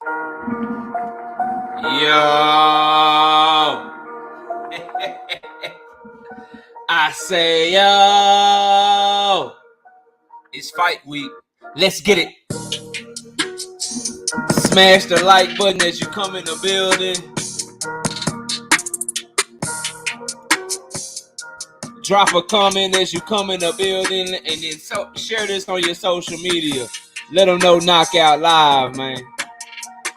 Yo. I say, yo. It's fight week. Let's get it. Smash the like button as you come in the building. Drop a comment as you come in the building, and then share this on your social media. Let them know Knockout Live, man.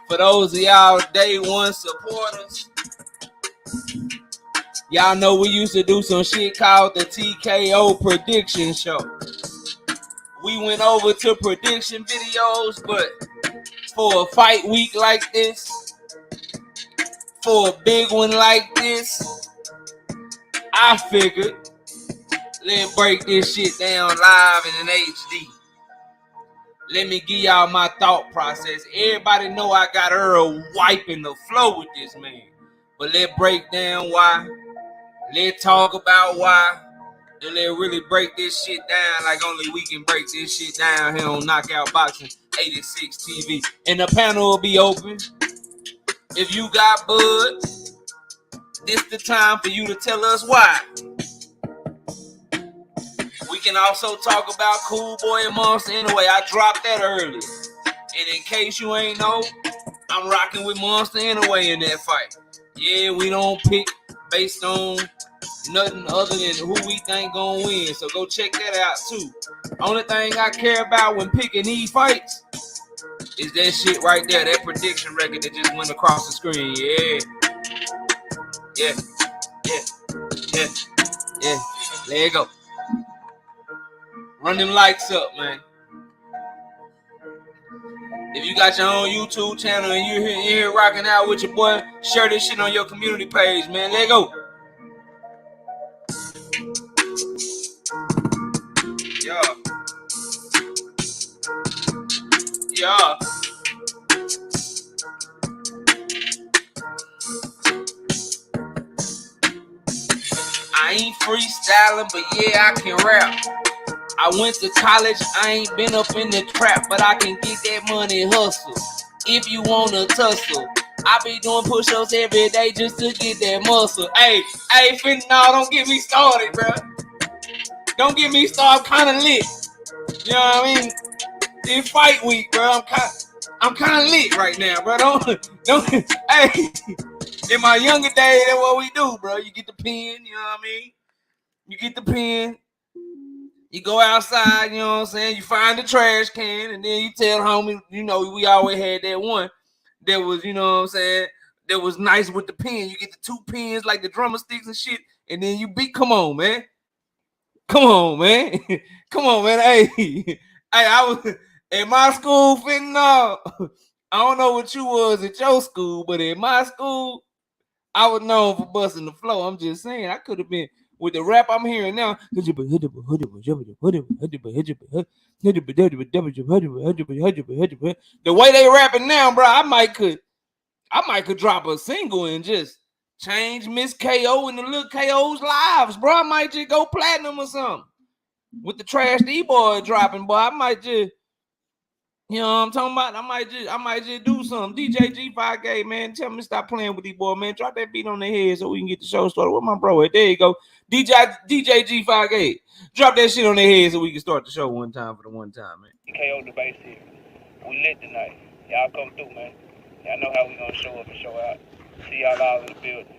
For those of y'all day one supporters, y'all know we used to do some shit called the TKO Prediction Show. We went over to prediction videos, but for a fight week like this, for a big one like this, I figured let's break this shit down live in an HD. Let me give y'all my thought process. Everybody know I got Errol wiping the flow with this man. But let's break down why. Let's talk about why. And let's really break this shit down like only we can break this shit down here on Knockout Boxing 86 TV. And the panel will be open. If you got bud, this the time for you to tell us why. We can also talk about Cool Boy and Monster Anyway. I dropped that early. And in case you ain't know, I'm rocking with Monster Anyway in that fight. Yeah, we don't pick based on nothing other than who we think gonna win. So go check that out too. Only thing I care about when picking these fights is that shit right there, that prediction record that just went across the screen. Yeah. There you go. Run them likes up, man. If you got your own YouTube channel and you're here rocking out with your boy, share this shit on your community page, man. Let go. Yeah. I ain't freestyling, but yeah, I can rap. I went to college, I ain't been up in the trap, but I can get that money hustle. If you wanna tussle, I be doing push-ups every day just to get that muscle. Hey, no, don't get me started, bro. Don't get me started. I'm kind of lit. You know what I mean? It's fight week, bro. I'm kind of lit right now, bro. Don't. Hey, in my younger days, that's what we do, bro. You get the pen, you know what I mean? You get the pen. You go outside, you know what I'm saying? You find the trash can, and then you tell homie, you know, we always had that one that was, you know what I'm saying, that was nice with the pen. You get the 2 pens like the drummer sticks and shit, and then you beat. Come on, man. Come on, man. Hey, I was at my school fitting up. I don't know what you was at your school, but at my school, I was known for busting the flow. I'm just saying, I could have been. With the rap I'm hearing now, the way they rapping now, bro, I might could drop a single and just change Miss KO and the little KO's lives, bro. I might just go platinum or something. With the Trash D-Boy dropping, boy, I might just, you know what I'm talking about? I might just do something. DJ G5K, man, tell me to stop playing with these boys, man. Drop that beat on their head so we can get the show started. Where my bro at? There you go. DJ G5K. Drop that shit on their head so we can start the show one time for the one time, man. TKO the base here. We lit tonight. Y'all come through, man. Y'all know how we gonna show up and show out. See y'all all in the building.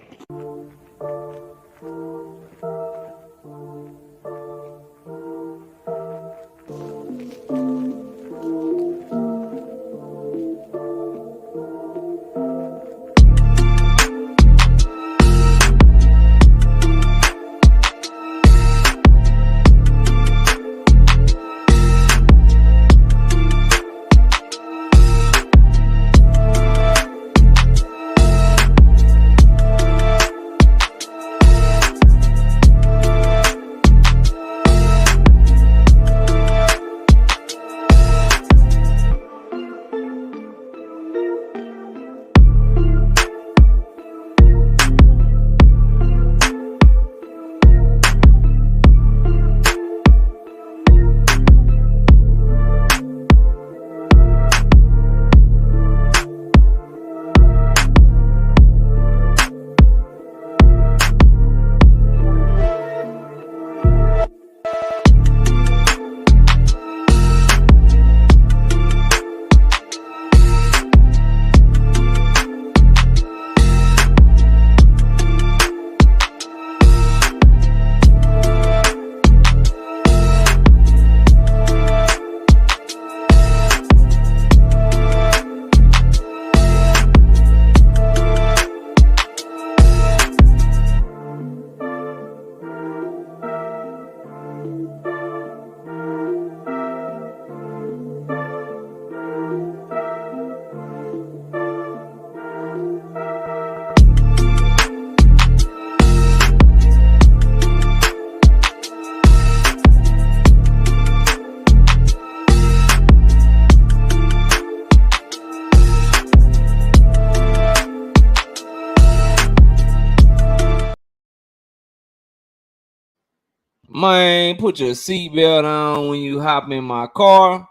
Man, put your seatbelt on when you hop in my car.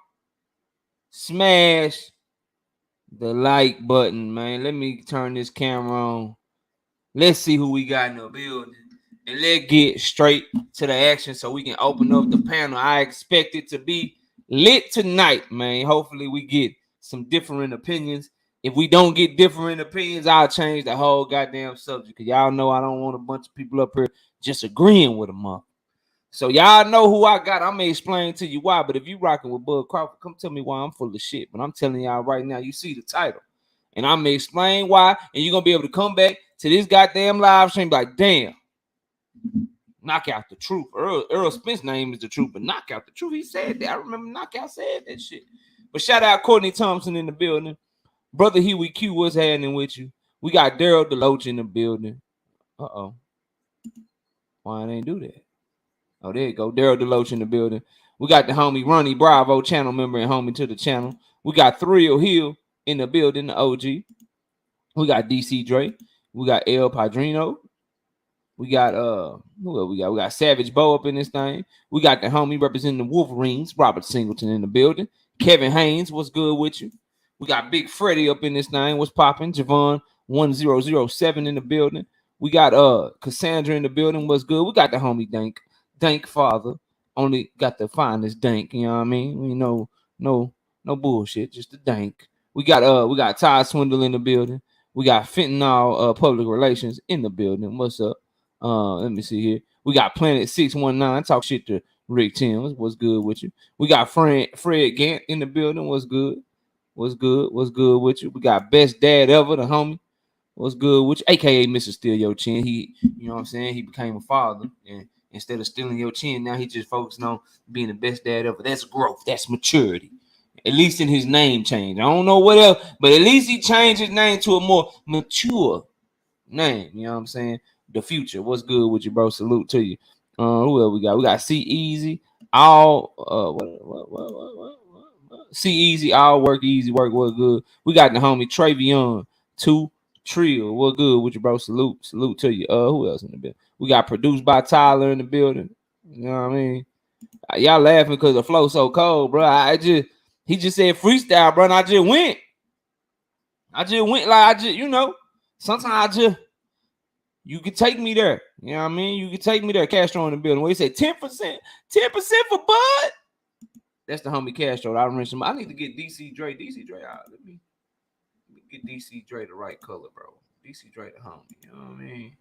Smash the like button, man. Let me turn this camera on. Let's see who we got in the building. And let's get straight to the action so we can open up the panel. I expect it to be lit tonight, man. Hopefully we get some different opinions. If we don't get different opinions, I'll change the whole goddamn subject. Because y'all know I don't want a bunch of people up here just agreeing with a month. So y'all know who I got. I'm going to explain to you why. But if you rocking with Bud Crawford, come tell me why I'm full of shit. But I'm telling y'all right now, you see the title. And I'm going to explain why. And you're going to be able to come back to this goddamn live stream like, damn. Knock out the truth. Errol Spence name is the truth, but knock out the truth. He said that. I remember Knockout said that shit. But shout out Courtney Thompson in the building. Brother Huey Q, what's happening with you? We got Daryl Deloach in the building. Uh-oh. Why I ain't do that? Oh, there you go. Daryl Deloach in the building. We got the homie Ronnie Bravo, channel member and homie to the channel. We got Thrill Hill in the building, the OG. We got DC Dre. We got El Padrino. We got who else we got? We got Savage Bo up in this thing. We got the homie representing the Wolverines, Robert Singleton in the building. Kevin Haynes, what's good with you? We got Big Freddie up in this thing. What's popping? Javon 1007 in the building. We got Cassandra in the building. What's good? We got the homie Dank Father. Only got the finest Dank, you know what I mean? We know no bullshit, just the Dank. We got Todd Swindle in the building. We got Fentanyl Public Relations in the building. What's up? Let me see here. We got Planet 619. Talk shit to Rick Timms. What's good with you? We got Fred Gant in the building. What's good? What's good with you? We got Best Dad Ever, the homie. What's good with you? AKA Mr. Steal Your Chin. He, you know what I'm saying? He became a father. And instead of stealing your chin, now he just focusing on being the best dad ever. That's growth. That's maturity. At least in his name change. I don't know what else, but at least he changed his name to a more mature name. You know what I'm saying? The Future. What's good with you, bro? Salute to you. Who else we got? We got C Easy. All C Easy. All work easy. Work good. We got the homie Travion 2 Trill. What good with you, bro? Salute to you. Who else in the building? We got Produced by Tyler in the building. You know what I mean? Y'all laughing because the flow so cold, bro. He just said freestyle, bro. And I just went like sometimes you can take me there. You know what I mean? You can take me there. Castro in the building. Where he said 10% for Bud. That's the homie Castro. I mentioned. I need to get DC Dre out. Let me get DC Dre the right color, bro. DC Dre the homie. You know what I mean?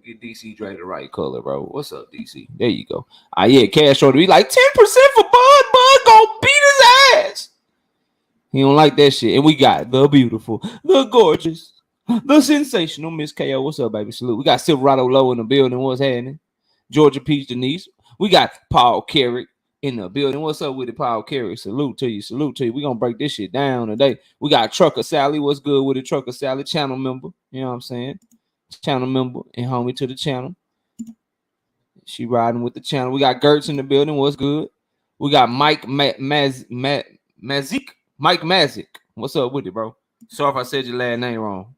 Get DC Dre the right color, bro. What's up, DC? There you go. Yeah, Castro to be like 10% for Bud. Bud gonna beat his ass. He don't like that shit. And we got the beautiful, the gorgeous, the sensational Miss KO. What's up, baby? Salute. We got Silverado Low in the building. What's happening? Georgia Peach Denise. We got Paul Carrick in the building. What's up with it, Paul Carrick? Salute to you. We gonna break this shit down today. We got Trucker Sally. What's good with it? Trucker Sally, channel member. You know what I'm saying? Channel member and homie to the channel. She riding with the channel. We got Gertz in the building. What's good? We got Mike Mazik. Mike Mazik. What's up with it, bro? Sorry if I said your last name wrong.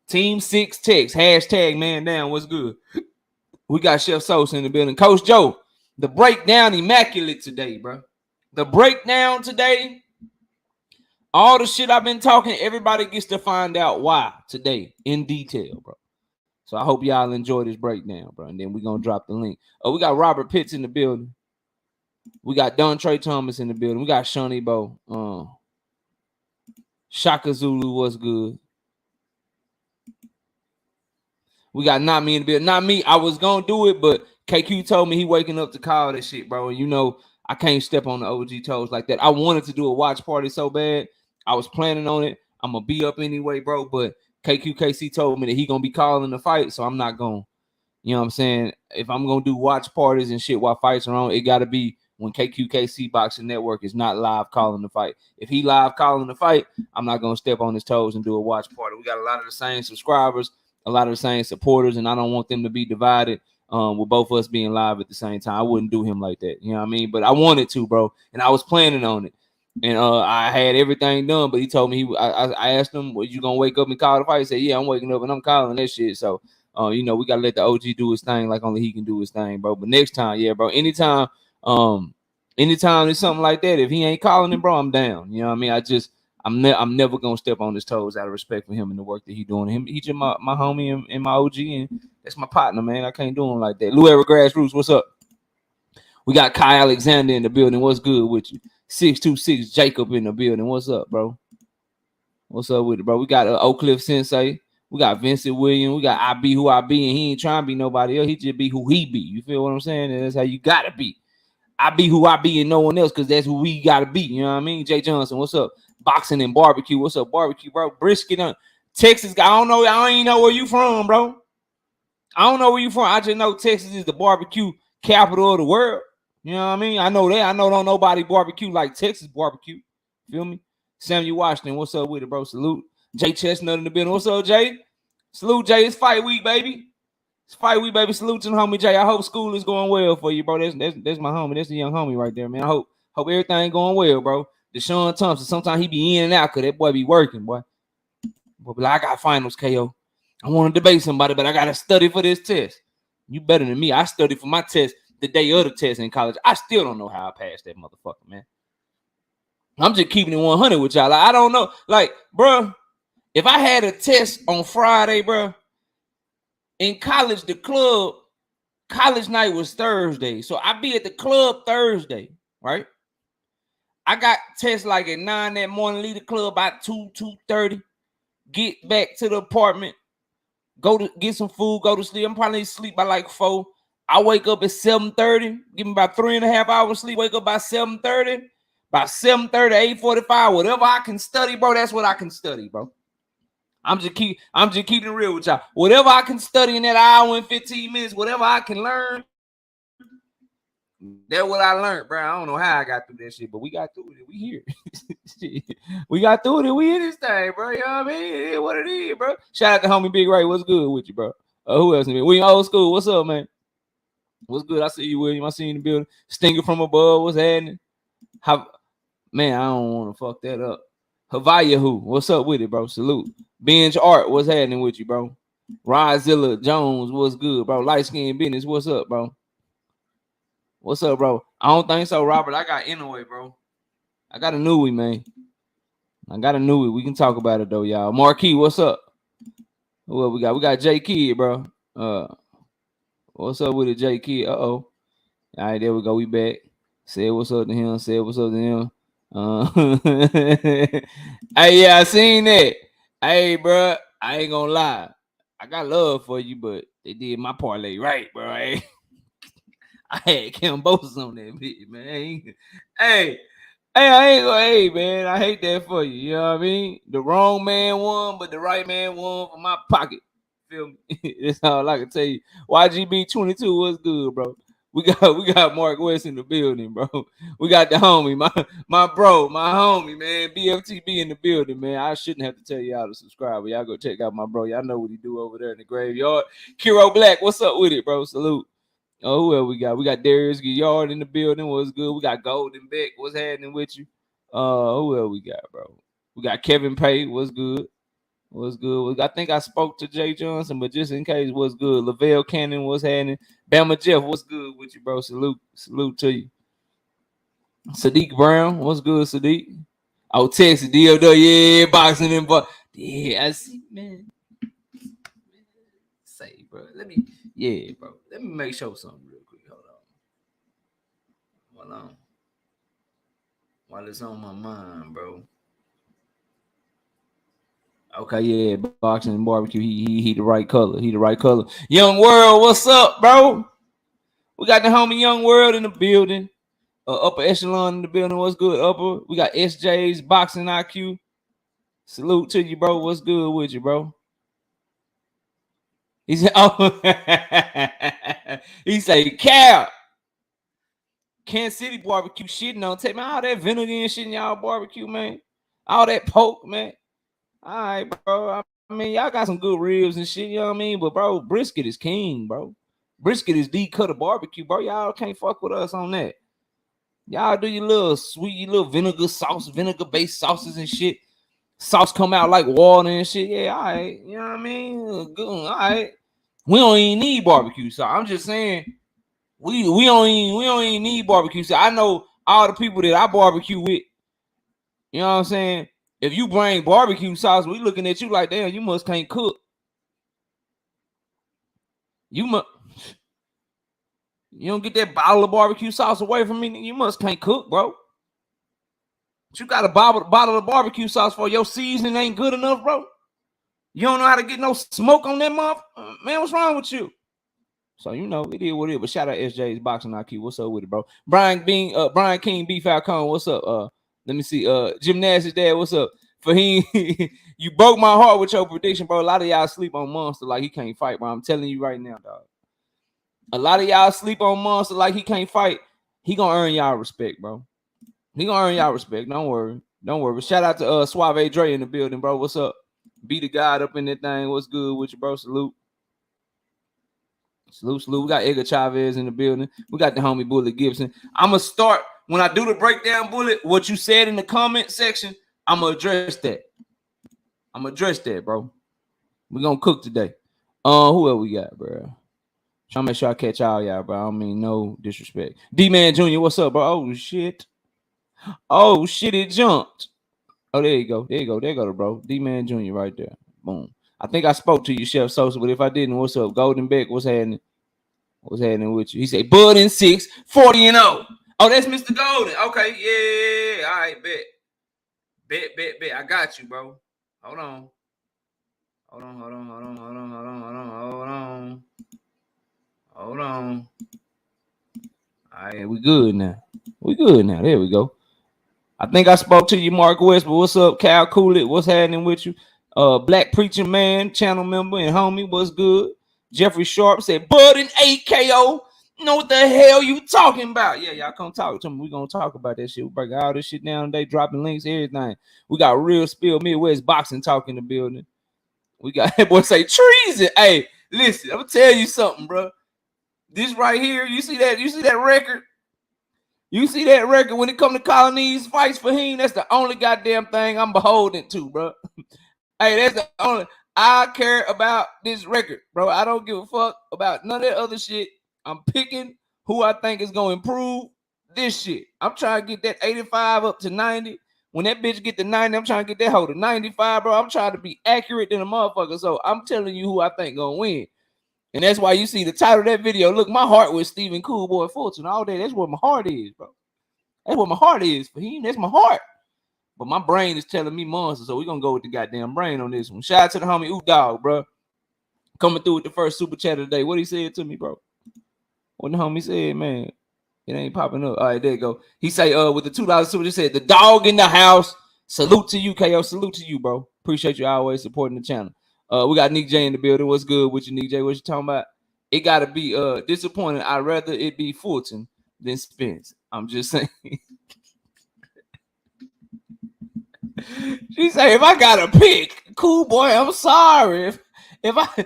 Team 6 Text. Hashtag man down. What's good? We got Chef Sosa in the building. Coach Joe. The breakdown immaculate today, bro. The breakdown today. All the shit I've been talking, everybody gets to find out why today in detail, bro. So I hope y'all enjoy this breakdown, bro. And then we're going to drop the link. Oh, we got Robert Pitts in the building. We got Don Trey Thomas in the building. We got Shawnee Bo. Shaka Zulu, what's good? We got Not Me in the building. Not me. I was going to do it, but KQ told me he waking up to call that shit, bro. And you know, I can't step on the OG toes like that. I wanted to do a watch party so bad. I was planning on it. I'm going to be up anyway, bro. But KQKC told me that he going to be calling the fight, so I'm not going. You know what I'm saying? If I'm going to do watch parties and shit while fights are on, it got to be when KQKC Boxing Network is not live calling the fight. If he live calling the fight, I'm not going to step on his toes and do a watch party. We got a lot of the same subscribers, a lot of the same supporters, and I don't want them to be divided with both of us being live at the same time. I wouldn't do him like that. You know what I mean? But I wanted to, bro, and I was planning on it. And I had everything done, but he told me I asked him, "Was you gonna wake up and call the fight?" He said, "Yeah, I'm waking up and I'm calling that shit." So You know, we gotta let the OG do his thing like only he can do his thing, bro. But next time, yeah, bro. Anytime there's something like that, if he ain't calling it, bro, I'm down. You know what I mean? I'm never gonna step on his toes out of respect for him and the work that he doing. He just my homie and my OG, and that's my partner, man. I can't do him like that. Louera Grassroots, what's up? We got Kai Alexander in the building. What's good with you? 626 Jacob in the building. What's up, bro? What's up with it, bro? We got Oak Cliff Sensei. We got Vincent Williams. We got I be who I be, and he ain't trying to be nobody else. He just be who he be. You feel what I'm saying? And that's how you gotta be. I be who I be and no one else, because that's who we gotta be. You know what I mean? Jay Johnson, what's up? Boxing and barbecue. What's up, barbecue, bro? Brisket on Texas. I don't know. I don't even know where you from, bro. I don't know where you from. I just know Texas is the barbecue capital of the world. You know what I mean? I know that. I know don't nobody barbecue like Texas barbecue. Feel me? Samuel Washington, what's up with it, bro? Salute. Jay Chestnut in the building. What's up, Jay? Salute, Jay. It's fight week, baby. It's fight week, baby. Salute to the homie Jay. I hope school is going well for you, bro. That's my homie. That's the young homie right there, man. I hope everything going well, bro. Deshaun Thompson, sometimes he be in and out because that boy be working, boy. But like, I got finals, KO. I want to debate somebody, but I got to study for this test. You better than me. I studied for my test the day of the test in college. I still don't know how I passed that motherfucker, man. I'm just keeping it 100 with y'all. Like, I don't know. Like, bro, if I had a test on Friday, bro, in college, college night was Thursday. So I be at the club Thursday, right? I got tests like at 9 that morning, leave the club by 2:30, get back to the apartment, go to get some food, go to sleep. I'm probably sleep by like 4. I wake up at 7:30, give me about 3.5 hours sleep, wake up by 7:30. By 7:30, 8:45, whatever I can study, bro, that's what I can study, bro. I'm just keeping it real with y'all. Whatever I can study in that hour and 15 minutes, whatever I can learn, that's what I learned, bro. I don't know how I got through that shit, but we got through it. We here. We got through it. We in this thing, bro. You know what I mean? It is what it is, bro. Shout out to homie Big Ray. What's good with you, bro? Who else? We in old school. What's up, man? What's good? I see you, William. I see you in the building. Stinger from above. What's happening? Man, I don't want to fuck that up. Havayahu, what's up with it, bro? Salute. Binge Art, what's happening with you, bro? Rozilla Jones, what's good, bro? Light Skin Business, what's up, bro? What's up, bro? I don't think so, Robert. I got anyway, bro. I got a newie, man. I got a newie. We can talk about it though, y'all. Marquis, what's up? What we got? We got J Kid, bro. What's up with it, J Kid? All right, there we go. We back. Say what's up to him. Say what's up to him. Hey, yeah, I seen that. Hey, bro, I ain't gonna lie. I got love for you, but they did my parlay right, bro. I had Cambosos on that bitch, man. Hey, I ain't gonna, hey, man, I hate that for you. You know what I mean? The wrong man won, but the right man won for my pocket. Feel me? That's all I can tell you. YGB 22 was good, bro. We got Mark West in the building, bro. We got the homie, my bro, my homie, man. BFTB in the building, man. I shouldn't have to tell y'all to subscribe, but y'all go check out my bro. Y'all know what he do over there in the graveyard. Kiro Black, what's up with it, bro? Salute. Oh, who else we got? We got Darius Gillard in the building. What's good? We got Golden Beck. What's happening with you? Who else we got, bro? We got Kevin Pay. What's good? What's good? I think I spoke to Jay Johnson, but just in case, what's good? Lavelle Cannon, what's happening? Bama Jeff, what's good with you, bro? Salute to you. Sadiq Brown, what's good, Sadiq? Oh, Texas, DLW, yeah, boxing and yeah, I see, man. Say, bro, let me make sure something real quick. Hold on. While it's on my mind, bro. Okay, yeah, boxing and barbecue. He the right color. He the right color. Young World, what's up, bro? We got the homie Young World in the building. Upper echelon in the building. What's good, upper? We got SJ's boxing IQ. Salute to you, bro. What's good with you, bro? He said, "Oh, he say, Cal, Kansas City barbecue shitting on. Take me all that vinegar and shit in y'all barbecue, man. All that pork, man. All right, bro. I mean, y'all got some good ribs and shit, you know what I mean? But, bro, brisket is king, bro. Brisket is the cut of barbecue, bro. Y'all can't fuck with us on that. Y'all do your little sweet, your little vinegar sauce, vinegar-based sauces and shit. Sauce come out like water and shit. Yeah, all right. You know what I mean? Good. All right. We don't even need barbecue sauce. I'm just saying we don't even need barbecue sauce. I know all the people that I barbecue with. You know what I'm saying? If you bring barbecue sauce, we looking at you like, damn, you must can't cook. You don't get that bottle of barbecue sauce away from me. You must can't cook, bro. But you got a bottle of barbecue sauce for your seasoning ain't good enough, bro. You don't know how to get no smoke on that motherfucker. Man, what's wrong with you? So you know it is what it is. But shout out SJ's Boxing IQ. What's up with it, bro? Brian King B Falcone. What's up? Let me see. Gymnastics Dad. What's up? Fahim, you broke my heart with your prediction, bro. A lot of y'all sleep on Monster like he can't fight, bro. I'm telling you right now, dog. A lot of y'all sleep on Monster like he can't fight. He gonna earn y'all respect, bro. He gonna earn y'all respect. Don't worry. But shout out to Suave Dre in the building, bro. What's up? Be the God up in that thing. What's good with you, bro? Salute. We got Edgar Chavez in the building. We got the homie Bullet Gibson. I'm gonna start when I do the breakdown, Bullet. What you said in the comment section, I'm gonna address that. Bro. We're gonna cook today. Who else we got, bro? Trying to make sure I catch all y'all, bro. I don't mean no disrespect. D-Man Jr., what's up, bro? Oh shit, it jumped. Oh, there you go, bro. D-Man Jr. right there. Boom. I think I spoke to you, Chef Sosa, but if I didn't, what's up? Golden Beck, what's happening? What's happening with you? He said, Bud and 6, 40-0. Oh, that's Mr. Golden. Okay, yeah. All right, bet. I got you, bro. Hold on. All right, we good now. There we go. I think I spoke to you, Mark West, but what's up, Cal Coolett? What's happening with you? Black Preacher Man, channel member and homie, what's good? Jeffrey Sharp said, Bud and 8KO. Know what the hell you talking about? Yeah, y'all come talk to me. We're going to talk about that shit. We break all this shit down today, dropping links, everything. We got Real Spill Midwest Boxing talk in the building. We got that boy say treason. Hey, listen, I'm going to tell you something, bro. This right here, you see that record? You see that record when it come to calling these fights for him? That's the only goddamn thing I'm beholden to, bro. Hey, that's the only. I care about this record, bro. I don't give a fuck about none of that other shit. I'm picking who I think is going to improve this shit. I'm trying to get that 85 up to 90. When that bitch get to 90, I'm trying to get that hoe to 95, bro. I'm trying to be accurate than a motherfucker. So I'm telling you who I think going to win. And that's why you see the title of that video. Look, my heart was Stephen Coolboy Fulton all day. That's where my heart is, bro. That's what my heart is for him. That's my heart. But my brain is telling me Monster, so we're going to go with the goddamn brain on this one. Shout out to the homie Oop Dog, bro. Coming through with the first super chat of the day. What he said to me, bro? What the homie said, man? It ain't popping up. All right, there you go. He say, with the $2 super, he said, the dog in the house. Salute to you, KO. Salute to you, bro. Appreciate you always supporting the channel. We got Nick J in the building. What's good with you, Nick J? What you talking about? It got to be disappointing. I'd rather it be Fulton than Spence. I'm just saying. She say, if I gotta pick, cool boy, I'm sorry. If I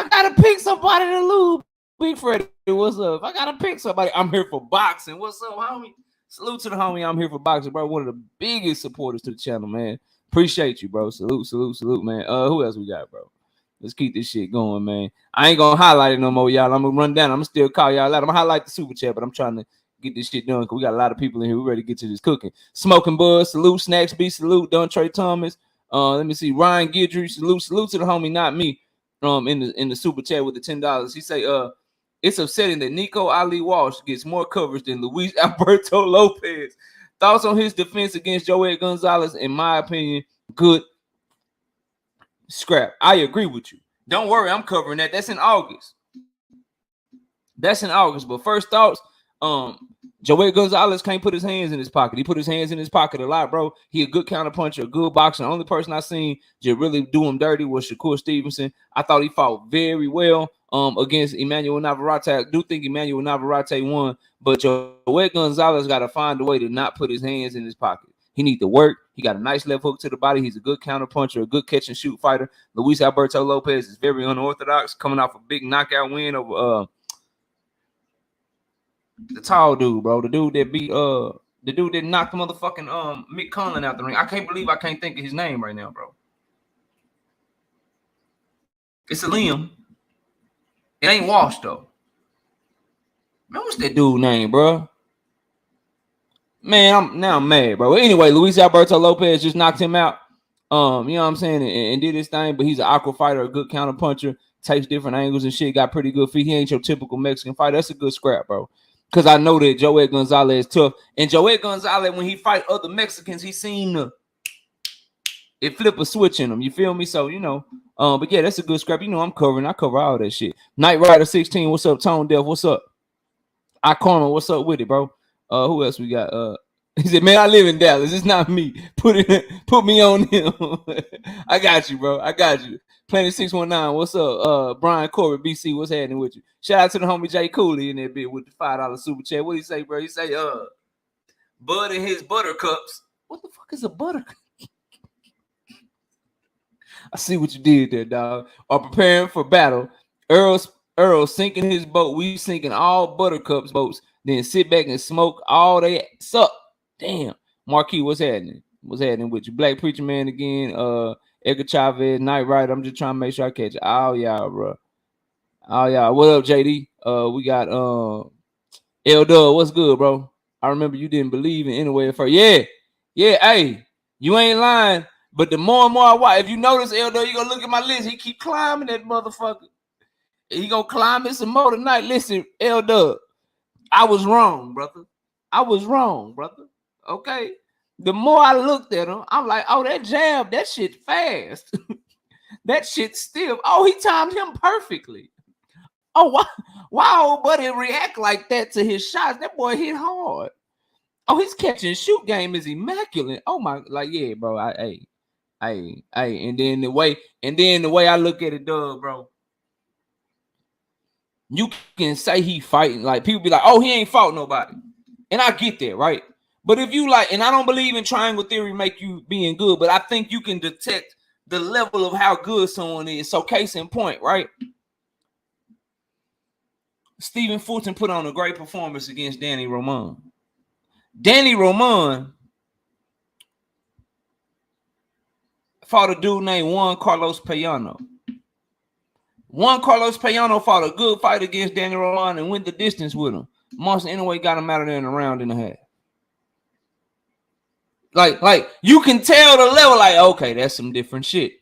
gotta pick somebody to lose, Big Freddy, what's up? If I gotta pick somebody, I'm here for boxing. What's up, homie? Salute to the homie. I'm here for boxing, bro. One of the biggest supporters to the channel, man. Appreciate you, bro. Salute, man. Who else we got, bro? Let's keep this shit going, man. I ain't gonna highlight it no more, y'all. I'm gonna run down. I'm gonna still call y'all out. I'm gonna highlight the super chat, but I'm trying to get this shit done because we got a lot of people in here. We're ready to get to this cooking. Smoking Buzz, salute. Snacks B, salute. Don Trey Thomas. Let me see. Ryan Guidry, salute to the homie, not me. In the super chat with the $10. He say, it's upsetting that Nico Ali Walsh gets more coverage than Luis Alberto Lopez. Thoughts on his defense against Joel Gonzalez? In my opinion, good scrap. I agree with you. Don't worry, I'm covering that. That's in August. But first thoughts, Joel Gonzalez can't put his hands in his pocket. He put his hands in his pocket a lot, bro. He a good counterpuncher, a good boxer. The only person I seen just really do him dirty was Shakur Stevenson. I thought he fought very well against Emmanuel Navarrete. I do think Emmanuel Navarrete won, but Joel Gonzalez got to find a way to not put his hands in his pocket. He needs to work. He got a nice left hook to the body. He's a good counterpuncher, a good catch and shoot fighter. Luis Alberto Lopez is very unorthodox, coming off a big knockout win over the tall dude, bro. The dude that knocked motherfucking Mick Conlon out the ring. I can't believe I can't think of his name right now, bro. It's a Liam. It ain't washed though. Man, what's that dude name, bro? Man, I'm mad, bro. Anyway, Luis Alberto Lopez just knocked him out. You know what I'm saying, and did his thing. But he's an aqua fighter, a good counter puncher, takes different angles and shit. Got pretty good feet. He ain't your typical Mexican fighter. That's a good scrap, bro. Because I know that Joel Gonzalez is tough, and Joel Gonzalez, when he fight other Mexicans, he seem to flip a switch in them. You feel me? So but yeah, that's a good scrap. I'm covering. I cover all that shit. Knight Rider 16. What's up? Tone Deaf. What's up? I Karma. What's up with it, bro? Who else we got? He said, man, I live in Dallas. It's not me. Put me on him. I got you, bro. I got you. Planet 619. What's up? Brian Corbett, BC. What's happening with you? Shout out to the homie Jay Cooley in that bit with the $5 super chat. What do you say, bro? He say, Bud and his buttercups. What the fuck is a buttercup? I see what you did there, dog. Are preparing for battle. Earl sinking his boat. We sinking all Buttercup's boats. Then sit back and smoke all they suck. Damn. Marquis, what's happening? What's happening with you? Black Preacher Man again. Edgar Chavez, Knight Rider. I'm just trying to make sure I catch it. All y'all, bro. All y'all. What up, JD? We got L Dub. What's good, bro? I remember you didn't believe in anyway at first. Yeah. Hey, you ain't lying. But the more and more I watch, if you notice, L Dub, you gonna look at my list. He keep climbing that motherfucker. He gonna climb it some more tonight. Listen, L Dub, I was wrong, brother. Okay. The more I looked at him, I'm like, oh, that jab, that shit fast. That shit stiff. Oh, he timed him perfectly. Oh, why old buddy react like that to his shots? That boy hit hard. Oh, his catch and shoot game is immaculate. Oh my, like, yeah, bro. Hey. And then the way I look at it, Doug, bro. You can say he fighting, like people be like, oh, he ain't fought nobody. And I get that, right? But if you like, and I don't believe in triangle theory make you being good, but I think you can detect the level of how good someone is. So case in point, right? Stephen Fulton put on a great performance against Danny Roman. Danny Roman fought a dude named Juan Carlos Payano. Juan Carlos Payano fought a good fight against Danny Roman and went the distance with him. Monster anyway got him out of there in a round and a half. Like you can tell the level, like, okay, that's some different shit.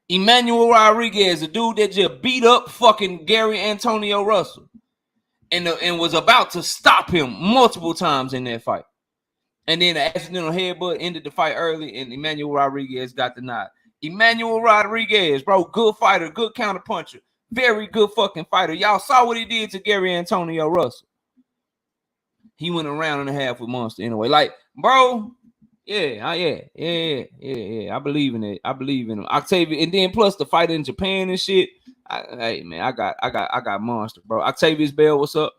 Emmanuel Rodriguez, a dude that just beat up fucking Gary Antonio Russell and was about to stop him multiple times in that fight. And then the accidental headbutt ended the fight early, and Emmanuel Rodriguez got the nod. Emmanuel Rodriguez, bro, good fighter, good counter puncher, very good fucking fighter. Y'all saw what he did to Gary Antonio Russell. He went a round and a half with Monster anyway. Like, bro, yeah. I believe in it. I believe in him. Octavia, and then plus the fight in Japan and shit. Hey man, I got Monster, bro. Octavius Bell, what's up?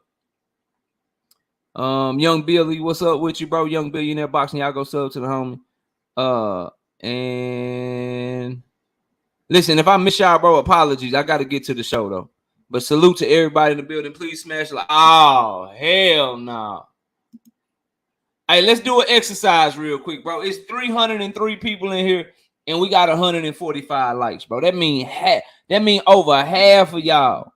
Young Billy, what's up with you, bro? Young Billionaire Boxing, y'all go sub to the homie. And listen, if I miss y'all, bro, apologies. I got to get to the show though. But salute to everybody in the building. Please smash like, oh hell no. Hey, let's do an exercise real quick, bro. It's 303 people in here, and we got 145 likes, bro. That mean over half of y'all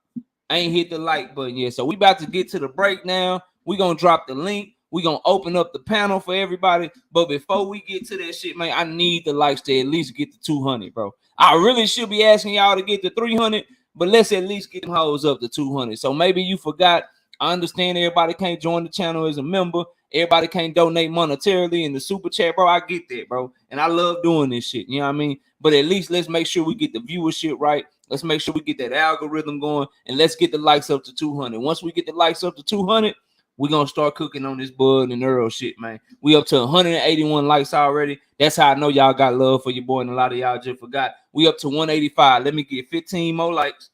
ain't hit the like button yet. So we about to get to the break now. We're going to drop the link. We're going to open up the panel for everybody. But before we get to that shit, man, I need the likes to at least get to 200, bro. I really should be asking y'all to get to 300, but let's at least get them hoes up to 200. So maybe you forgot. I understand everybody can't join the channel as a member. Everybody can't donate monetarily in the super chat, bro. I get that, bro. And I love doing this shit. You know what I mean? But at least let's make sure we get the viewership right. Let's make sure we get that algorithm going. And let's get the likes up to 200. Once we get the likes up to 200, we're going to start cooking on this Bud and Earl shit, man. We up to 181 likes already. That's how I know y'all got love for your boy, and a lot of y'all just forgot. We up to 185. Let me get 15 more likes.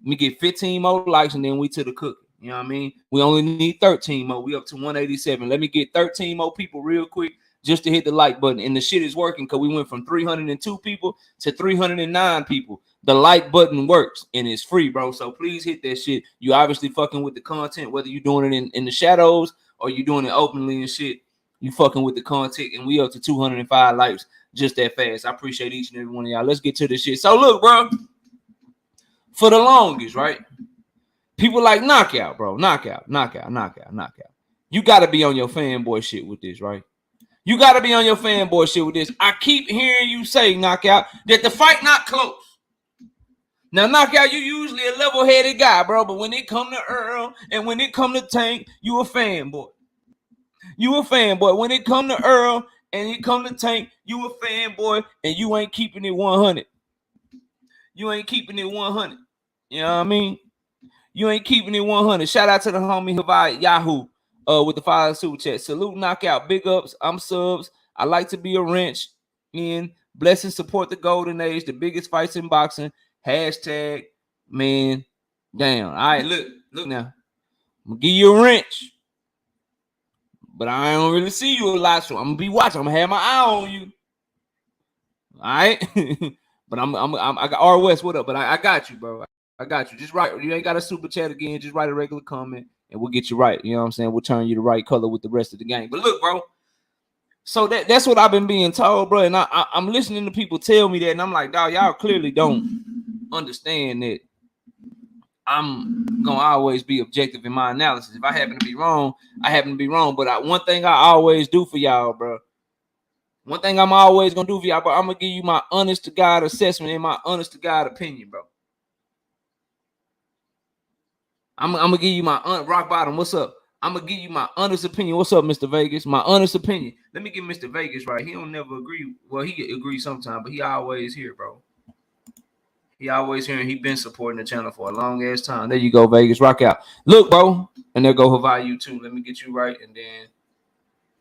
Let me get 15 more likes, and then we to the cooking. You know what I mean? We only need 13 more. We up to 187. Let me get 13 more people real quick just to hit the like button. And the shit is working because we went from 302 people to 309 people. The like button works and it's free, bro. So please hit that shit. You obviously fucking with the content, whether you're doing it in the shadows or you're doing it openly and shit. You fucking with the content, and we up to 205 likes just that fast. I appreciate each and every one of y'all. Let's get to this shit. So look, bro, for the longest, right? People like knockout, bro. Knockout. You got to be on your fanboy shit with this, right? You got to be on your fanboy shit with this. I keep hearing you say, knockout, that the fight not close. Now, knockout, you usually a level-headed guy, bro. But when it come to Earl and when it come to Tank, you a fanboy. When it come to Earl and it come to Tank, you a fanboy and you ain't keeping it 100. You know what I mean? You ain't keeping it 100. Shout out to the homie Hawaii Yahoo with the 5 super chat. Salute, knockout, big ups. I'm subs. I like to be a wrench. In blessings, support the golden age, the biggest fights in boxing. Hashtag, man, damn. All right, look now. I'm gonna give you a wrench, but I don't really see you a lot, so I'm gonna be watching. I'm gonna have my eye on you. All right, but I got R West. What up? But I got you, bro. I got you. Just write. You ain't got a super chat again. Just write a regular comment, and we'll get you right. You know what I'm saying? We'll turn you the right color with the rest of the game. But look, bro. So that's what I've been being told, bro. And I'm listening to people tell me that, and I'm like, dog, y'all clearly don't understand that I'm gonna always be objective in my analysis. If I happen to be wrong, I happen to be wrong. But one thing I always do for y'all, bro. One thing I'm always gonna do for y'all, bro. I'm gonna give you my honest to God assessment and my honest to God opinion, bro. I'm gonna give you my rock bottom. What's up? I'm gonna give you my honest opinion. What's up, Mr. Vegas? My honest opinion. Let me give Mr. Vegas right. He don't never agree. Well, he agrees sometimes, but he always here, bro. He always here, and he been supporting the channel for a long ass time. There you go, Vegas. Rock out. Look, bro. And there go Hawaii, you too. Let me get you right, and then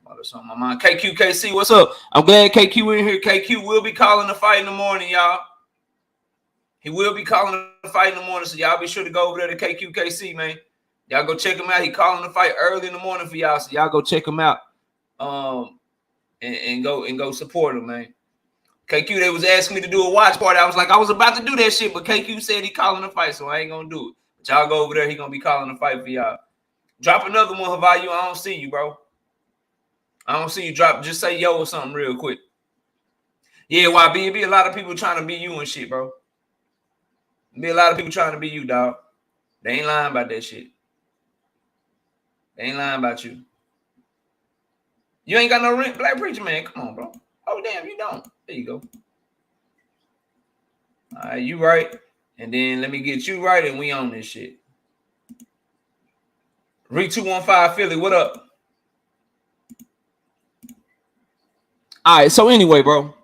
what's on my mind? KQKC, what's up? I'm glad KQ in here. KQ will be calling the fight in the morning, y'all. He will be calling the fight in the morning, so y'all be sure to go over there to KQKC, man. Y'all go check him out. He calling the fight early in the morning for y'all, so y'all go check him out. And go support him, man. KQ, they was asking me to do a watch party. I was about to do that shit, but KQ said he calling the fight, so I ain't gonna do it. But y'all go over there. He gonna be calling the fight for y'all. Drop another one, Hawaii. I don't see you, bro. I don't see you drop. Just say yo or something real quick. Yeah, YB, it be a lot of people trying to be you and shit, bro. Be a lot of people trying to be you, dog. They ain't lying about that shit. They ain't lying about you. You ain't got no rent, Black Preacher, man. Come on, bro. Oh, damn, you don't. There you go. All right, you right. And then let me get you right, and we on this shit. Re215 Philly, what up? All right, so anyway, bro.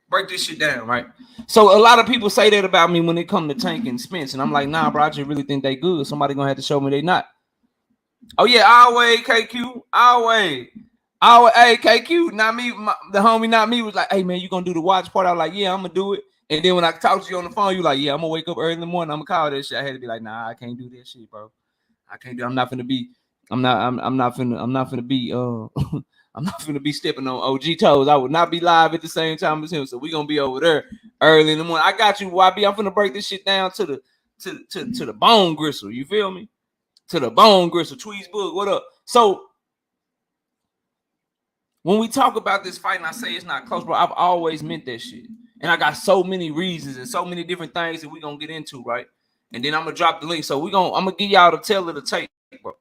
Break this shit down, right? So a lot of people say that about me when it come to Tank and Spence, and I'm like, nah, bro, I just really think they good. Somebody gonna have to show me they not. Oh yeah, always KQ, always. Hey KQ, not me. The homie, not me, was like, hey man, you gonna do the watch party? I was like, yeah, I'm gonna do it. And then when I talked to you on the phone, you like, yeah, I'm gonna wake up early in the morning. I'm gonna call that shit. I had to be like, nah, I can't do that shit, bro. I can't do. I'm not finna be stepping on OG toes. I would not be live at the same time as him. So we gonna be over there early in the morning. I got you, YB. I'm finna break this shit down to the bone gristle. You feel me? To the bone gristle. Tweez Book, what up? So when we talk about this fight and I say it's not close, bro, I've always meant that shit. And I got so many reasons and so many different things that we're gonna get into, right? And then I'm gonna drop the link. So I'm gonna give y'all the tale of the tape, bro.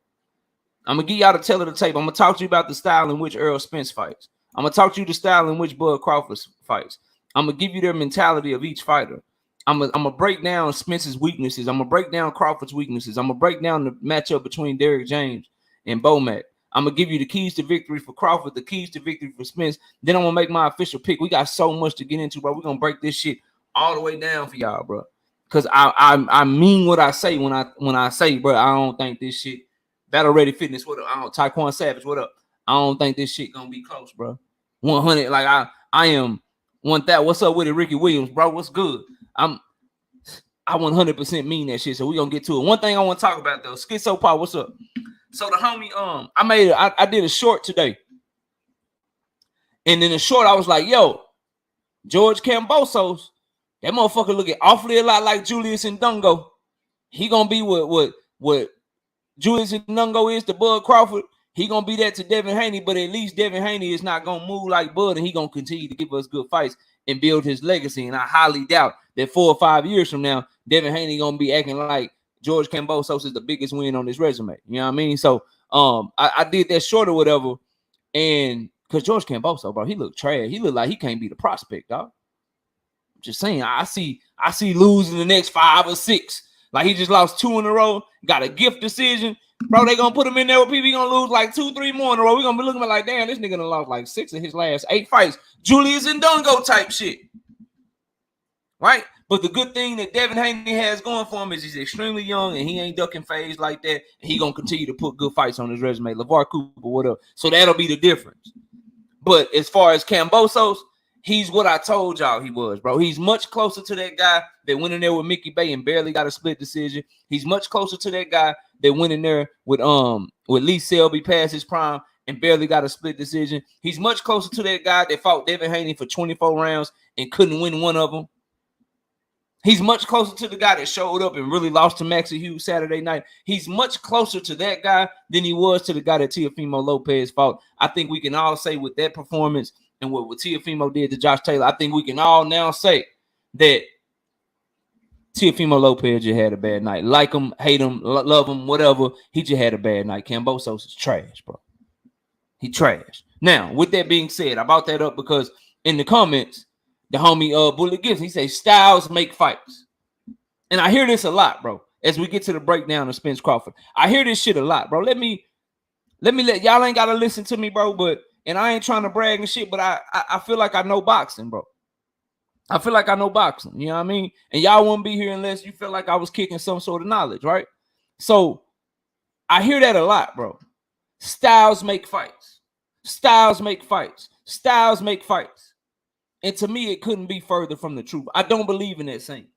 I'm gonna give y'all the tale of the tape. I'm gonna talk to you about the style in which Errol Spence fights. I'm gonna talk to you the style in which Bud Crawford fights. I'm gonna give you their mentality of each fighter. I'm gonna break down Spence's weaknesses. I'm gonna break down Crawford's weaknesses. I'm gonna break down the matchup between Derrick James and Bomac. I'm gonna give you the keys to victory for Crawford, the keys to victory for Spence. Then I'm gonna make my official pick. We got so much to get into, bro. We're gonna break this shit all the way down for y'all, bro. Cause I mean what I say when I say, bro, I don't think this shit. Battle Ready Fitness, what up? Taekwon Savage, what up? I don't think this shit gonna be close, bro. 100, like I am 1,000. What's up with it, Ricky Williams, bro? What's good? I 100% mean that shit. So we gonna get to it. One thing I want to talk about though, Schizo Pop, what's up? So the homie, I did a short today, and in the short I was like, yo, George Kambosos, that motherfucker looking awfully a lot like Julius Ndongo. He gonna be what Julius Ndongo is to Bud Crawford. He gonna be that to Devin Haney, but at least Devin Haney is not gonna move like Bud, and he gonna continue to give us good fights and build his legacy. And I highly doubt that 4 or 5 years from now, Devin Haney gonna be acting like George Kambosos is the biggest win on his resume. You know what I mean? So I did that short or whatever, and because George Kambosos, bro, he looked trash. He looked like he can't be the prospect, dog. I'm just saying, I see losing the next 5 or 6. Like he just lost 2 in a row, got a gift decision. Bro, they gonna put him in there with people. He gonna lose like 2, 3 more in a row. We're gonna be looking at like, damn, this nigga done lost like 6 of his last 8 fights. Julius and Dungo type shit. Right? But the good thing that Devin Haney has going for him is he's extremely young and he ain't ducking phase like that. And he gonna continue to put good fights on his resume. LeVar Cooper, whatever. So that'll be the difference. But as far as Kambosos, he's what I told y'all he was, bro. He's much closer to that guy that went in there with Mickey Bay and barely got a split decision. He's much closer to that guy that went in there with Lee Selby past his prime and barely got a split decision. He's much closer to that guy that fought Devin Haney for 24 rounds and couldn't win one of them. He's much closer to the guy that showed up and really lost to Maxie Hughes Saturday night. He's much closer to that guy than he was to the guy that Teofimo Lopez fought. I think we can all say with that performance and what Teofimo did to Josh Taylor, I think we can all now say that Teofimo Lopez just had a bad night. Like him, hate him, love him, whatever. He just had a bad night. Kambosos is trash, bro. He trash. Now, with that being said, I brought that up because in the comments, the homie Bullet Gibson, he says styles make fights. And I hear this a lot, bro, as we get to the breakdown of Spence Crawford. I hear this shit a lot, bro. Let y'all ain't gotta listen to me, bro, and I ain't trying to brag and shit, but I feel like I know boxing, bro. I feel like I know boxing, you know what I mean? And y'all wouldn't be here unless you feel like I was kicking some sort of knowledge, right? So I hear that a lot, bro. Styles make fights. Styles make fights. Styles make fights. And to me, it couldn't be further from the truth. I don't believe in that saying.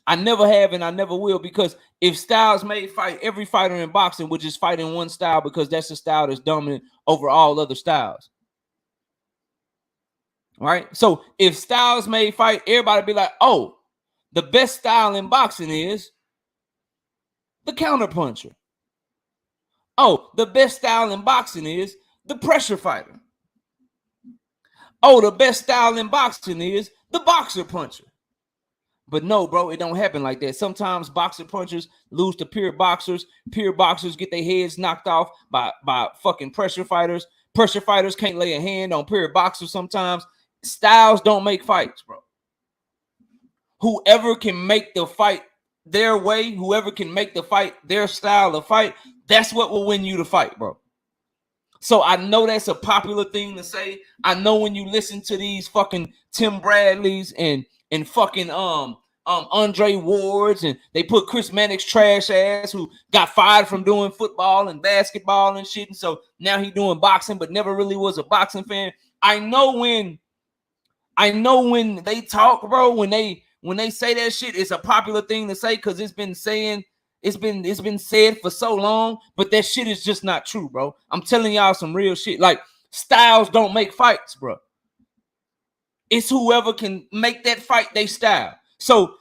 I never have and I never will, because if styles made fight, every fighter in boxing would just fight in one style because that's the style that's dominant over all other styles. Right? So if styles made fight, everybody be like, oh, the best style in boxing is the counterpuncher. Oh, the best style in boxing is the pressure fighter. Oh, the best style in boxing is the boxer puncher. But no, bro, it don't happen like that. Sometimes boxer punchers lose to pure boxers. Pure boxers get their heads knocked off by fucking pressure fighters. Pressure fighters can't lay a hand on pure boxers sometimes. Styles don't make fights, bro. Whoever can make the fight their way, whoever can make the fight their style of fight, that's what will win you the fight, bro. So I know that's a popular thing to say. I know when you listen to these fucking Tim Bradleys and fucking Andre Wards, and they put Chris Mannix trash ass who got fired from doing football and basketball and shit, and so now he doing boxing but never really was a boxing fan. I know when they talk, bro, when they say that shit, it's a popular thing to say because it's been said for so long, but that shit is just not true, bro. I'm telling y'all some real shit. Like, styles don't make fights, bro. It's whoever can make that fight they style. So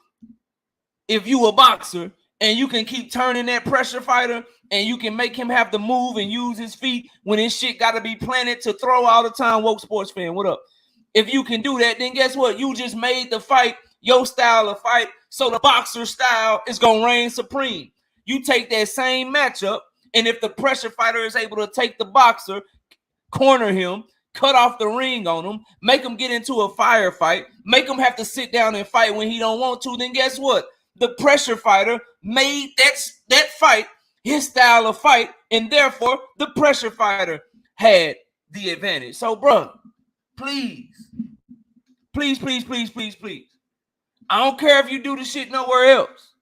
if you a boxer and you can keep turning that pressure fighter and you can make him have to move and use his feet when his shit got to be planted to throw all the time, woke sports fan, what up? If you can do that, then guess what? You just made the fight your style of fight, so the boxer style is going to reign supreme. You take that same matchup, and if the pressure fighter is able to take the boxer, corner him, cut off the ring on him, make him get into a firefight, make him have to sit down and fight when he don't want to, then guess what? The pressure fighter made that fight his style of fight, and therefore the pressure fighter had the advantage. So, bro, please. I don't care if you do the shit nowhere else,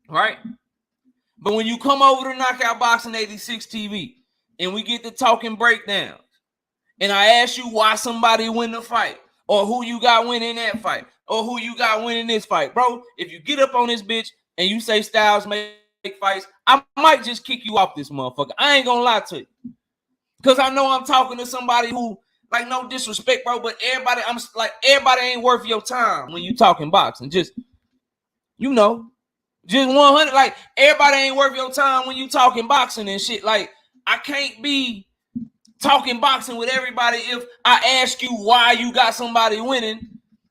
right? But when you come over to Knockout Boxing 86 TV and we get to talking breakdowns, and I ask you why somebody win the fight, or who you got winning that fight, or who you got winning this fight, bro, if you get up on this bitch and you say styles make fights, I might just kick you off this motherfucker. I ain't gonna lie to you. Because I know I'm talking to somebody who, like, no disrespect, bro, but everybody ain't worth your time when you talking boxing. Just, you know, just 100. Like, everybody ain't worth your time when you talking boxing and shit. Like, I can't be talking boxing with everybody if I ask you why you got somebody winning,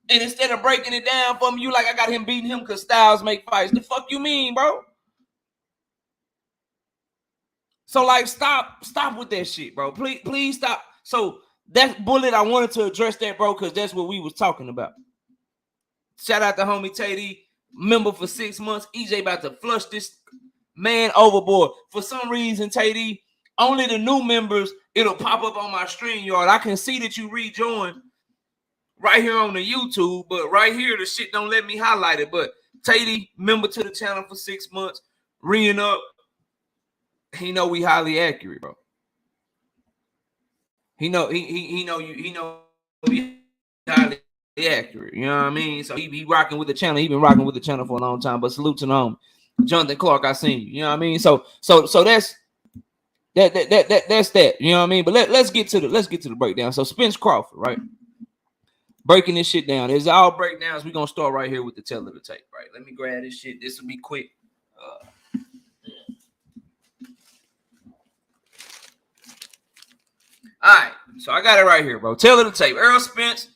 and instead of breaking it down for me, you like, I got him beating him because styles make fights. The fuck you mean, bro? So like, stop with that shit, bro. Please stop. So that bullet, I wanted to address that, bro, because that's what we was talking about. Shout out to homie Tay, member for 6 months. EJ about to flush this man overboard. For some reason, Tay, only the new members, it'll pop up on my StreamYard. I can see that you rejoined right here on the YouTube, but right here, the shit don't let me highlight it. But Tay, member to the channel for 6 months, reeing up. He know we highly accurate, bro. He know we highly accurate. You know what I mean? So he rocking with the channel. He been rocking with the channel for a long time. But salute to him, Jonathan Clark. I seen you. You know what I mean? So that's that. You know what I mean? But let's get to the breakdown. So Spence Crawford, right? Breaking this shit down. There's all breakdowns. We're gonna start right here with the tail of the tape, right? Let me grab this shit. This will be quick. All right, so I got it right here, bro. Tail of the tape. Errol Spence,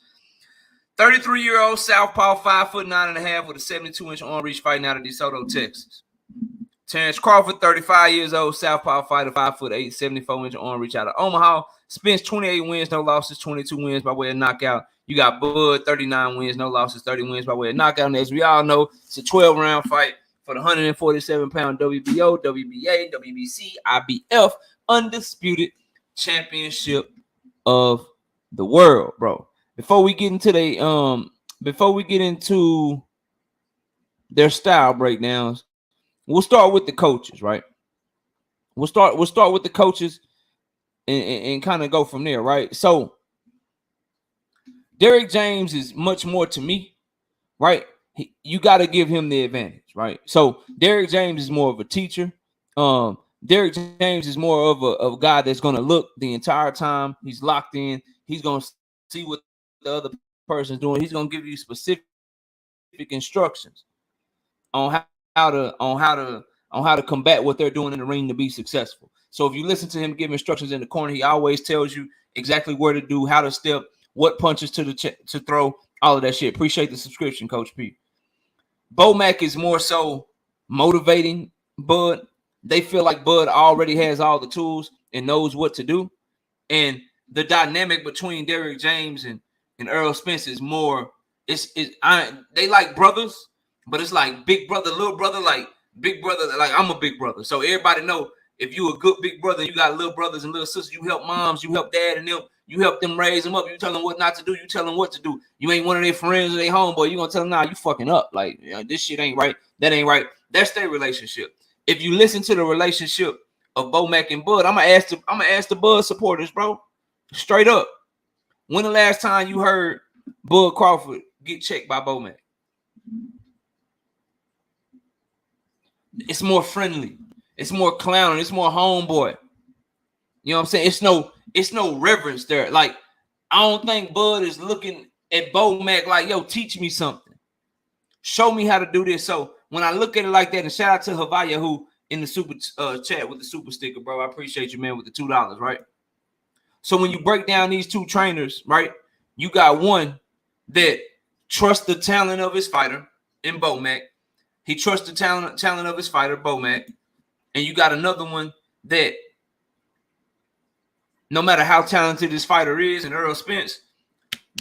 33-year-old southpaw, 5'9.5" with a 72-inch arm reach, fighting out of DeSoto, Texas. Terence Crawford, 35 years old, southpaw fighter, 5'8", 74-inch arm reach out of Omaha. Spence, 28 wins, no losses, 22 wins by way of knockout. You got Bud, 39 wins, no losses, 30 wins by way of knockout. And as we all know, it's a 12-round fight for the 147-pound WBO, WBA, WBC, IBF undisputed championship of the world, bro. Before we get into their style breakdowns, we'll start with the coaches, right? We'll start with the coaches and kind of go from there, right? So Derrick James is much more to me, right? You got to give him the advantage, right? So Derrick James is more of a teacher. Derrick James is more of a guy that's going to look the entire time. He's locked in. He's going to see what the other person's doing. He's going to give you specific instructions on how to combat what they're doing in the ring to be successful. So if you listen to him give instructions in the corner, he always tells you exactly where to do, how to step, what punches to throw, all of that shit. Appreciate the subscription, Coach P. Bo Mack is more so motivating Bud. They feel like Bud already has all the tools and knows what to do. And the dynamic between Derrick James and Errol Spence is more, they like brothers, but it's like big brother, little brother, like big brother, like I'm a big brother. So everybody know if you a good big brother, you got little brothers and little sisters, you help moms, you help dad and them, you help them raise them up, you tell them what not to do, you tell them what to do. You ain't one of their friends or their homeboy, you gonna tell them, nah, you fucking up. Like, you know, this shit ain't right, that ain't right. That's their relationship. If you listen to the relationship of Bo Mack and Bud, I'm gonna ask the Bud supporters, bro. Straight up. When the last time you heard Bud Crawford get checked by Bo Mack? It's more friendly. It's more clowning. It's more homeboy. You know what I'm saying? It's no reverence there. Like, I don't think Bud is looking at Bo Mack like, yo, teach me something. Show me how to do this. So when I look at it like that, and shout out to Havaya, who in the super chat with the super sticker, bro. I appreciate you, man, with the $2, right? So when you break down these two trainers, right, you got one that trusts the talent of his fighter in Bo Mack. He trusts the talent of his fighter, Bo Mack. And you got another one that no matter how talented this fighter is, and Errol Spence,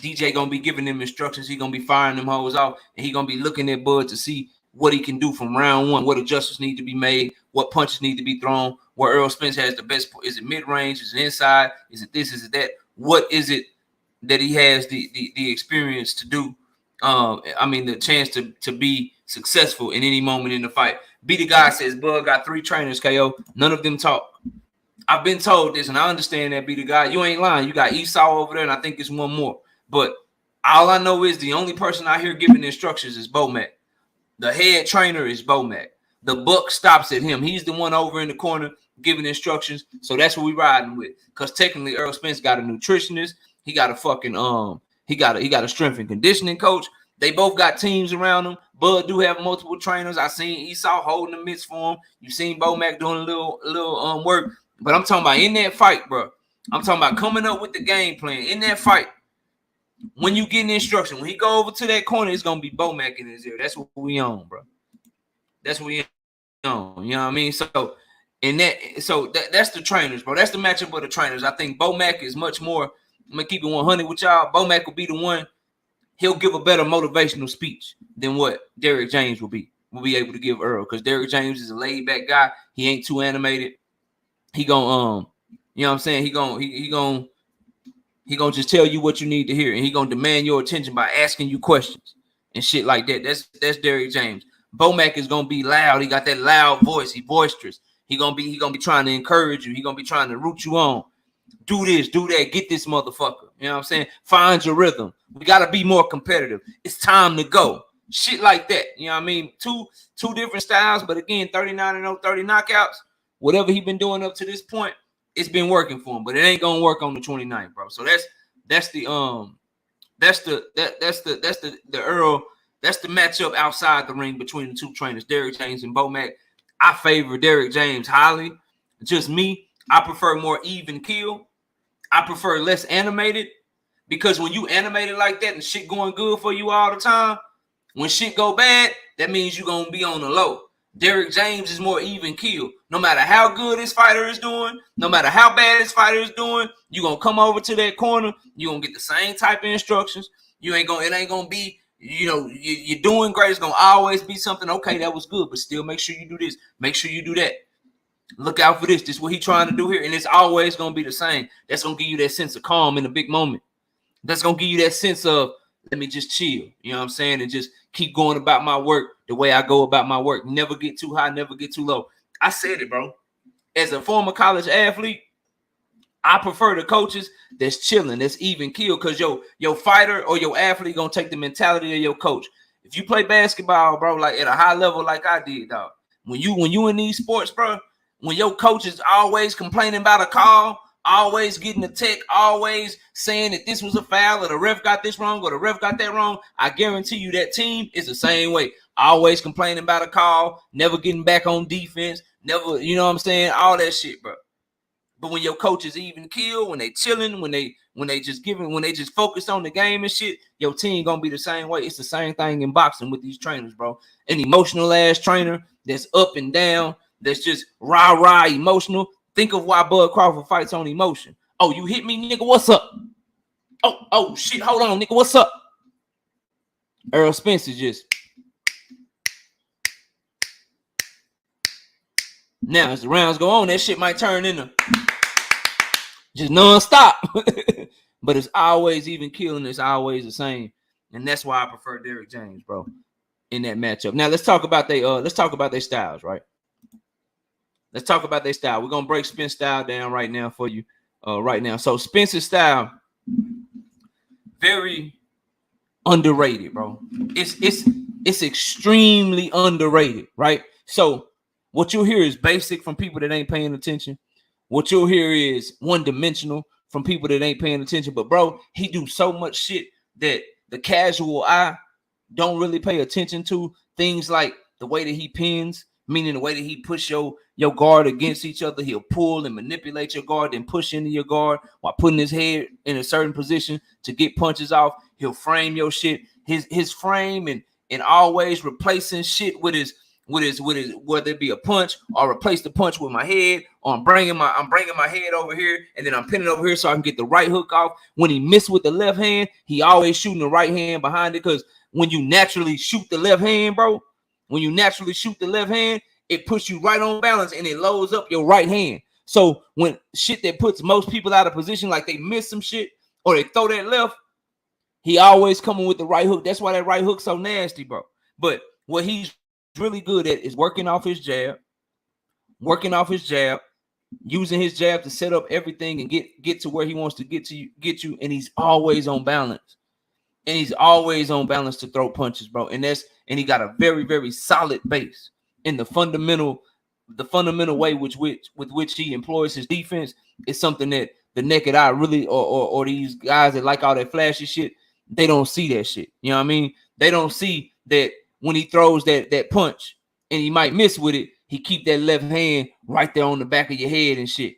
DJ gonna be giving them instructions. He gonna be firing them hoes off, and he gonna be looking at Bud to see what he can do from round one, what adjustments need to be made, what punches need to be thrown, where Errol Spence has the best. Is it mid-range? Is it inside? Is it this? Is it that? What is it that he has the experience to do? I mean, the chance to be successful in any moment in the fight. Be the guy says, Bud got 3 trainers, KO. None of them talk. I've been told this, and I understand that. Be the guy. You ain't lying. You got Esau over there, and I think it's one more. But all I know is the only person out here giving instructions is Bo Mack. The head trainer is Bo Mack. The buck stops at him. He's the one over in the corner giving instructions. So that's what we riding with. Because technically, Errol Spence got a nutritionist. He got a fucking he got a strength and conditioning coach. They both got teams around them. Bud do have multiple trainers. I seen Esau holding the mitts for him. You seen Bo Mack doing a little work. But I'm talking about in that fight, bro. I'm talking about coming up with the game plan in that fight. When you get an instruction, when he go over to that corner, it's gonna be Bo Mack in his ear. That's what we on, bro. That's what we on. You know what I mean? So And that's the trainers, bro. That's the matchup of the trainers. I think Bo Mack is much more. I'm gonna keep it 100 with y'all. Bo Mack will be the one. He'll give a better motivational speech than what Derrick James will be able to give Earl, because Derrick James is a laid back guy. He ain't too animated. He gonna you know what I'm saying? He gonna just tell you what you need to hear, and he gonna demand your attention by asking you questions and shit like that. That's Derrick James. Bo Mack is gonna be loud. He got that loud voice. He boisterous. He gonna be trying to encourage you. He gonna be trying to root you on. Do this, do that, get this motherfucker. You know what I'm saying? Find your rhythm. We gotta be more competitive. It's time to go. Shit like that. You know what I mean? Two different styles, but again, 39-0, 30 knockouts. Whatever he been doing up to this point, it's been working for him, but it ain't gonna work on the 29th, bro. So that's the Earl. That's the matchup outside the ring between the two trainers, Derrick James and Bo Mack. I favor Derrick James highly. Just me. I prefer more even kill. I prefer less animated, because when you animated like that and shit going good for you all the time, when shit go bad, that means you're going to be on the low. Derrick James is more even kill. No matter how good his fighter is doing, no matter how bad his fighter is doing, you're going to come over to that corner. You're going to get the same type of instructions. It ain't going to be, you're doing great. It's going to always be something, okay, that was good, but still make sure you do this. Make sure you do that. Look out for this. This is what he's trying to do here. And it's always going to be the same. That's going to give you that sense of calm in a big moment. That's going to give you that sense of, let me just chill. You know what I'm saying? And just keep going about my work the way I go about my work. Never get too high, never get too low. I said it, bro. As a former college athlete, I prefer the coaches that's chilling, that's even kill, because your fighter or your athlete going to take the mentality of your coach. If you play basketball, bro, like at a high level like I did, dog, when you in these sports, bro, when your coach is always complaining about a call, always getting a tech, always saying that this was a foul or the ref got this wrong or the ref got that wrong, I guarantee you that team is the same way. Always complaining about a call, never getting back on defense, never, you know what I'm saying? All that shit, bro. But when your coach is even kill, when they chilling, when they just focus on the game and shit, your team gonna be the same way. It's the same thing in boxing with these trainers, bro. An emotional ass trainer that's up and down, that's just rah emotional. Think of why Bud Crawford fights on emotion. Oh, you hit me, nigga, what's up? Oh shit, hold on, nigga, what's up? Errol Spence is just, now as the rounds go on, that shit might turn into just non-stop. But it's always even killing. It's always the same. And that's why I prefer Derrick James, bro, in that matchup. Now let's talk about their styles, right? Let's talk about their style. We're gonna break Spence's style down right now for you. Right now. So Spence's style, very underrated, bro. It's extremely underrated, right? So what you'll hear is basic from people that ain't paying attention. What you'll hear is one-dimensional from people that ain't paying attention. But bro, he do so much shit that the casual eye don't really pay attention to. Things like the way that he pins, meaning the way that he push your guard against each other. He'll pull and manipulate your guard, then push into your guard while putting his head in a certain position to get punches off. He'll frame your shit. His frame and always replacing shit with his whether it be a punch or replace the punch with my head, or I'm bringing my head over here and then I'm pinning over here so I can get the right hook off. When he missed with the left hand, he always shooting the right hand behind it, because when you naturally shoot the left hand, bro, it puts you right on balance and it loads up your right hand. So when shit that puts most people out of position, like they miss some shit or they throw that left, he always coming with the right hook. That's why that right hook's so nasty, bro. But what he's really good at is working off his jab, using his jab to set up everything and get to where he wants to get you, and he's always on balance. And he's always on balance to throw punches, bro. And he got a very, very solid base in the fundamental way with which he employs his defense is something that the naked eye really, or these guys that like all that flashy shit, they don't see that shit. You know what I mean? They don't see that when he throws that punch and he might miss with it, he keep that left hand right there on the back of your head and shit.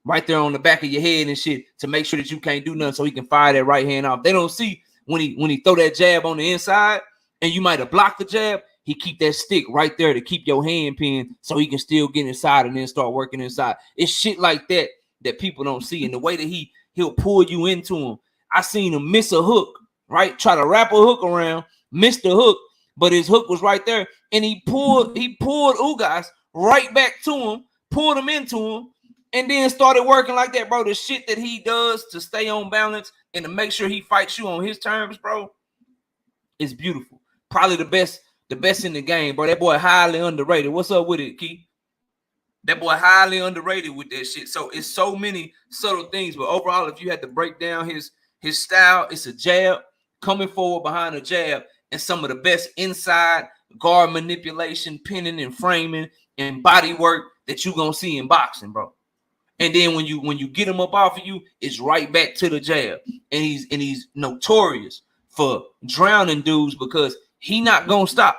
Right there on the back of your head and shit to make sure that you can't do nothing so he can fire that right hand off. They don't see when he throw that jab on the inside and you might have blocked the jab, he keep that stick right there to keep your hand pinned so he can still get inside and then start working inside. It's shit like that that people don't see. And the way that he'll pull you into him. I seen him miss a hook, right? Try to wrap a hook around, missed the hook, but his hook was right there. And he pulled Ugas right back to him, pulled him into him, and then started working like that, bro. The shit that he does to stay on balance and to make sure he fights you on his terms, bro, is beautiful. Probably the best in the game, bro. That boy highly underrated. What's up with it, Key? That boy highly underrated with that shit. So it's so many subtle things, but overall, if you had to break down his style, it's a jab, coming forward behind a jab, and some of the best inside guard manipulation, pinning and framing, and body work that you're gonna see in boxing, bro. And then when you get him up off of you, it's right back to the jab. And he's notorious for drowning dudes because he not gonna stop.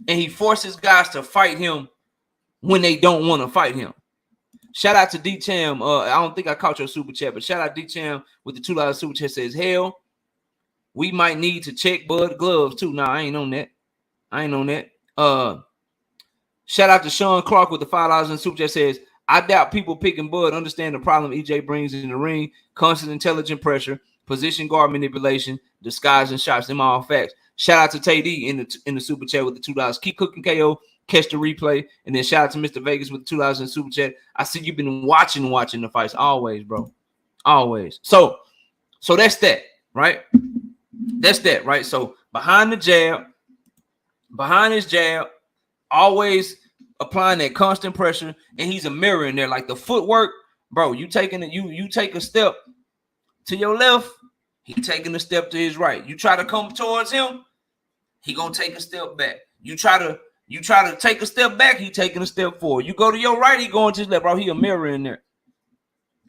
And he forces guys to fight him when they don't want to fight him. Shout out to D-Cham. I don't think I caught your super chat, but shout out D-Cham with the $2 super chat. Says, hell, we might need to check Bud gloves too. Nah, I ain't on that. Shout out to Sean Clark with the $5 in super chat. Says, I doubt people picking Bud understand the problem EJ brings in the ring. Constant intelligent pressure, position guard manipulation, disguise and shots. Them all facts. Shout out to Tay D in the super chat with the $2. Keep cooking KO. Catch the replay. And then shout out to Mr. Vegas with the $2 in super chat. I see you've been watching the fights. Always, bro. Always. So that's that, right? That's that, right? So behind his jab, always applying that constant pressure, and he's a mirror in there. Like the footwork, bro, you take a step to your left, he taking a step to his right. You try to come towards him, he gonna take a step back. You try to take a step back, he taking a step forward. You go to your right, he going to his left, bro. He a mirror in there.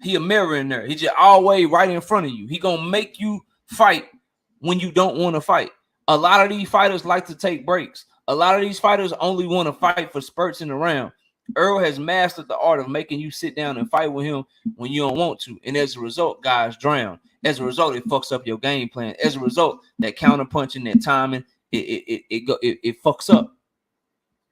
He just always right in front of you. He gonna make you fight when you don't want to fight. A lot of these fighters like to take breaks. A lot of these fighters only want to fight for spurts in the round. Earl has mastered the art of making you sit down and fight with him when you don't want to. And as a result, guys drown. As a result, it fucks up your game plan. As a result, that counter punching, that timing, it fucks up.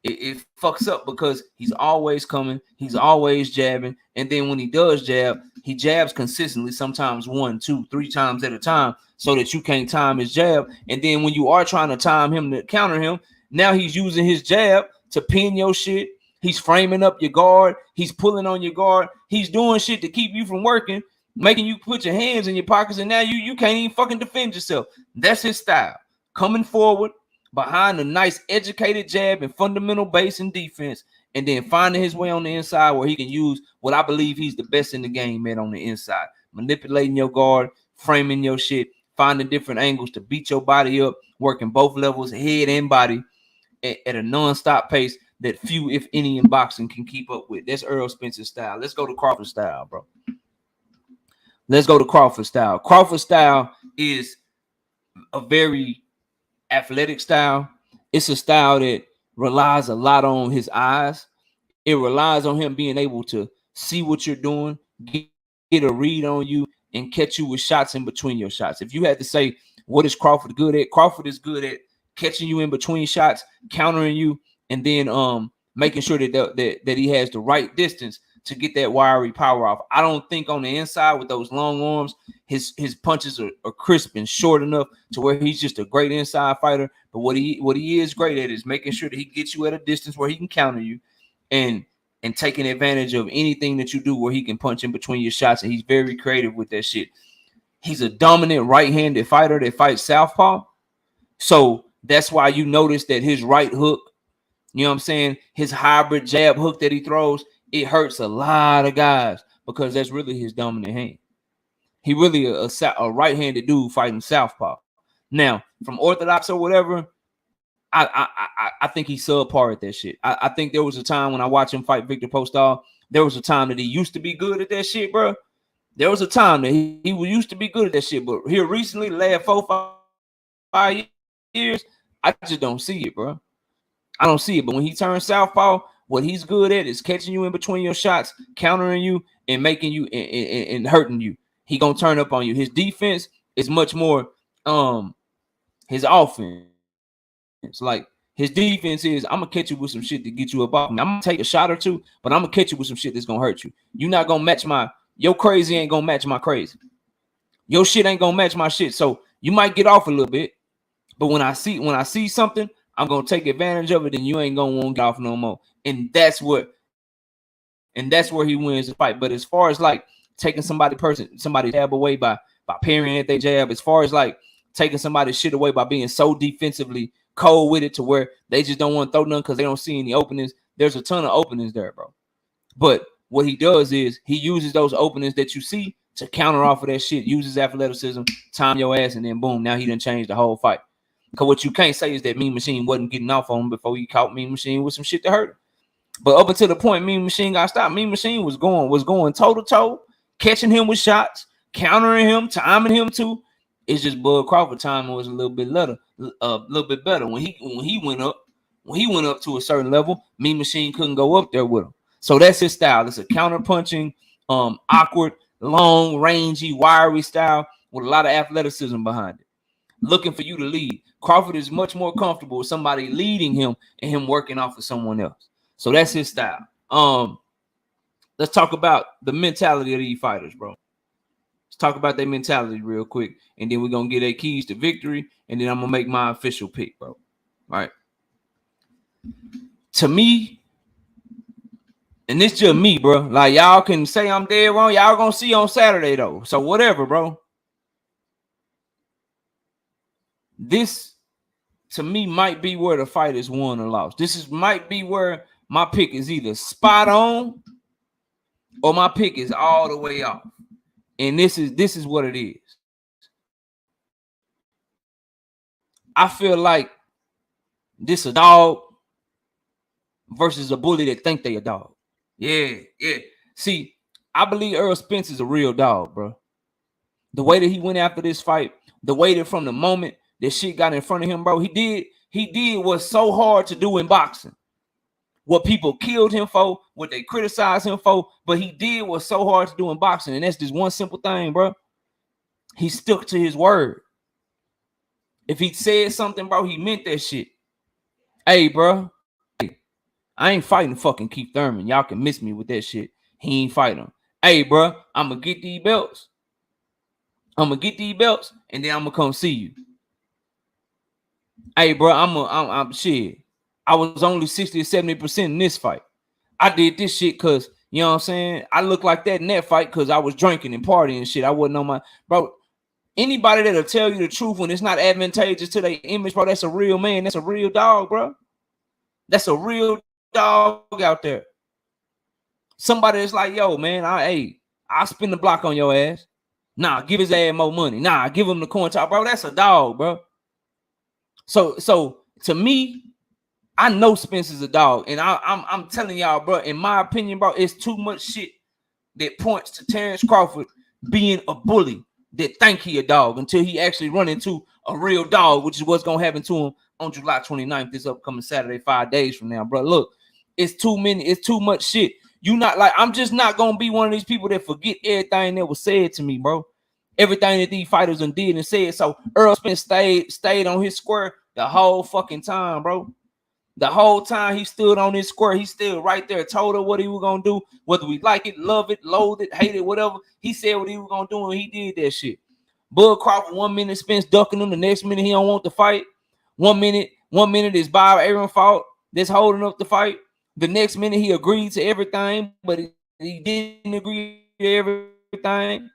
It fucks up because he's always coming. He's always jabbing. And then when he does jab, he jabs consistently, sometimes 1, 2, 3 times at a time so that you can't time his jab. And then when you are trying to time him to counter him, now he's using his jab to pin your shit. He's framing up your guard. He's pulling on your guard. He's doing shit to keep you from working, making you put your hands in your pockets, and now you can't even fucking defend yourself. That's his style. Coming forward behind a nice educated jab and fundamental base and defense, and then finding his way on the inside where he can use what I believe he's the best in the game, man, on the inside. Manipulating your guard, framing your shit, finding different angles to beat your body up, working both levels, head and body, at a non-stop pace that few, if any, in boxing can keep up with. That's Errol Spence's style. Let's go to Crawford style, bro. Let's go to Crawford style. Crawford style is a very athletic style. It's a style that relies a lot on his eyes. It relies on him being able to see what you're doing, get a read on you, and catch you with shots in between your shots. If you had to say, what is Crawford good at? Crawford is good at catching you in between shots, countering you, and then making sure that he has the right distance to get that wiry power off. I don't think on the inside with those long arms, his punches are crisp and short enough to where he's just a great inside fighter. But what he is great at is making sure that he gets you at a distance where he can counter you and taking advantage of anything that you do where he can punch in between your shots. And he's very creative with that shit. He's a dominant right-handed fighter that fights southpaw. So that's why you notice that his right hook, you know what I'm saying, his hybrid jab hook that he throws, it hurts a lot of guys because that's really his dominant hand. He really a right-handed dude fighting southpaw. Now, from orthodox or whatever, I think he's subpar at that shit. I think there was a time when I watched him fight Victor Postol, there was a time that he used to be good at that shit, bro. There was a time that he used to be good at that shit, but here recently, the last 4-5 years, I just don't see it, bro. I don't see it. But when he turns southpaw, what he's good at is catching you in between your shots, countering you, and making you and hurting you. He gonna turn up on you. His defense is much more his offense. It's like His defense is, I'm gonna catch you with some shit to get you up off me. I'm gonna take a shot or two, but I'm gonna catch you with some shit that's gonna hurt you. You're not gonna match your crazy ain't gonna match my crazy. Your shit ain't gonna match my shit. So you might get off a little bit, but when I see something, I'm gonna take advantage of it, and you ain't gonna want to get off no more. And that's where he wins the fight. But as far as like taking somebody's jab away by parrying at their jab, as far as like taking somebody's shit away by being so defensively cold with it to where they just don't want to throw none because they don't see any openings. There's a ton of openings there, bro. But what he does is he uses those openings that you see to counter off of that shit, uses athleticism, time your ass, and then boom, now he done changed the whole fight. Because what you can't say is that Mean Machine wasn't getting off on him before he caught Mean Machine with some shit to hurt him. But up until the point Mean Machine got stopped, Mean Machine was going toe to toe, catching him with shots, countering him, timing him too. It's just Bud Crawford timing was a little bit better. When he went up to a certain level, Mean Machine couldn't go up there with him. So that's his style. It's a counter punching, awkward, long, rangy, wiry style with a lot of athleticism behind it. Looking for you to lead. Crawford is much more comfortable with somebody leading him and him working off of someone else. So that's his style. Let's talk about the mentality of these fighters, bro. Let's talk about their mentality real quick, and then we're gonna get their keys to victory, and then I'm gonna make my official pick, bro. All right. To me, and it's just me, bro. Like, y'all can say I'm dead wrong. Y'all gonna see on Saturday though. So whatever, bro. This, to me, might be where the fight is won or lost. Might be where my pick is either spot on or my pick is all the way off. And this is what it is. I feel like this a dog versus a bully that think they a dog. Yeah. See, I believe Errol Spence is a real dog, bro. The way that he went after this fight, the way that from the moment that shit got in front of him, bro, he did what's so hard to do in boxing. What people killed him for, what they criticized him for, but he did what's so hard to do in boxing, and that's just one simple thing, bro. He stuck to his word. If he said something, bro, he meant that shit. Hey, bro, I ain't fighting fucking Keith Thurman. Y'all can miss me with that shit. He ain't fighting him. Hey, bro, I'm gonna get these belts. And then I'm gonna come see you. Hey, bro, I'm shit. I was only 60 or 70% in this fight. I did this shit because, you know what I'm saying? I look like that in that fight because I was drinking and partying and shit. I wasn't on my, bro. Anybody that'll tell you the truth when it's not advantageous to their image, bro, that's a real man. That's a real dog, bro. That's a real dog out there. Somebody that's like, yo, man, I'll spin the block on your ass. Nah, give his ass more money. Nah, give him the coin top, bro. That's a dog, bro. So to me, I know Spence is a dog, and I'm telling y'all, bro. In my opinion, bro, it's too much shit that points to Terence Crawford being a bully that think he a dog until he actually run into a real dog, which is what's gonna happen to him on July 29th, this upcoming Saturday, 5 days from now, bro. Look, it's too much shit. You not like, I'm just not gonna be one of these people that forget everything that was said to me, bro. Everything that these fighters done did and said. So Errol Spence stayed on his square the whole fucking time, bro. The whole time he stood on his square, he still right there, told her what he was gonna do, whether we like it, love it, loathe it, hate it, whatever. He said what he was gonna do, and he did that shit. Bud Crawford, 1 minute Spence ducking him, the next minute he don't want to fight. 1 minute is Bob Aaron fault that's holding up the fight. The next minute he agreed to everything, but he didn't agree to everything.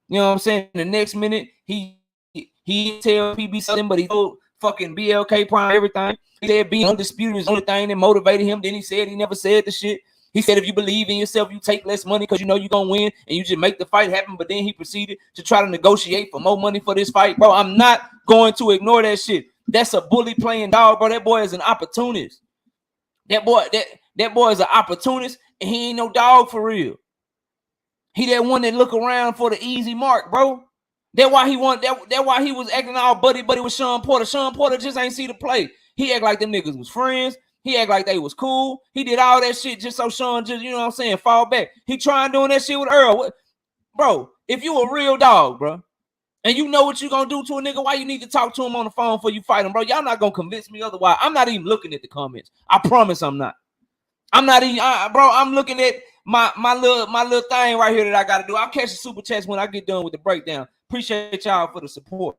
You know what I'm saying? The next minute he tell PB something, but he told fucking BLK Prime everything. He said being undisputed is the only thing that motivated him. Then he said he never said the shit. He said if you believe in yourself, you take less money because you know you're going to win and you just make the fight happen. But then he proceeded to try to negotiate for more money for this fight. Bro, I'm not going to ignore that shit. That's a bully playing dog, bro. That boy is an opportunist. That boy is an opportunist, and he ain't no dog for real. He that one that look around for the easy mark, bro. That's why he was acting all buddy with Sean Porter. Sean Porter just ain't see the play. He act like them niggas was friends. He act like they was cool. He did all that shit just so Sean just, you know what I'm saying, fall back. He trying doing that shit with Earl. Bro, if you a real dog, bro, And you know what you gonna do to a nigga? Why you need to talk to him on the phone before you fight him, bro? Y'all not gonna convince me otherwise. I'm not even looking at the comments. I promise I'm not. I'm not even, bro. I'm looking at my little thing right here that I gotta do. I'll catch the super chats when I get done with the breakdown. Appreciate y'all for the support.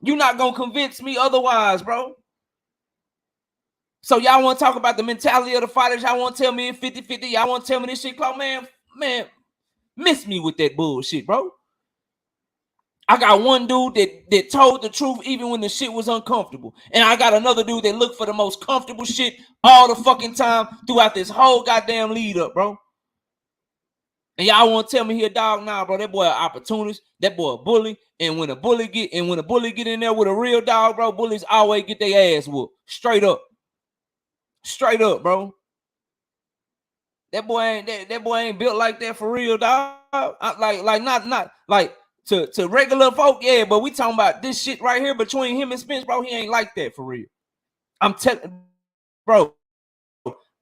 You not gonna convince me otherwise, bro. So y'all want to talk about the mentality of the fighters? Y'all want to tell me in 50-50? Y'all want to tell me this shit, Claude? Man, miss me with that bullshit, bro. I got one dude that told the truth even when the shit was uncomfortable. And I got another dude that looked for the most comfortable shit all the fucking time throughout this whole goddamn lead up, bro. And y'all want to tell me he a dog? Nah, bro. That boy an opportunist. That boy a bully. And when a bully get in there with a real dog, bro, bullies always get their ass whooped. Straight up. Straight up, bro. That boy ain't built like that for real, dog. Not like to regular folk, yeah, but we talking about this shit right here between him and Spence, bro. He ain't like that for real. I'm telling, bro.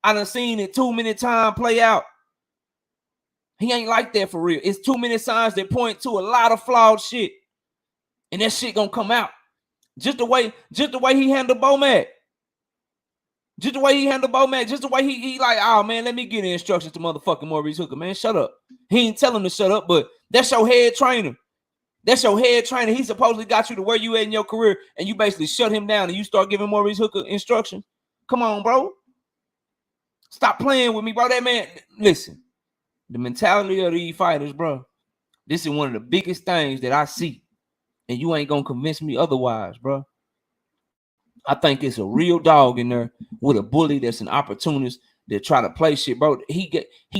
I done seen it too many times play out. He ain't like that for real. It's too many signs that point to a lot of flawed shit, and that shit gonna come out. Just the way he handled Bomac. Just the way he handled Bomac. Just the way he like, oh man, let me get the instructions to motherfucking Maurice Hooker, man. Shut up. He ain't telling him to shut up, but that's your head trainer. That's your head trainer. He supposedly got you to where you at in your career, and you basically shut him down and you start giving Maurice Hooker instructions. Come on, bro. Stop playing with me, bro. That man, listen, the mentality of these fighters, bro, this is one of the biggest things that I see, and you ain't gonna convince me otherwise, bro. I think it's a real dog in there with a bully that's an opportunist that try to play shit, bro. He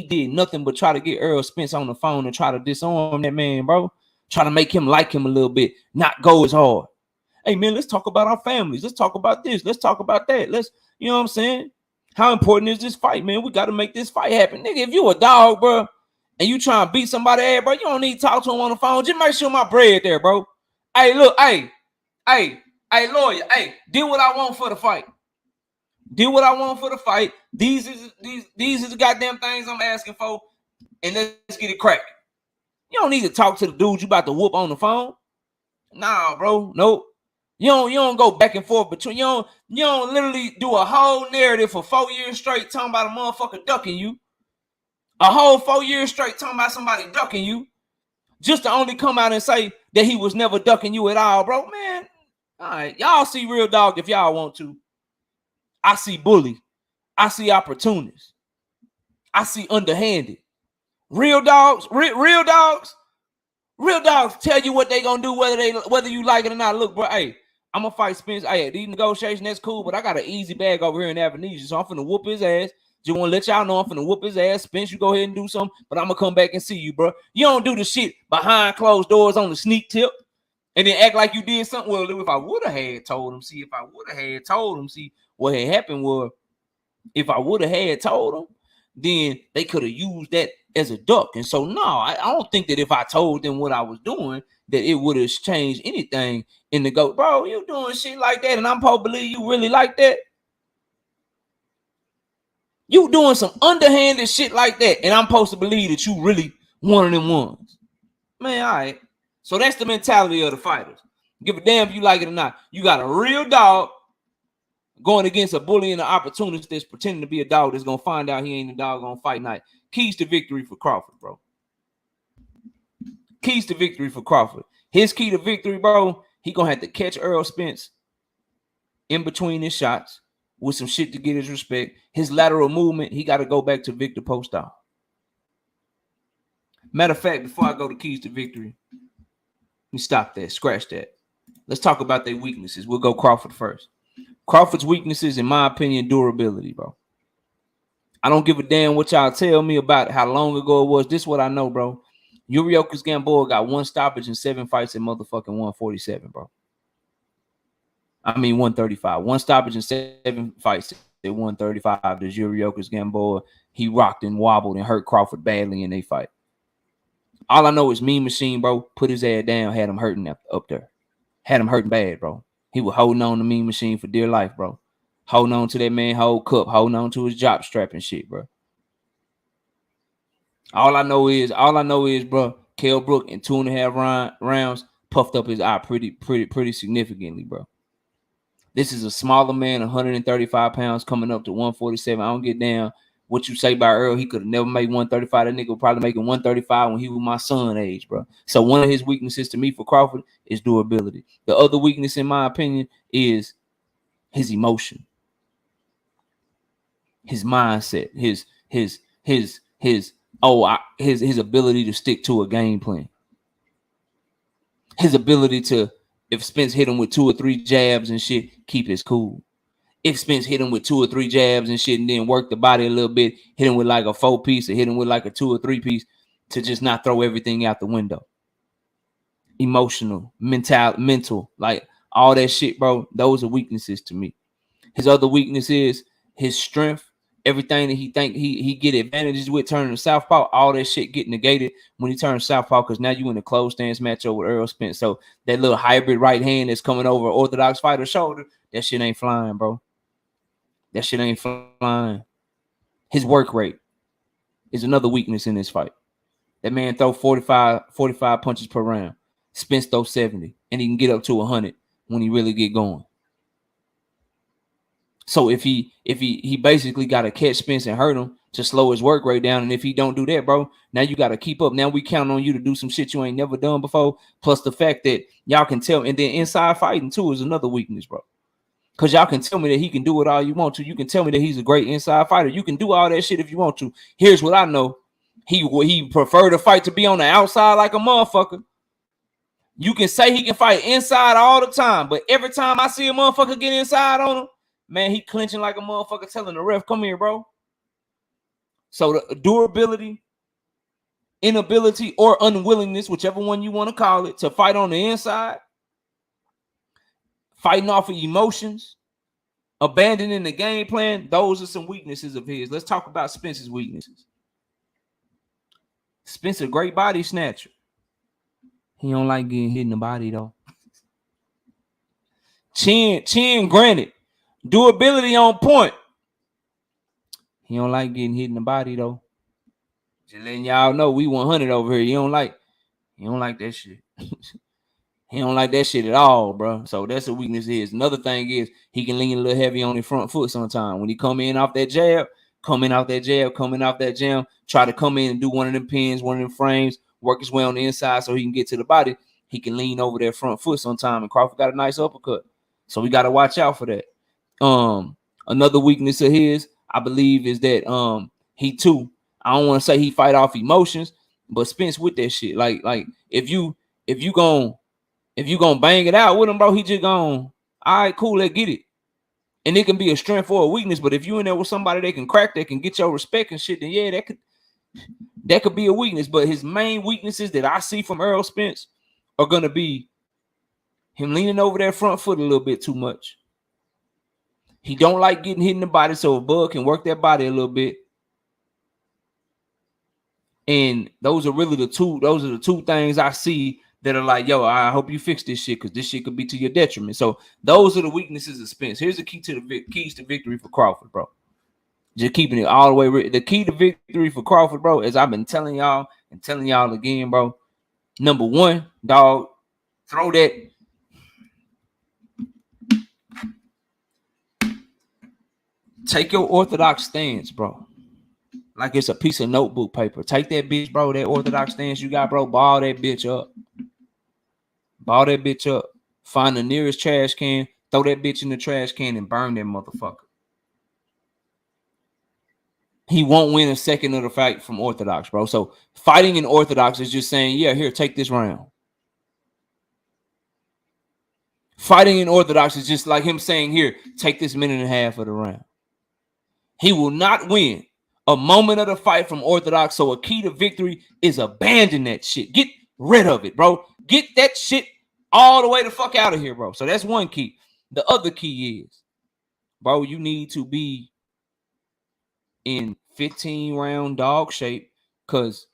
did nothing but try to get Errol Spence on the phone and try to disarm that man, bro. Try to make him like him a little bit, not go as hard. Hey, man, let's talk about our families. Let's talk about this. Let's talk about that. You know what I'm saying? How important is this fight, man? We got to make this fight happen. Nigga, if you a dog, bro, and you trying to beat somebody ass, bro, you don't need to talk to him on the phone. Just make sure my bread there, bro. Hey, look, hey, lawyer, hey, do what I want for the fight. Do what I want for the fight. These is the goddamn things I'm asking for, and let's get it cracking. You don't need to talk to the dude you about to whoop on the phone. Nah, bro. Nope. You don't go back and forth between you don't literally do a whole narrative for 4 years straight talking about a motherfucker ducking you. A whole 4 years straight talking about somebody ducking you. Just to only come out and say that he was never ducking you at all, bro. Man. All right. Y'all see real dog if y'all want to. I see bully. I see opportunists. I see underhanded. Real dogs tell you what they gonna do, whether you like it or not. Look, bro, hey, I'm gonna fight Spence. Hey, these negotiations, that's cool, but I got an easy bag over here in Avenetia, so I'm finna whoop his ass. Just want to let y'all know I'm finna whoop his ass. Spence, you go ahead and do something, but I'm gonna come back and see you, bro. You don't do the shit behind closed doors on the sneak tip and then act like you did something. Well, if I would have had told him, see what had happened was, if I would have had told him, then they could have used that as a duck. And so, no, I don't think that if I told them what I was doing, that it would have changed anything in the go. Bro, you doing shit like that, and I'm supposed to believe you really like that? You doing some underhanded shit like that, and I'm supposed to believe that you really one of them ones. Man, all right. So that's the mentality of the fighters. Give a damn if you like it or not. You got a real dog going against a bully and an opportunist that's pretending to be a dog that's going to find out he ain't a dog on fight night. Keys to victory for Crawford, bro. Keys to victory for Crawford. His key to victory, bro, he going to have to catch Errol Spence in between his shots with some shit to get his respect. His lateral movement, he got to go back to Victor Postol. Matter of fact, before I go to keys to victory, let me stop that. Scratch that. Let's talk about their weaknesses. We'll go Crawford first. Crawford's weaknesses, in my opinion, durability, bro. I don't give a damn what y'all tell me about how long ago it was. This is what I know, bro. Yuriokas Gamboa got one stoppage in 7 fights at motherfucking 147, bro. I mean 135. One stoppage in 7 fights at 135. There's Yuriokas Gamboa. He rocked and wobbled and hurt Crawford badly in their fight. All I know is Mean Machine, bro, put his ass down, had him hurting up there. Had him hurting bad, bro. He was holding on to Mean Machine for dear life, bro. Holding on to that man whole cup, holding on to his job strap and shit, bro. All I know is, bro, Kell Brook in 2.5 rounds puffed up his eye pretty significantly, bro. This is a smaller man, 135 pounds, coming up to 147. I don't get down what you say about Earl. He could have never made 135. That nigga was probably making 135 when he was my son age, bro. So one of his weaknesses to me for Crawford is durability. The other weakness, in my opinion, is his emotion, his mindset, his ability to stick to a game plan. His ability to, if Spence hit him with 2 or 3 jabs and shit, keep his cool. If Spence hit him with 2 or 3 jabs and shit and then work the body a little bit, hit him with like a 4-piece or hit him with like a 2 or 3-piece, to just not throw everything out the window. Emotional, mental, like all that shit, bro. Those are weaknesses to me. His other weakness is his strength. Everything that he think he get advantages with turning to southpaw, all that shit get negated when he turns southpaw, because now you in a closed stance matchup with Errol Spence. So that little hybrid right hand that's coming over orthodox fighter's shoulder, that shit ain't flying, bro. That shit ain't flying. His work rate is another weakness in this fight. That man throw 45 punches per round. Spence throw 70, and he can get up to 100 when he really get going. So if he basically got to catch Spence and hurt him to slow his work rate down, and if he don't do that, bro, now you got to keep up. Now we count on you to do some shit you ain't never done before. Plus the fact that y'all can tell, and then inside fighting too is another weakness, bro. Because y'all can tell me that he can do it all you want to. You can tell me that he's a great inside fighter. You can do all that shit if you want to. Here's what I know: he prefer to fight to be on the outside like a motherfucker. You can say he can fight inside all the time, but every time I see a motherfucker get inside on him, man, he clenching like a motherfucker, telling the ref, come here, bro. So the durability, inability, or unwillingness, whichever one you want to call it, to fight on the inside, fighting off of emotions, abandoning the game plan, those are some weaknesses of his. Let's talk about Spence's weaknesses. Spence a great body snatcher. He don't like getting hit in the body, though. Chin granted. Durability on point. He don't like getting hit in the body, though. Just letting y'all know we 100 over here. He don't like that shit. He don't like that shit at all, bro. So that's a weakness of his. Another thing is he can lean a little heavy on his front foot sometimes. When he come in off that jab, coming off that jam, try to come in and do one of them pins, one of them frames, work his way on the inside so he can get to the body. He can lean over that front foot sometime, and Crawford got a nice uppercut. So we got to watch out for that. Another weakness of his, I believe, is that he too, I don't want to say he fight off emotions, but Spence with that shit. Like if you gonna bang it out with him, bro, he just gonna, all right, cool, let's get it. And it can be a strength or a weakness, but if you in there with somebody that can crack, that can get your respect and shit, then yeah, that could be a weakness. But his main weaknesses that I see from Errol Spence are gonna be him leaning over that front foot a little bit too much. He don't like getting hit in the body, so a bug can work that body a little bit. And those are really the two things I see that are like, yo, I hope you fix this shit, because this shit could be to your detriment. So those are the weaknesses of Spence. Here's the keys to victory for Crawford, bro. Just keeping it all the way. The key to victory for Crawford, bro, as I've been telling y'all and telling y'all again, bro. Number one, dog, throw that. Take your orthodox stance, bro. Like it's a piece of notebook paper. Take that bitch, bro. That orthodox stance you got, bro. Ball that bitch up. Ball that bitch up. Find the nearest trash can. Throw that bitch in the trash can and burn that motherfucker. He won't win a second of the fight from orthodox, bro. So fighting in orthodox is just saying, yeah, here, take this round. Fighting in orthodox is just like him saying, here, take this minute and a half of the round. He will not win a moment of the fight from orthodox. So a key to victory is abandon that shit. Get rid of it, bro. Get that shit all the way the fuck out of here, bro. So that's one key. The other key is, bro, you need to be in 15-round dog shape, because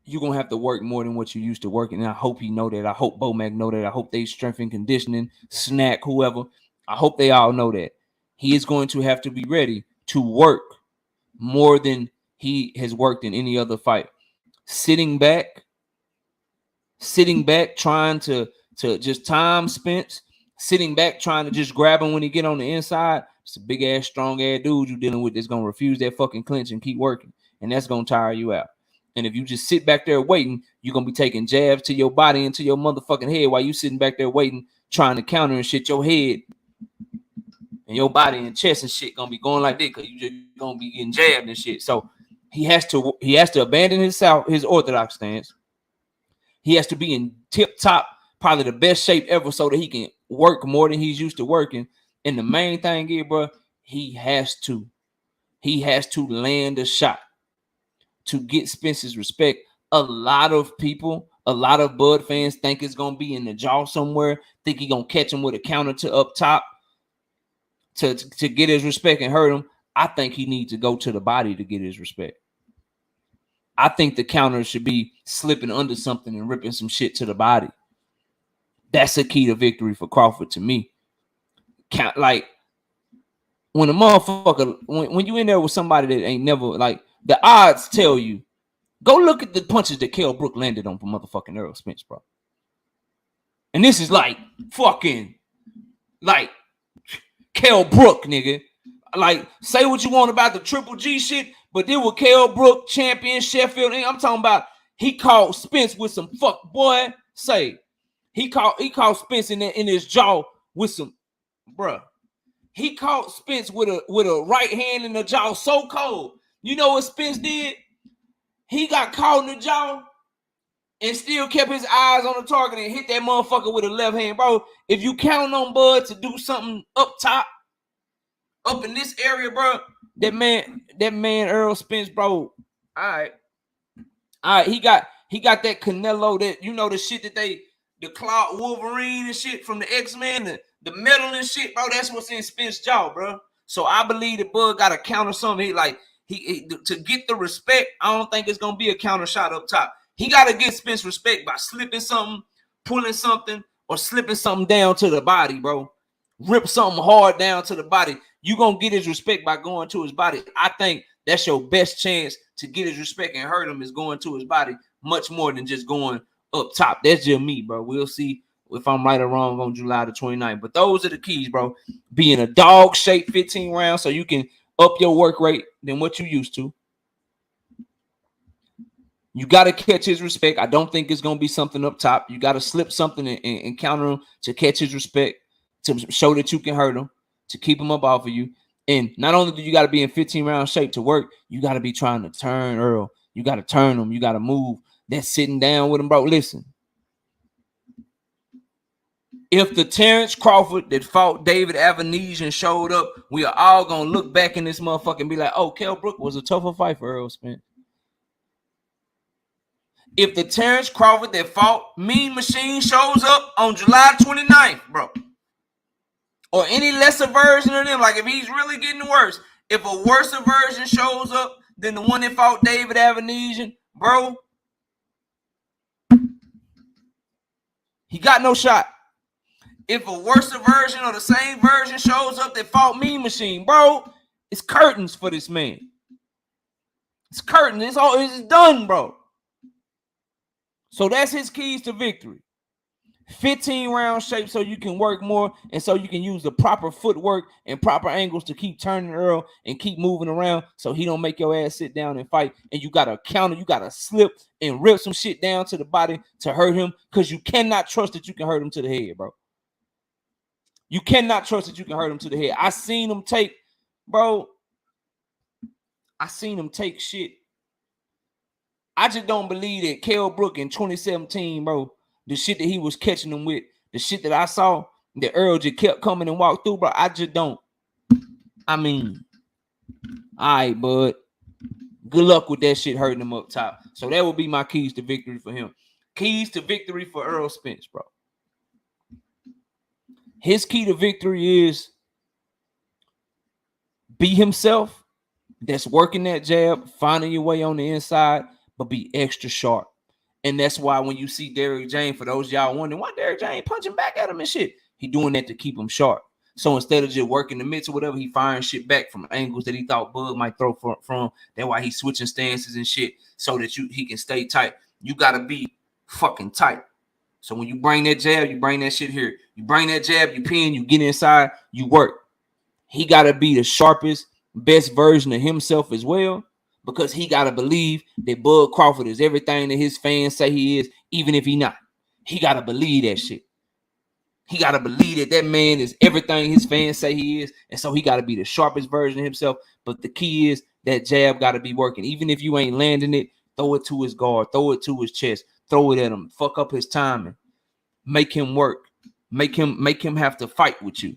you're going to have to work more than what you used to working. And I hope he know that. I hope Bomac know that. I hope they strength and conditioning, Snack, whoever. I hope they all know that. He is going to have to be ready to work more than he has worked in any other fight. Sitting back sitting back trying to just time Spence, sitting back trying to just grab him when he get on the inside. It's a big ass, strong ass dude you're dealing with that's gonna refuse that fucking clinch and keep working, and that's gonna tire you out. And if you just sit back there waiting, you're gonna be taking jabs to your body and to your motherfucking head while you sitting back there waiting, trying to counter and shit. Your head and your body and chest and shit gonna be going like this because you just gonna be getting jabbed and shit. So he has to abandon his orthodox stance. He has to be in tip top, probably the best shape ever, so that he can work more than he's used to working. And the main thing is, bro, he has to land a shot to get Spence's respect. A lot of people, a lot of Bud fans think it's gonna be in the jaw somewhere. Think he gonna catch him with a counter to up top to get his respect and hurt him. I think he needs to go to the body to get his respect. I think the counter should be slipping under something and ripping some shit to the body. That's a key to victory for Crawford to me. Like when a motherfucker, when you in there with somebody that ain't never, like, the odds tell you, go look at the punches that Kell Brook landed on for motherfucking Errol Spence, bro. And this is like fucking like Kell Brook, nigga. Like, say what you want about the Triple G shit, but then with Kell Brook, champion, Sheffield, I'm talking about he caught Spence with some fuck, boy. Say he caught Spence in his jaw with some, bruh. He caught Spence with a right hand in the jaw so cold. You know what Spence did? He got caught in the jaw and still kept his eyes on the target and hit that motherfucker with a left hand, bro. If you count on Bud to do something up top, up in this area, bro, that man Errol Spence, bro. All right, he got that Canelo, that, you know, the shit that the Claude Wolverine and shit from the X-Men, the metal and shit, bro. That's what's in Spence's jaw, bro. So I believe that Bud got to counter something. He to get the respect. I don't think it's gonna be a counter shot up top. He got to get Spence respect by slipping something, pulling something, or slipping something down to the body, bro. Rip something hard down to the body. You gonna get his respect by going to his body. I think that's your best chance to get his respect and hurt him, is going to his body, much more than just going up top. That's just me, bro. We'll see if I'm right or wrong on July the 29th. But those are the keys, bro. Be in a dog shape 15 rounds so you can up your work rate than what you used to. You got to catch his respect. I don't think it's going to be something up top. You got to slip something and counter him to catch his respect, to show that you can hurt him, to keep him up off of you. And not only do you got to be in 15-round shape to work, you got to be trying to turn Earl. You got to turn him. You got to move. That's sitting down with him, bro. Listen. If the Terence Crawford that fought David Avanesian showed up, we are all going to look back in this motherfucker and be like, oh, Kell Brook was a tougher fight for Errol Spence. If the Terence Crawford that fought Mean Machine shows up on July 29th, bro, or any lesser version of them, like if he's really getting worse, if a worse version shows up than the one that fought David Avanesian, bro, he got no shot. If a worse version or the same version shows up that fought Mean Machine, bro, it's curtains for this man. It's curtains. It's done, bro. So that's his keys to victory. 15-round shape so you can work more and so you can use the proper footwork and proper angles to keep turning Earl and keep moving around so he don't make your ass sit down and fight. And you got to counter, you got to slip and rip some shit down to the body to hurt him, because you cannot trust that you can hurt him to the head, bro. You cannot trust that you can hurt him to the head. I seen him take shit. I just don't believe that Kell Brook in 2017, bro, the shit that he was catching him with, the shit that I saw, that Earl just kept coming and walked through, bro. I just don't. I mean, all right, bud. Good luck with that shit hurting him up top. So that would be my keys to victory for him. Keys to victory for Errol Spence, bro. His key to victory is be himself. That's working that jab, finding your way on the inside, but be extra sharp. And that's why when you see Derrick James, for those y'all wondering why Derrick James punching back at him and shit, he doing that to keep him sharp. So instead of just working the mitts or whatever, he firing shit back from angles that he thought Bud might throw from. That's why he's switching stances and shit so that he can stay tight. You got to be fucking tight. So when you bring that jab, you bring that shit here. You bring that jab, you pin, you get inside, you work. He got to be the sharpest, best version of himself as well, because he got to believe that Bud Crawford is everything that his fans say he is, even if he not. He got to believe that shit. He got to believe that that man is everything his fans say he is, and so he got to be the sharpest version of himself. But the key is that jab got to be working. Even if you ain't landing it, throw it to his guard, throw it to his chest, throw it at him, fuck up his timing, make him work, make him have to fight with you.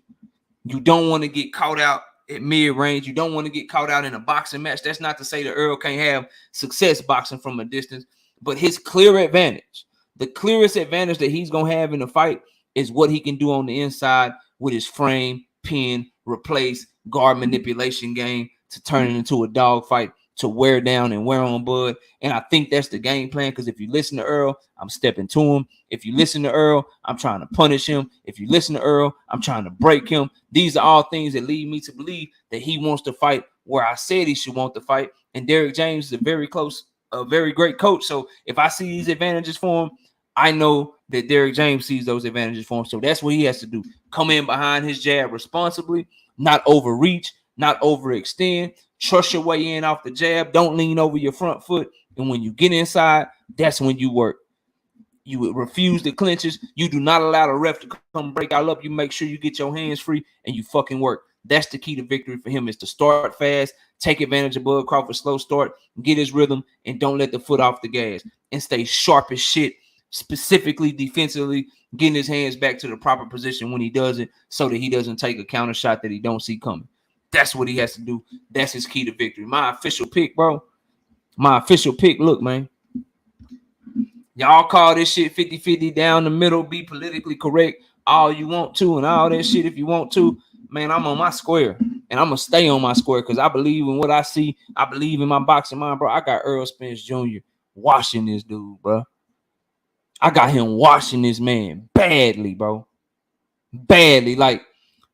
You don't want to get caught out at mid-range. You don't want to get caught out in a boxing match. That's not to say that Errol can't have success boxing from a distance, but his clear advantage, the clearest advantage that he's going to have in the fight is what he can do on the inside with his frame, pin, replace, guard manipulation game to turn it into a dog fight, to wear down and wear on Bud. And I think that's the game plan, because if you listen to Errol, I'm stepping to him. If you listen to Errol, I'm trying to punish him. If you listen to Errol, I'm trying to break him. These are all things that lead me to believe that he wants to fight where I said he should want to fight. And Derrick James is a very great coach. So if I see these advantages for him, I know that Derrick James sees those advantages for him. So that's what he has to do. Come in behind his jab responsibly, not overreach, not overextend. Trust your way in off the jab. Don't lean over your front foot. And when you get inside, that's when you work. You refuse the clinches. You do not allow the ref to come break out up. You make sure you get your hands free and you fucking work. That's the key to victory for him, is to start fast, take advantage of Bud Crawford's slow start, get his rhythm, and don't let the foot off the gas. And stay sharp as shit, specifically defensively, getting his hands back to the proper position when he does it, so that he doesn't take a counter shot that he don't see coming. That's what he has to do. That's his key to victory. My official pick, bro. My official pick, look, man. Y'all call this shit 50-50 down the middle, be politically correct all you want to, and all that shit if you want to. Man, I'm on my square, and I'm going to stay on my square, because I believe in what I see. I believe in my boxing mind, bro. I got Errol Spence Jr. washing this dude, bro. I got him washing this man badly, bro. Badly. Like,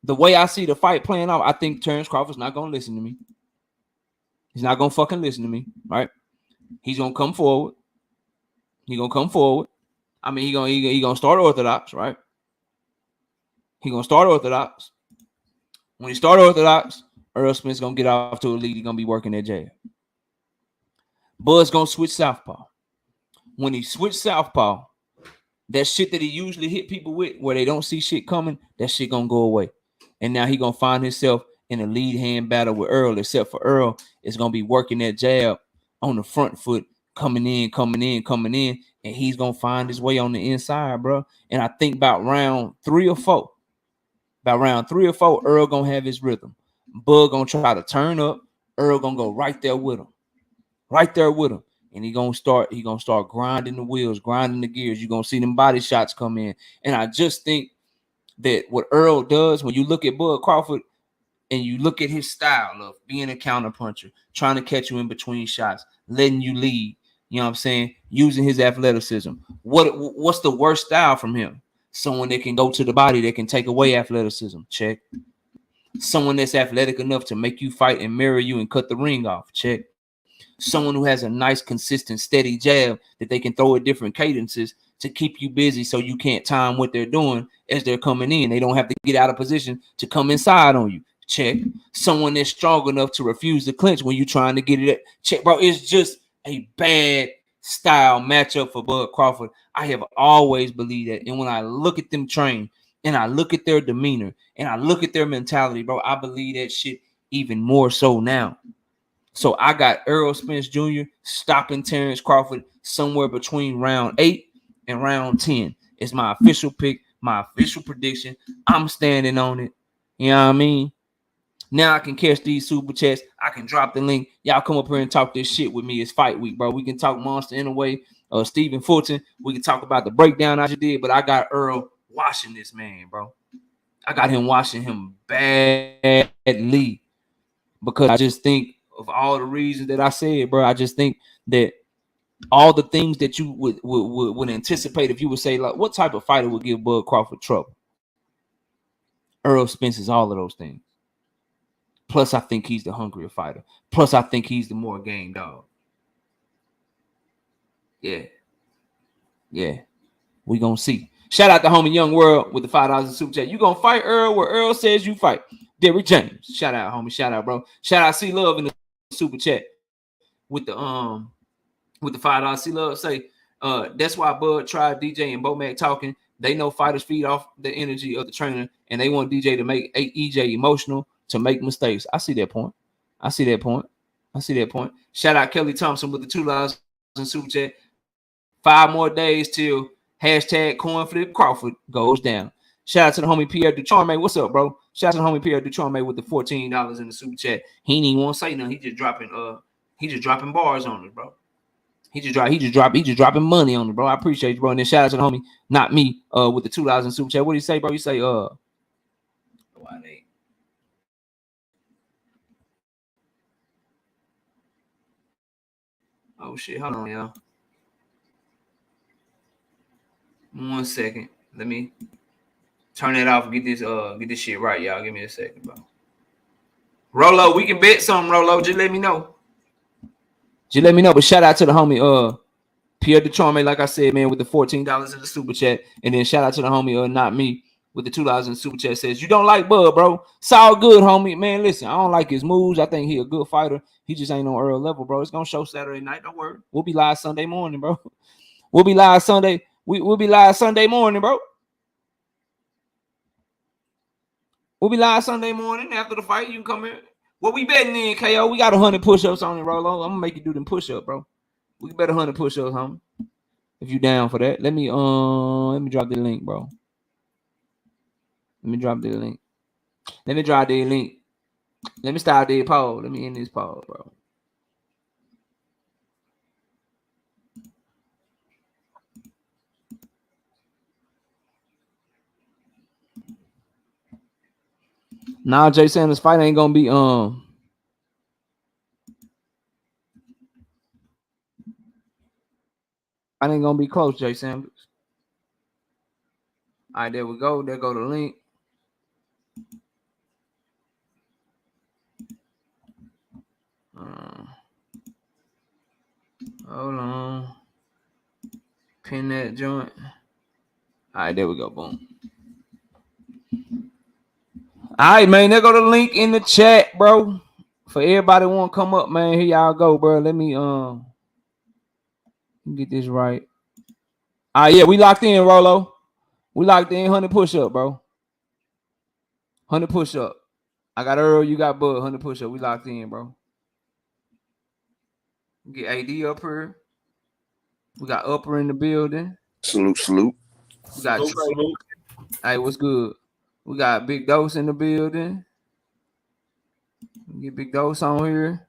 the way I see the fight playing out, I think Terence Crawford's not going to listen to me. He's not going to fucking listen to me, right? He's going to come forward. He's going to come forward. I mean, he gonna start orthodox, right? He going to start orthodox. When he start orthodox, Errol Spence going to get off to a lead. He's going to be working that jab. Bud's going to switch southpaw. When he switch southpaw, that shit that he usually hit people with, where they don't see shit coming, that shit going to go away. And now he going to find himself in a lead hand battle with Errol, except for Errol is going to be working that jab on the front foot, coming in, and he's going to find his way on the inside, bro. And I think about round 3 or 4, Errol going to have his rhythm. Bud going to try to turn up. Errol going to go right there with him. And he gonna start grinding the wheels, grinding the gears. You're gonna see them body shots come in. And I just think that what Errol does, when you look at Bud Crawford and you look at his style of being a counterpuncher, trying to catch you in between shots, letting you lead, you know what I'm saying, using his athleticism. What's the worst style from him? Someone that can go to the body, that can take away athleticism. Check. Someone that's athletic enough to make you fight and mirror you and cut the ring off. Check. Someone who has a nice, consistent, steady jab that they can throw at different cadences to keep you busy, so you can't time what they're doing as they're coming in. They don't have to get out of position to come inside on you. Check. Someone that's strong enough to refuse to clinch when you're trying to get it. Check, bro. It's just a bad style matchup for Bud Crawford. I have always believed that. And when I look at them train, and I look at their demeanor, and I look at their mentality, bro, I believe that shit even more so now. So I got Errol Spence Jr. stopping Terence Crawford somewhere between round 8 and round 10. It's my official pick, my official prediction. I'm standing on it. You know what I mean? Now I can catch these super chats. I can drop the link. Y'all come up here and talk this shit with me. It's fight week, bro. We can talk Monster in a way. Stephen Fulton. We can talk about the breakdown I just did, but I got Errol washing this man, bro. I got him washing him badly, because I just think, of all the reasons that I said, bro, I just think that all the things that you would anticipate, if you would say, like, what type of fighter would give Bud Crawford trouble? Errol Spence is all of those things. Plus, I think he's the hungrier fighter. Plus, I think he's the more game dog. Yeah. We gonna see. Shout out to homie Young World with the $5 in super chat. You gonna fight Earl where Earl says you fight. Derrick James. Shout out, homie. Shout out, bro. Shout out C Love in the super chat with the $5. C Love say that's why Bud tried DJ and Bo Mac talking. They know fighters feed off the energy of the trainer, and they want DJ to make EJ emotional to make mistakes. I see that point. Shout out Kelly Thompson with the $2 in super chat. 5 more days till #CoinFlip Crawford goes down. Shout out to the homie Pierre Ducharme. What's up, bro? Shout out to the homie Pierre Ducharme with the $14 in the super chat. He ain't even want to say nothing. He just dropping bars on us, bro. He just dropping money on it, bro. I appreciate you, bro. And then shout out to the homie, not me, with the $2 in super chat. What do you say, bro? You say, why they? Oh shit, hold on, y'all. 1 second. Let me turn that off and get this shit right, y'all. Give me a second, bro. Rolo, we can bet something, Rolo. Just let me know. But shout out to the homie, Pierre Ducharme, like I said, man, with the $14 in the super chat. And then shout out to the homie, not me, with the $2 in the super chat. Says, you don't like Bud, bro. It's all good, homie. Man, listen, I don't like his moves. I think he a good fighter. He just ain't on Earl level, bro. It's going to show Saturday night. Don't worry. We'll be live Sunday morning, bro. We'll be live Sunday. We'll be live Sunday morning, bro. We'll be live Sunday morning after the fight. You can come in. What we betting in, KO? We got 100 push-ups on it, Rolo. I'm gonna make you do them push-ups, bro. We bet 100 push-ups, homie. If you down for that, let me drop the link, bro. Let me drop the link. Let me start the poll. Let me end this poll, bro. Now Jay Sanders' fight ain't gonna be I ain't gonna be close, Jay Sanders. All right, there we go. There go the link. Hold on. Pin that joint. All right, there we go. Boom. All right, man. There go the link in the chat, bro. For everybody want to come up, man. Here y'all go, bro. Let me get this right. All right, yeah, we locked in, Rolo. We locked in 100 push-up, bro. 100 push-up. I got Earl, you got Bud. 100 push-up. We locked in, bro. Get AD up here. We got Upper in the building. Salute. We got Trey. Hey, what's good? We got Big Dose in the building. Get Big Dose on here.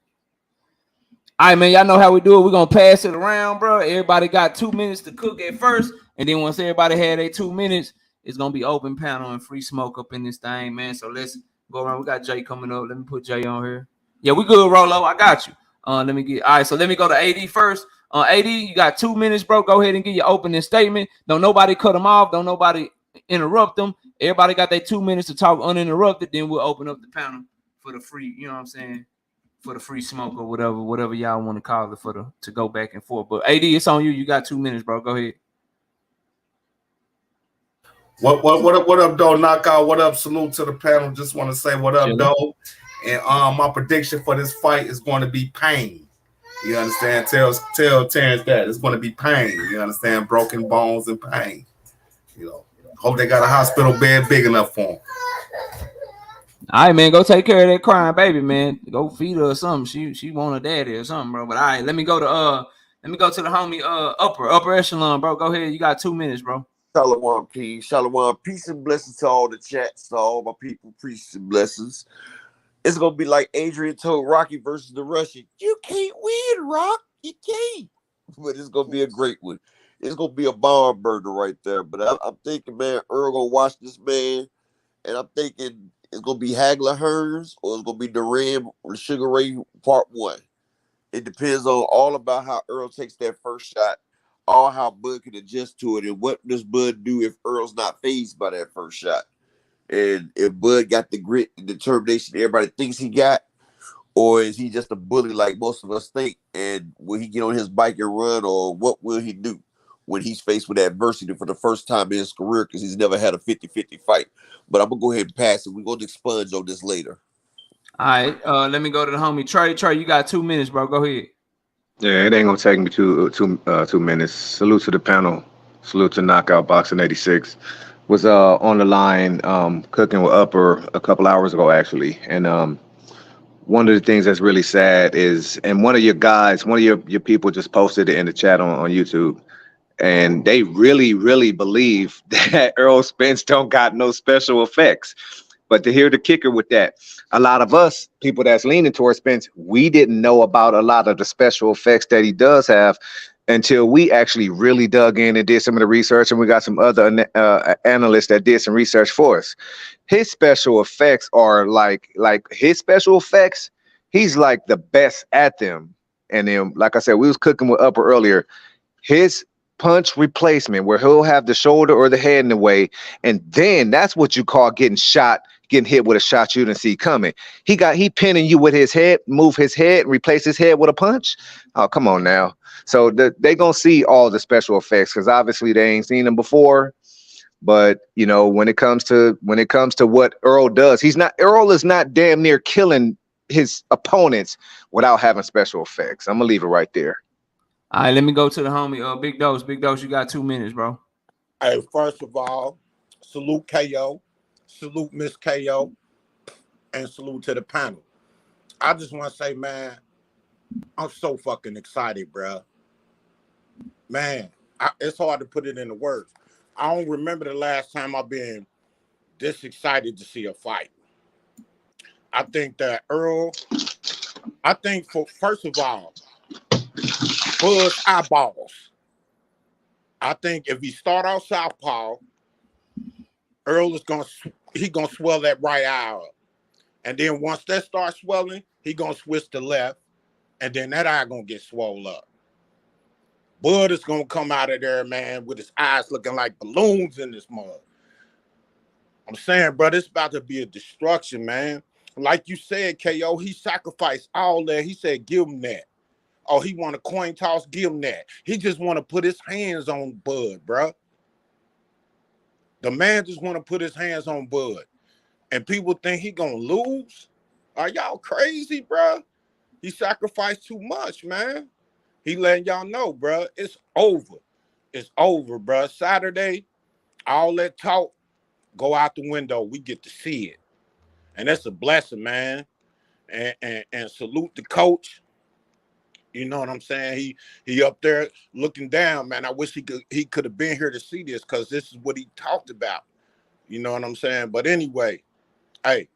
All right, man. Y'all know how we do it. We're going to pass it around, bro. Everybody got 2 minutes to cook at first. And then once everybody had their 2 minutes, it's going to be open panel and free smoke up in this thing, man. So let's go around. We got Jay coming up. Let me put Jay on here. Yeah, we good, Rolo. I got you. Let me get. All right, so let me go to AD first. AD, you got 2 minutes, bro. Go ahead and get your opening statement. Don't nobody cut them off. Don't nobody interrupt them. Everybody got their 2 minutes to talk uninterrupted. Then we'll open up the panel for the free, you know what I'm saying, for the free smoke or whatever y'all want to call it to go back and forth. But AD, it's on you. You got 2 minutes, bro. Go ahead. What up, though? Knockout. What up? Salute to the panel. Just want to say what up, though. And my prediction for this fight is going to be pain. You understand? Tell Terence that it's going to be pain. You understand? Broken bones and pain. You know. Hope they got a hospital bed big enough for him. All right, man. Go take care of that crying baby, man. Go feed her or something. She want her daddy or something, bro. But all right, let me go to the homie upper echelon, bro. Go ahead. You got 2 minutes, bro. Shalom, peace. Shalom, peace and blessings to all the chats, to all my people. Peace and blessings. It's gonna be like Adrian told Rocky versus the Russian. You can't win, Rock. You can't. But it's gonna be a great one. It's gonna be a barn burner right there. But I'm thinking, man, Earl gonna watch this man, and I'm thinking it's gonna be Hagler Hearns or it's gonna be Duran or Sugar Ray Part 1. It depends on all about how Earl takes that first shot, all how Bud can adjust to it, and what does Bud do if Earl's not fazed by that first shot. And if Bud got the grit and determination everybody thinks he got, or is he just a bully like most of us think? And will he get on his bike and run, or what will he do? when he's faced with adversity for the first time in his career because he's never had a 50-50 fight. But I'm going to go ahead and pass it. We're going to expunge on this later. All right, let me go to the homie Trey. Trey, you got 2 minutes, bro. Go ahead. Yeah, it ain't gonna take me 2 minutes. Salute to the panel. Salute to Knockout Boxing 86. Was on the line cooking with Upper a couple hours ago actually, and one of the things that's really sad is, and one of your people just posted it in the chat on YouTube, and they really believe that Errol Spence don't got no special effects. But to hear the kicker with that, a lot of us, people that's leaning towards Spence, we didn't know about a lot of the special effects that he does have until we actually really dug in and did some of the research, and we got some other analysts that did some research for us. His special effects are like his special effects, he's like the best at them. And then, like I said, we was cooking with Upper earlier. His punch replacement, where he'll have the shoulder or the head in the way, and then that's what you call getting hit with a shot you didn't see coming. He pinning you with his head, move his head, replace his head with a punch. Oh, come on now. So they gonna see all the special effects because obviously they ain't seen them before. But you know, when it comes to what Errol does, Errol is not damn near killing his opponents without having special effects. I'm gonna leave it right there. All right, let me go to the homie. Big Dose. Big Dose, you got 2 minutes, bro. Hey, first of all, salute KO, salute Miss KO, and salute to the panel. I just want to say, man, I'm so fucking excited, bro. Man, it's hard to put it into words. I don't remember the last time I've been this excited to see a fight. I think that first of all, Bud's eyeballs. I think if he start out southpaw, Errol is gonna swell that right eye up, and then once that starts swelling, he gonna switch to left, and then that eye gonna get swole up. Bud is gonna come out of there, man, with his eyes looking like balloons in this mud. I'm saying, bro, it's about to be a destruction, man. Like you said, KO, he sacrificed all that. He said, give him that. Oh, he want a coin toss, give him that. He just want to put his hands on Bud, bro. The man just want to put his hands on Bud. And people think he gonna lose? Are y'all crazy, bro? He sacrificed too much, man. He letting y'all know, bro, it's over. It's over, bro. Saturday, all that talk go out the window. We get to see it. And that's a blessing, man. And salute the coach. You know what I'm saying? He up there looking down, man. I wish he could have been here to see this because this is what he talked about. You know what I'm saying? But anyway, hey,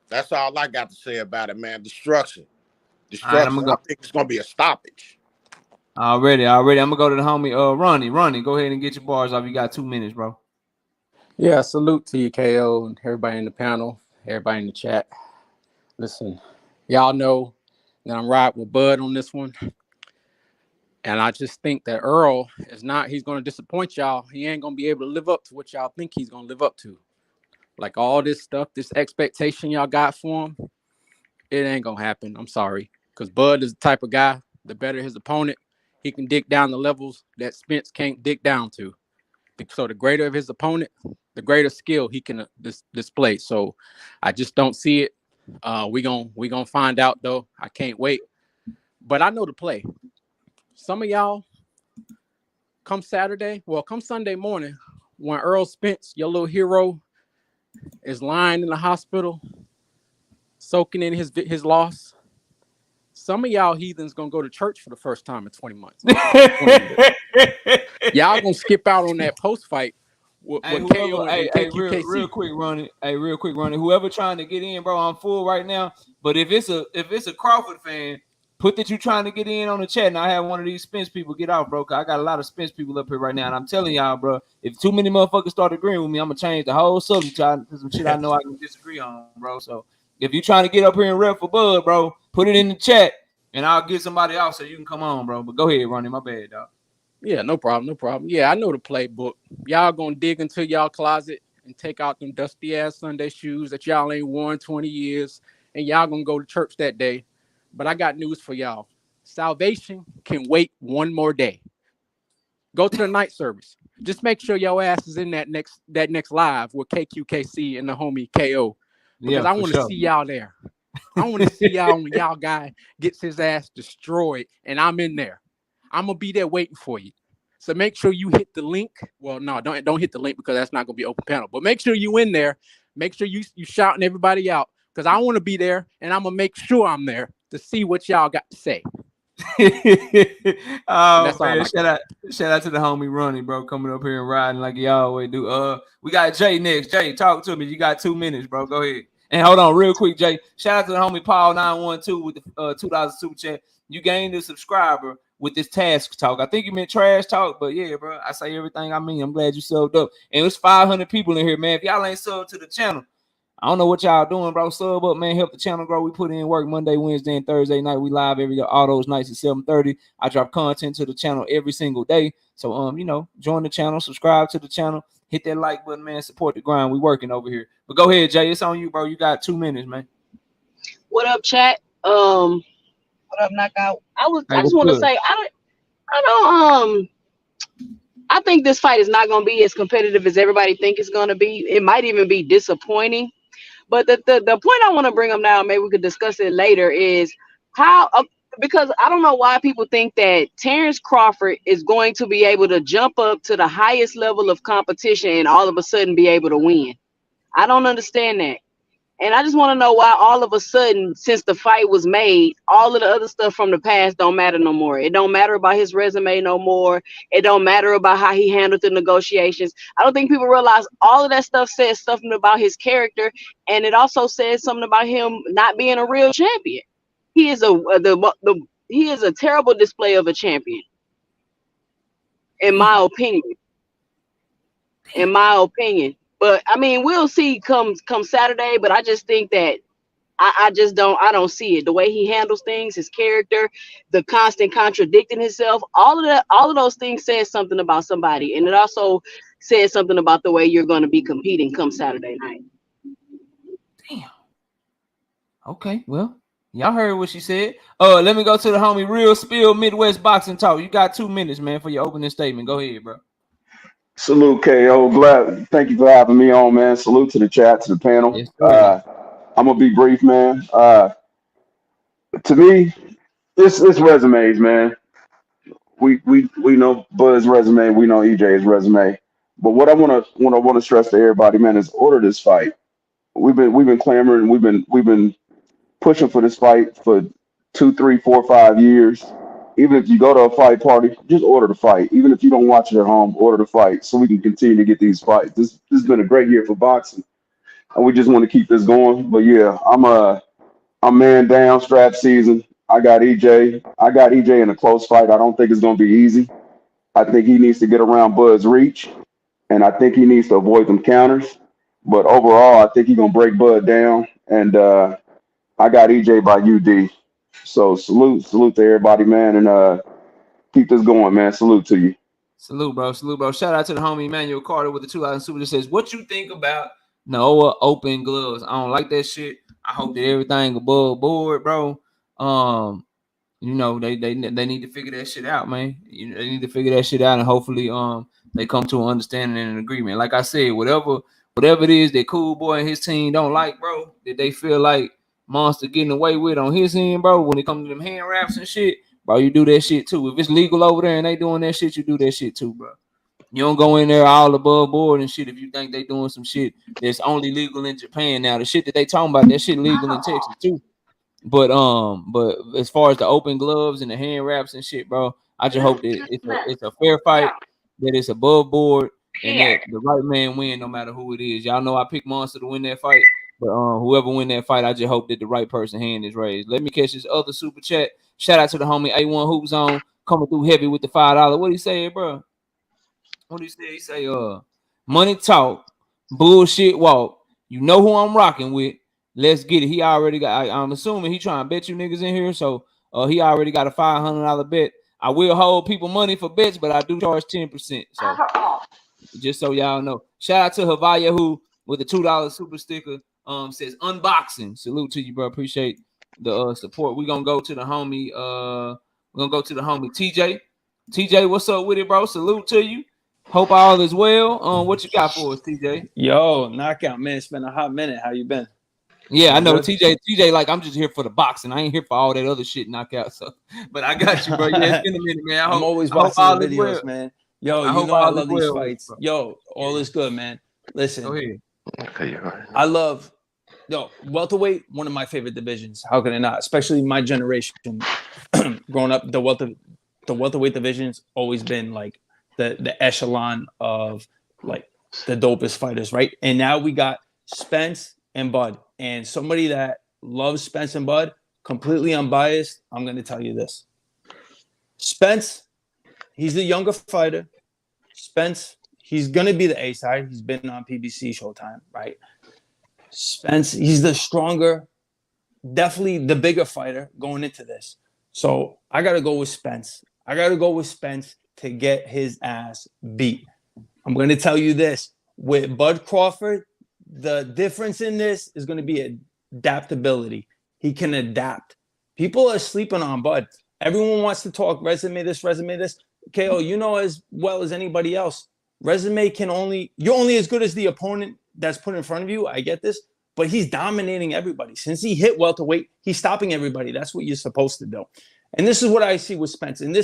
that's all I got to say about it, man. Destruction. Right, I think it's gonna be a stoppage. Already. I'm gonna go to the homie Ronnie. Ronnie, go ahead and get your bars off. You got 2 minutes, bro. Yeah, salute to you, KO, and everybody in the panel, everybody in the chat. Listen, y'all know that I'm riding with Bud on this one. And I just think that Errol he's going to disappoint y'all. He ain't going to be able to live up to what y'all think he's going to live up to. Like all this stuff, this expectation y'all got for him, it ain't going to happen. I'm sorry. Because Bud is the type of guy, the better his opponent, he can dig down the levels that Spence can't dig down to. So the greater of his opponent, the greater skill he can display. So I just don't see it. We gonna find out though. I can't wait. But I know the play. Some of y'all come Sunday morning when Errol Spence, your little hero, is lying in the hospital, soaking in his loss. Some of y'all heathens gonna go to church for the first time in 20 months. Y'all gonna skip out on that post fight. Real quick, Ronnie. Whoever trying to get in, bro, I'm full right now. But if it's a Crawford fan, put that you trying to get in on the chat. And I have one of these Spence people get off, bro. I got a lot of Spence people up here right now, and I'm telling y'all, bro, if too many motherfuckers start agreeing with me, I'm gonna change the whole subject to some shit I know I can disagree on, bro. So if you trying to get up here and rep for Bud, bro, put it in the chat, and I'll get somebody else so you can come on, bro. But go ahead, Ronnie. My bad, dog. Yeah, no problem. Yeah, I know the playbook. Y'all gonna dig into y'all closet and take out them dusty ass Sunday shoes that y'all ain't worn 20 years, and y'all gonna go to church that day. But I got news for y'all. Salvation can wait one more day. Go to the night service. Just make sure your ass is in that next live with KQKC and the homie KO, because I want to see y'all there. I want to see y'all when y'all guy gets his ass destroyed, and I'm in there. I'm gonna be there waiting for you. So make sure you hit the link. Well, no, don't hit the link because that's not gonna be open panel. But make sure you in there. Make sure you shouting everybody out, because I want to be there, and I'm gonna make sure I'm there to see what y'all got to say. Oh man, shout out to the homie Ronnie, bro, coming up here and riding like you always do. We got Jay next. Jay, talk to me. You got 2 minutes, bro. Go ahead. And hold on real quick, Jay. Shout out to the homie Paul 912 with the $2 super chat. You gained a subscriber with this task talk. I think you meant trash talk, but yeah, bro, I say everything I mean. I'm glad you subbed up. And it's 500 people in here, man. If y'all ain't subbed to the channel, I don't know what y'all doing, bro. Sub up, man. Help the channel grow. We put in work Monday, Wednesday, and Thursday night. We live all those nights at 7:30. I drop content to the channel every single day. So, join the channel, subscribe to the channel, hit that like button, man. Support the grind. We working over here. But go ahead, Jay. It's on you, bro. You got 2 minutes, man. What up, chat? What up, Knockout? I just want to say, I think this fight is not going to be as competitive as everybody think it's going to be. It might even be disappointing. But the point I want to bring up now, maybe we could discuss it later, is how because I don't know why people think that Terence Crawford is going to be able to jump up to the highest level of competition and all of a sudden be able to win. I don't understand that. And I just want to know why all of a sudden, since the fight was made, all of the other stuff from the past don't matter no more. It don't matter about his resume no more. It don't matter about how he handled the negotiations. I don't think people realize all of that stuff says something about his character, and it also says something about him not being a real champion. He is he is a terrible display of a champion, in my opinion. In my opinion. But I mean, we'll see come Saturday. But I just think that I don't see it. The way he handles things, his character, the constant contradicting himself, all of those things says something about somebody, and it also says something about the way you're going to be competing come Saturday night. Damn. Okay, well, y'all heard what she said. Let me go to the homie Real Spill Midwest Boxing Talk. You got 2 minutes, man, for your opening statement. Go ahead, bro. Salute, KO. Thank you for having me on, man. Salute to the chat, to the panel. Yes, I'm gonna be brief, man. To me, it's resumes, man. We know Bud's resume, we know EJ's resume. But what I wanna stress to everybody, man, is order this fight. We've been clamoring, we've been pushing for this fight for 2, 3, 4, 5 years. Even if you go to a fight party, just order the fight. Even if you don't watch it at home, order the fight so we can continue to get these fights. This has been a great year for boxing, and we just want to keep this going. But yeah, I'm man down, strap season. I got EJ in a close fight. I don't think it's going to be easy. I think he needs to get around Bud's reach, and I think he needs to avoid them counters. But overall, I think he's going to break Bud down, and I got EJ by UD. So salute to everybody, man, and keep this going, man. Salute to you. Salute, bro. Shout out to the homie Emmanuel Carter with the 2,000 super that says, "What you think about Noah open gloves? I don't like that shit. I hope that everything above board, bro. They need to figure that shit out, man. They need to figure that shit out, and hopefully they come to an understanding and an agreement. Like I said, whatever it is that Cool Boy and his team don't like, bro, that they feel like Monster getting away with on his end, bro, when it comes to them hand wraps and shit, bro, you do that shit too. If it's legal over there and they doing that shit, you do that shit too, bro. You don't go in there all above board and shit if you think they doing some shit that's only legal in Japan. Now, the shit that they talking about, that shit legal in Texas too. But as far as the open gloves and the hand wraps and shit, bro, I just hope that it's a fair fight, that it's above board, and that the right man win no matter who it is. Y'all know I picked Monster to win that fight. But whoever win that fight, I just hope that the right person hand is raised. Let me catch this other super chat. Shout out to the homie A1 Hoop Zone coming through heavy with the $5. What he say, bro? What he say? He say, money talk, bullshit walk. You know who I'm rocking with. Let's get it. He already got. I'm assuming he trying to bet you niggas in here, so he already got a $500 bet. I will hold people money for bets, but I do charge 10%. So just so y'all know. Shout out to Havaya who with the $2 super sticker. Says unboxing. Salute to you, bro. Appreciate the support. We're gonna go to the homie. We're gonna go to the homie TJ TJ, what's up with it, bro? Salute to you. Hope all is well. What you got for us, TJ? Yo, knockout, man. It's been a hot minute. How you been? Yeah, I know good? TJ, like I'm just here for the boxing. I ain't here for all that other shit knockout. So, but I got you, bro. Yeah, it's been a minute, man. I'm always watching the videos, man. Yo, you know I love these fights. Yo, all is good, man. Listen, go ahead. I love welterweight, one of my favorite divisions. How can I not? Especially my generation, growing up, the welterweight division's always been like the echelon of like the dopest fighters, right? And now we got Spence and Bud, and somebody that loves Spence and Bud, completely unbiased. I'm going to tell you this: Spence, he's the younger fighter. Spence, he's going to be the A side. He's been on PBC Showtime, right? Spence, he's the stronger, definitely the bigger fighter going into this. So I got to go with Spence. I got to go with Spence to get his ass beat. I'm going to tell you this. With Bud Crawford, the difference in this is going to be adaptability. He can adapt. People are sleeping on Bud. Everyone wants to talk resume this. KO, you know as well as anybody else, resume you're only as good as the opponent that's put in front of you. I get this, but he's dominating everybody. Since he hit welterweight, he's stopping everybody. That's what you're supposed to do. And this is what I see with Spence. And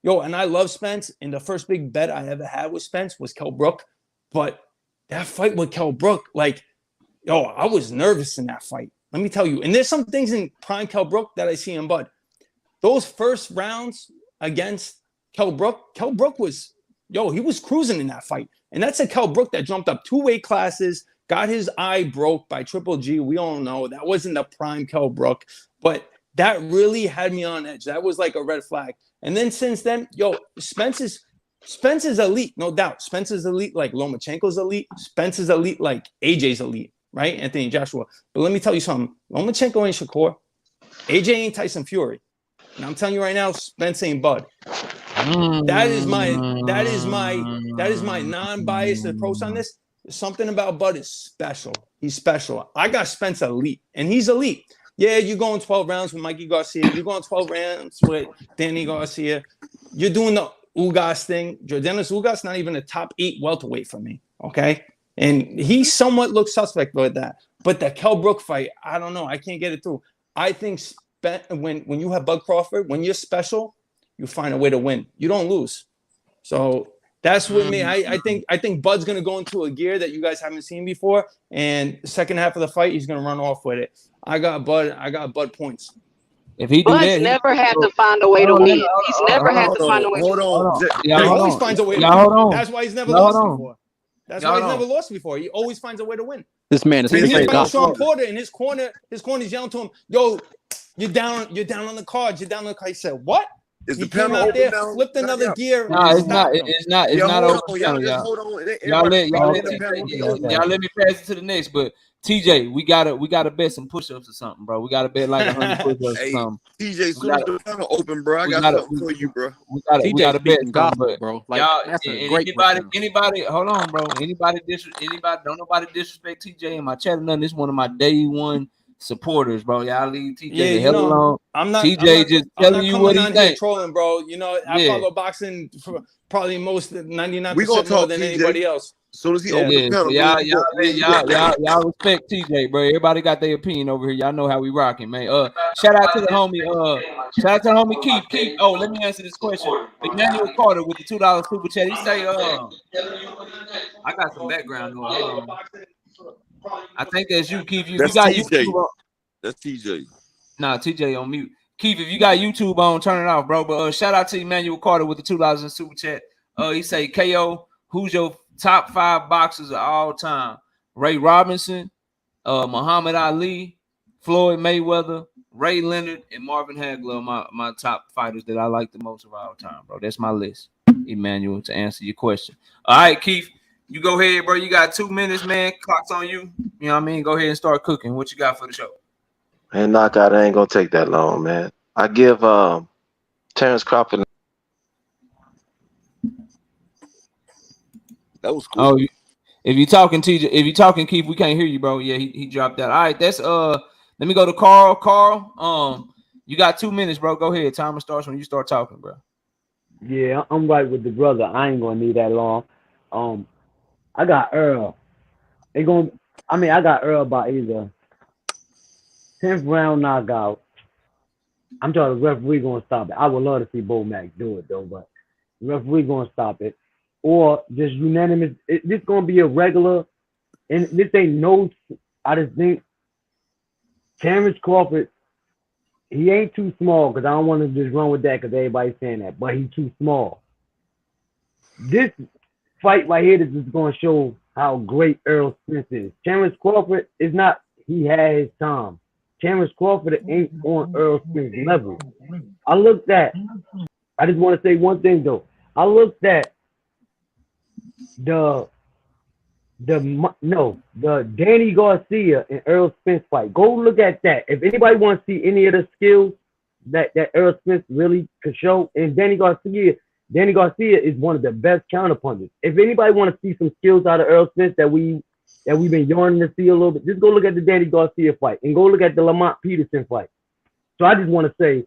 I love Spence. And the first big bet I ever had with Spence was Kell Brook. But that fight with Kell Brook, I was nervous in that fight. Let me tell you. And there's some things in prime Kell Brook that I see in Bud. Those first rounds against Kell Brook was, he was cruising in that fight. And that's a Kell Brook that jumped up 2 weight classes, got his eye broke by Triple G. We all know that wasn't the prime Kell Brook, but that really had me on edge. That was like a red flag. And then since then, Spence is elite, no doubt. Spence is elite like Lomachenko's elite. Spence is elite like AJ's elite, right? Anthony Joshua. But let me tell you something. Lomachenko ain't Shakur. AJ ain't Tyson Fury. And I'm telling you right now, Spence ain't Bud. That is my non-biased approach on this. Something about Bud is special. He's special. I got Spence elite, and he's elite. Yeah, you're going 12 rounds with Mikey Garcia. You're going 12 rounds with Danny Garcia. You're doing the Ugas thing. Jordanis Ugas not even a top 8 welterweight for me, okay? And he somewhat looks suspect with that. But the Kell Brook fight, I don't know. I can't get it through. I think when you have Bud Crawford, when you're special, you find a way to win. You don't lose. So that's with me. I think Bud's going to go into a gear that you guys haven't seen before. And the second half of the fight, he's going to run off with it. I got Bud points. If he do Bud's that, never had to find a way to win. He's never had to find a way to win. Hold on. He always finds a way to win. That's why he's never lost before. That's why he's never lost before. He always finds a way to win. This man is Sean Porter in his corner. His corner's yelling to him, "Yo, you're down on the card. You're down on the card." He said, "What?" Is he the came out there, flipped another gear. No, it's not. It's not open panel, y'all. Hold on. Y'all let me pass it to the next. But TJ, we gotta bet some push-ups or something, bro. We gotta bet like 100 push-ups or something. TJ, soon as the panel open, bro, I got something for you, bro. We gotta bet something, bro. Like, y'all, that's a great anybody, hold on, bro. Anybody, don't nobody disrespect TJ in my chat or nothing. This is one of my day one supporters, bro. Y'all leave TJ the hell alone. I'm not just telling you what he thinks. Trolling, bro. You know, I follow boxing for probably most 99% more than anybody else. Soon as he opens the panel, y'all respect TJ, bro. Everybody got their opinion over here. Y'all know how we rocking, man. Shout out to the homie Keith. Keith. Oh, let me answer this question. Emmanuel Carter with the $2 super chat. He say, I got some background noise. I think that's you, Keith. You got TJ. YouTube on. That's TJ. Nah, TJ on mute. Keith, if you got YouTube on, turn it off, bro. But shout out to Emmanuel Carter with the $2 in super chat. He say, KO, who's your top 5 boxers of all time? Ray Robinson, Muhammad Ali, Floyd Mayweather, Ray Leonard, and Marvin Hagler are my top fighters that I like the most of all time, bro. That's my list, Emmanuel, to answer your question. All right, Keith, you go ahead, bro. You got 2 minutes, man. Clock's on you. You know what I mean? Go ahead and start cooking. What you got for the show? Man, knockout ain't gonna take that long, man. I give Terence Crawford. That was cool. Oh, if you talking Keith, we can't hear you, bro. Yeah, he dropped that. All right, that's let me go to Carl. Carl, you got 2 minutes, bro. Go ahead. Timer starts when you start talking, bro. Yeah, I'm right with the brother. I ain't gonna need that long. I got Earl. They going I mean, I got Earl by either 10th round knockout. I'm telling the referee gonna stop it. I would love to see Bo Mack do it though, but the referee gonna stop it. Or just unanimous. This gonna be a regular, and this ain't no. I just think Terence Crawford, he ain't too small because I don't want to just run with that because everybody's saying that, but he's too small. This fight right here is just going to show how great Errol Spence is. Terence Crawford is not, he had his time. Terence Crawford ain't on Errol Spence level. I looked at, I just want to say one thing though. I looked at the the Danny Garcia and Errol Spence fight. Go look at that. If anybody wants to see any of the skills that Errol Spence really could show, and Danny Garcia is one of the best counterpunchers. If anybody want to see some skills out of Errol Spence that we've been yearning to see a little bit, just go look at the Danny Garcia fight and go look at the Lamont Peterson fight. So I just want to say,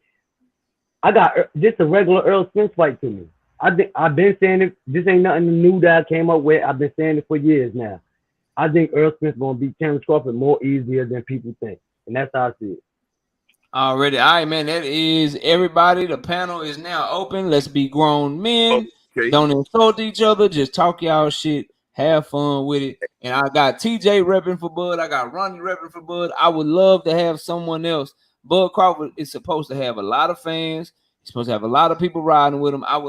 I got just a regular Errol Spence fight to me. I've been saying it. This ain't nothing new that I came up with. I've been saying it for years now. I think Errol Spence gonna beat Terence Crawford more easier than people think, and that's how I see it. Already, all right, man. That is everybody. The panel is now open. Let's be grown men. Okay. Don't insult each other. Just talk y'all shit. Have fun with it. And I got TJ repping for Bud. I got Ronnie repping for Bud. I would love to have someone else. Bud Crawford is supposed to have a lot of fans. He's supposed to have a lot of people riding with him. I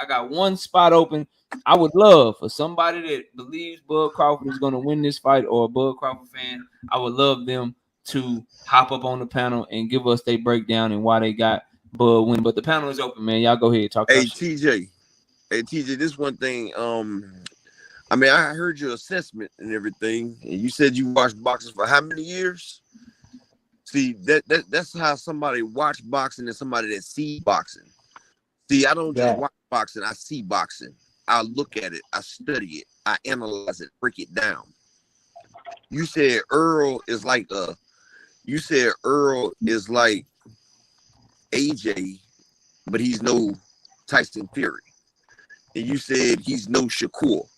got one spot open. I would love for somebody that believes Bud Crawford is going to win this fight or a Bud Crawford fan. I would love them to hop up on the panel and give us their breakdown and why they got Bud win. But the panel is open, man. Y'all go ahead, talk. Hey TJ, this one thing. I mean, I heard your assessment and everything, and you said you watched boxing for how many years? See, that's how somebody watch boxing and somebody that see boxing. See, I don't just watch boxing, I see boxing. I look at it, I study it, I analyze it, break it down. You said Earl is like AJ, but he's no Tyson Fury. And you said he's no Shakur.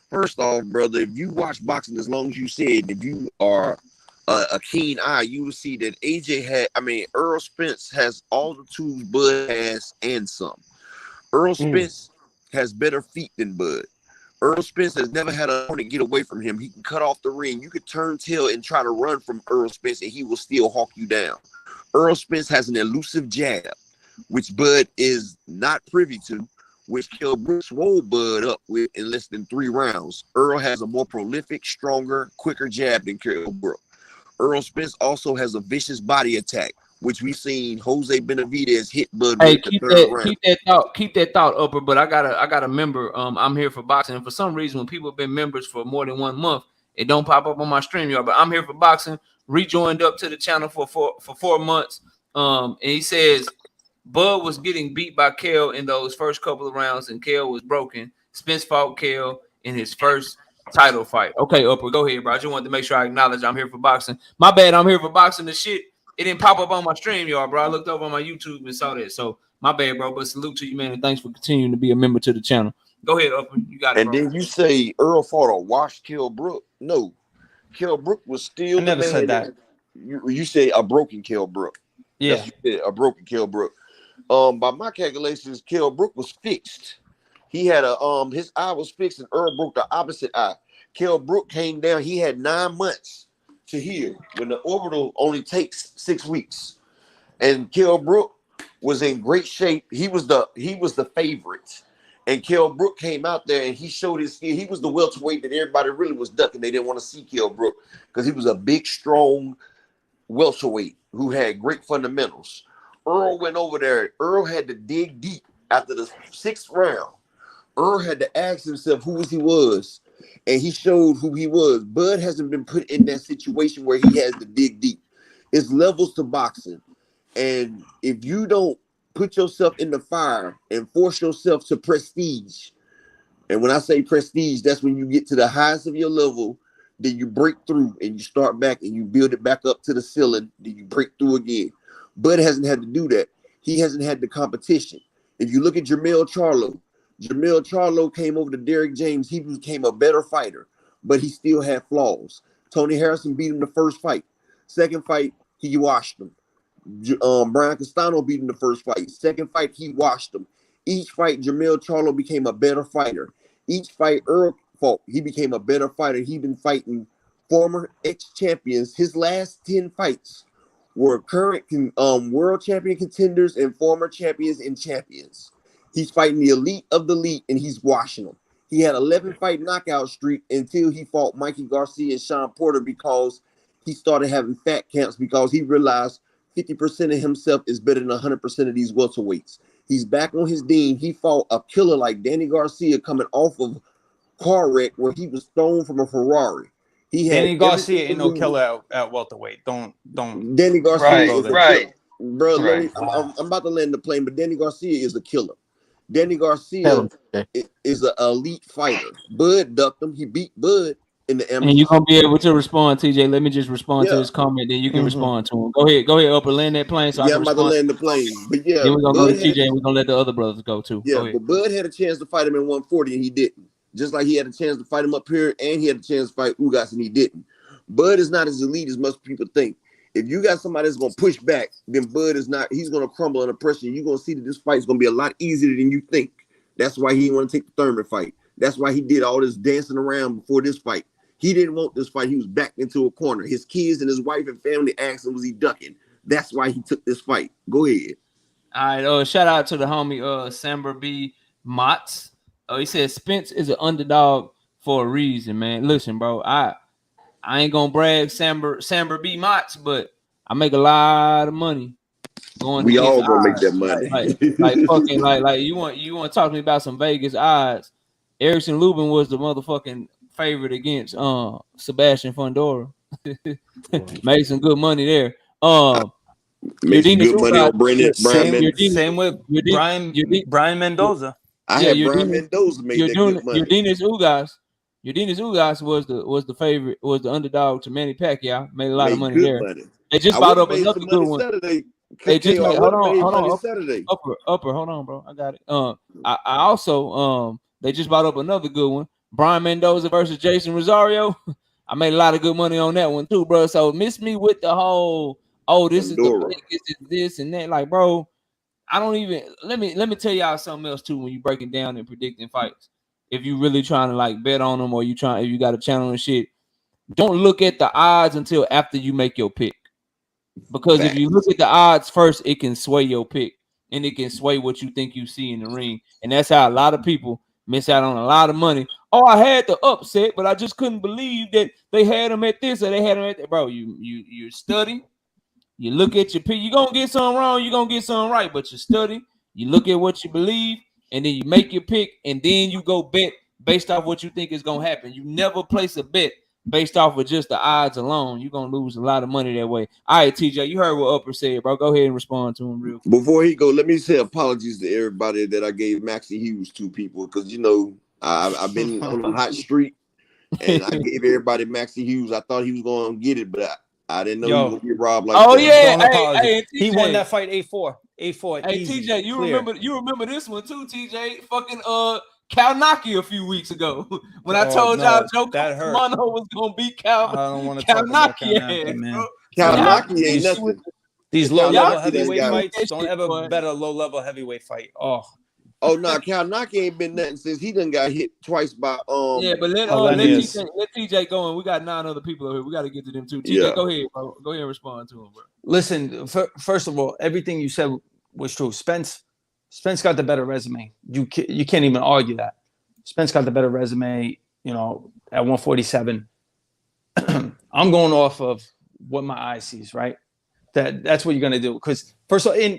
First off, brother, if you watch boxing as long as you said, if you are a keen eye, you will see that Errol Spence has all the tools Bud has and some. Errol Spence has better feet than Bud. Errol Spence has never had a opponent get away from him. He can cut off the ring. You could turn tail and try to run from Errol Spence, and he will still hawk you down. Errol Spence has an elusive jab, which Bud is not privy to, which Kell Brooks swole Bud up with in less than 3 rounds. Earl has a more prolific, stronger, quicker jab than Kell Brooks. Errol Spence also has a vicious body attack, which we've seen Jose Benavidez hit Bud with the 3rd round. Keep that thought, Upper. But I got a member. I'm here for boxing, and for some reason, when people have been members for more than 1 month, it don't pop up on my stream yard. But I'm here for boxing. Rejoined up to the channel for 4 months. And he says Bud was getting beat by Kell in those first couple of rounds, and Kell was broken. Spence fought Kell in his first title fight. Okay, Upper, go ahead, bro. I just wanted to make sure I acknowledge I'm here for boxing. My bad, I'm here for boxing. The shit, it didn't pop up on my stream, y'all, bro. I looked over on my YouTube and saw that. So my bad, bro. But salute to you, man, and thanks for continuing to be a member to the channel. Go ahead, Upper. You got it, and bro. Then you say Earl fought a washed Kell Brook. No, Kell Brook was still. I never said that. You say a broken Kell Brook. Yeah, that's what you said, a broken Kell Brook. By my calculations, Kell Brook was fixed. He had his eye was fixed, and Earl broke the opposite eye. Kell Brook came down. He had 9 months to heal when the orbital only takes 6 weeks. And Kell Brook was in great shape. He was the favorite. And Kell Brook came out there and he showed his skill. He was the welterweight that everybody really was ducking. They didn't want to see Kell Brook because he was a big, strong welterweight who had great fundamentals. Earl went over there. Earl had to dig deep after the 6th round. Earl had to ask himself who he was, and he showed who he was. Bud hasn't been put in that situation where he has to dig deep. It's levels to boxing. And if you don't put yourself in the fire and force yourself to prestige, and when I say prestige, that's when you get to the highest of your level, then you break through and you start back and you build it back up to the ceiling, then you break through again. Bud hasn't had to do that. He hasn't had the competition. If you look at Jamel Charlo came over to Derrick James. He became a better fighter, but he still had flaws. Tony Harrison beat him the first fight. Second fight, he washed him. Brian Castano beat him the first fight. Second fight, he washed him. Each fight, Jamel Charlo became a better fighter. Each fight, Earl fought, he became a better fighter. He'd been fighting former ex-champions. His last 10 fights were current world champion contenders and former champions and champions. He's fighting the elite of the elite, and he's washing them. He had 11-fight knockout streak until he fought Mikey Garcia and Sean Porter because he started having fat camps because he realized 50% of himself is better than 100% of these welterweights. He's back on his dean. He fought a killer like Danny Garcia coming off of car wreck where he was thrown from a Ferrari. Danny Garcia ain't no killer at welterweight. Don't. Danny Garcia is right. Bro, I'm about to land the plane, but Danny Garcia is a killer. Danny Garcia is an elite fighter. Bud ducked him. He beat Bud in the amateur. And you're gonna be able to respond, TJ. Let me just respond to his comment, then you can respond to him. Go ahead, Upper, land that plane. So I'm about to land the plane. But yeah, then we're gonna go to TJ and we're gonna let the other brothers go too. Yeah, but Bud had a chance to fight him in 140 and he didn't. Just like he had a chance to fight him up here and he had a chance to fight Ugas and he didn't. Bud is not as elite as most people think. If you got somebody that's gonna push back, then Bud is not. He's gonna crumble under pressure. You're gonna see that this fight is gonna be a lot easier than you think. That's why he didn't want to take the Thurman fight. That's why he did all this dancing around before this fight. He didn't want this fight. He was backed into a corner. His kids and his wife and family asked him, was he ducking? That's why he took this fight. Go ahead. All right. Shout out to the homie Samber B. Motts. He said Spence is an underdog for a reason, man. Listen, bro. I ain't gonna brag Samber B. Motts, but I make a lot of money. We all gonna make that money. Like fucking like you want to talk to me about some Vegas odds. Erickson Lubin was the motherfucking favorite against Sebastian Fundora. Made some good money there. Made some good money on Brian same with Brian Mendoza. Brian Mendoza made that good money. Urdinas Ugas was the favorite, was the underdog to Manny Pacquiao. Made a lot of money there. They just bought up another good one. Saturday. They just made, hold on, Saturday. Upper, hold on, bro. I got it. I also they just bought up another good one. Brian Mendoza versus Jason Rosario. I made a lot of good money on that one too, bro. So miss me with the whole, this Pandora. Is this and that. Like, bro, I don't even let me tell y'all something else too when you breaking down and predicting fights. If you really trying to like bet on them or if you got a channel and shit, don't look at the odds until after you make your pick. Because if you look at the odds first, it can sway your pick and it can sway what you think you see in the ring. And that's how a lot of people miss out on a lot of money. Oh, I had the upset, but I just couldn't believe that they had them at this or they had them at that. Bro, you study, you look at your pick. You're gonna get something wrong, you're gonna get something right, but you study, you look at what you believe, and then you make your pick, and then you go bet based off what you think is gonna happen. You never place a bet based off of just the odds alone. You're gonna lose a lot of money that way. All right, TJ, you heard what Upper said, bro. Go ahead and respond to him real quick. Before he go, let me say apologies to everybody that I gave Maxie Hughes to people, because I've been on a hot streak and I gave everybody Maxie Hughes. I thought he was gonna get it, but I didn't know he was gonna get robbed like that. Yeah, hey, he won that fight 8-4. Hey, TJ, you remember this one too, TJ? Fucking Kalnaki a few weeks ago when I told y'all Joe Mono was gonna beat Cal. I don't want to talk about Kalnaki, man. Kalnaki ain't nothing. These low-level heavyweight fights, don't ever bet a low-level heavyweight fight. Oh no, Kalnaki ain't been nothing since he done got hit twice by Yeah, but let TJ go, and we got 9 other people over here. We got to get to them too. TJ, go ahead, bro. Go ahead and respond to him, bro. Listen, first of all, everything you said was true. Spence got the better resume. You can't even argue that. Spence got the better resume, at 147. I'm going off of what my eye sees, right? That's what you're going to do. Because first of all,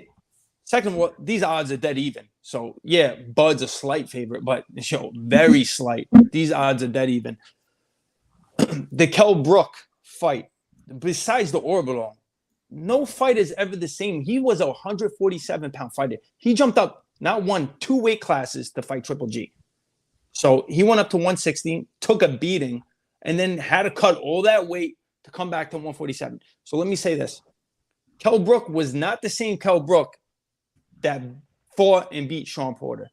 second of all, these odds are dead even. So, yeah, Bud's a slight favorite, but very slight. These odds are dead even. The Kell Brook fight, besides the orbital, no fight is ever the same. He was a 147-pound fighter. He jumped up, not 2 weight classes to fight Triple G. So he went up to 160, took a beating, and then had to cut all that weight to come back to 147. So let me say this. Kell Brook was not the same Kell Brook that fought and beat Sean Porter,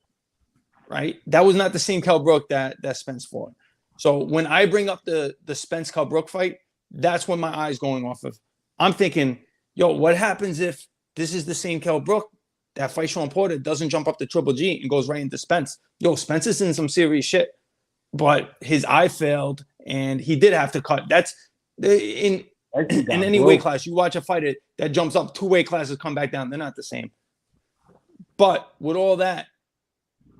right? That was not the same Kell Brook that Spence fought. So when I bring up the Spence Kell Brook fight, that's when my eyes going off of. I'm thinking, yo, what happens if this is the same Kell Brook that fight Sean Porter, doesn't jump up to Triple G and goes right into Spence? Yo, Spence is in some serious shit, but his eye failed and he did have to cut. That's in any weight class. You watch a fighter that jumps up 2 weight classes, come back down. They're not the same. But with all that,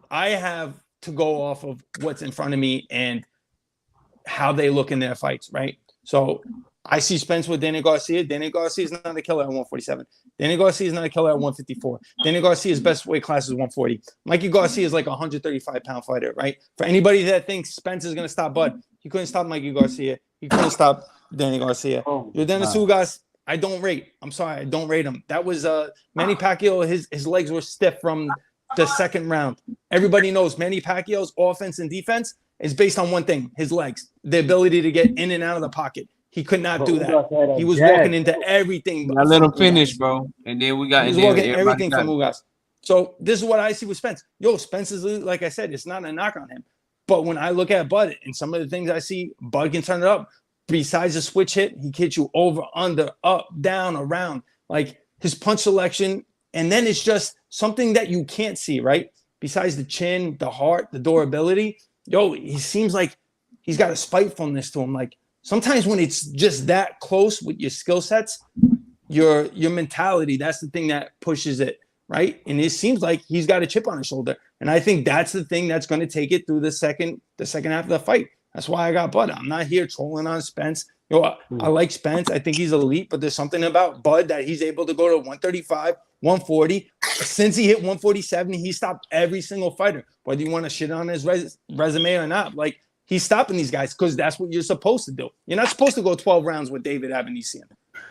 I have to go off of what's in front of me and how they look in their fights, right? So I see Spence with Danny Garcia. Danny Garcia is not a killer at 147. Danny Garcia is not a killer at 154. Danny Garcia's best weight class is 140. Mikey Garcia is like a 135-pound fighter, right? For anybody that thinks Spence is going to stop Bud, he couldn't stop Mikey Garcia. He couldn't stop Danny Garcia. Yordenis Ugas, I don't rate. I'm sorry, I don't rate him. That was Manny Pacquiao. His legs were stiff from the second round. Everybody knows Manny Pacquiao's offense and defense is based on one thing: his legs, the ability to get in and out of the pocket. He could not do that. He was walking into everything. I let him finish, bro. And then we got he was walking everything from Ugas. So this is what I see with Spence. Yo, Spence is, like I said, it's not a knock on him. But when I look at Bud and some of the things I see, Bud can turn it up. Besides the switch hit, he hits you over, under, up, down, around. Like his punch selection. And then it's just something that you can't see, right? Besides the chin, the heart, the durability. Yo, he seems like he's got a spitefulness to him. Like sometimes when it's just that close with your skill sets, your mentality, that's the thing that pushes it, right? And it seems like he's got a chip on his shoulder. And I think that's the thing that's going to take it through the second half of the fight. That's why I got Bud. I'm not here trolling on Spence. Yo, I like Spence. I think he's elite, but there's something about Bud that he's able to go to 135, 140. Since he hit 147, he stopped every single fighter. Whether you want to shit on his resume or not, like he's stopping these guys because that's what you're supposed to do. You're not supposed to go 12 rounds with David Avanesian.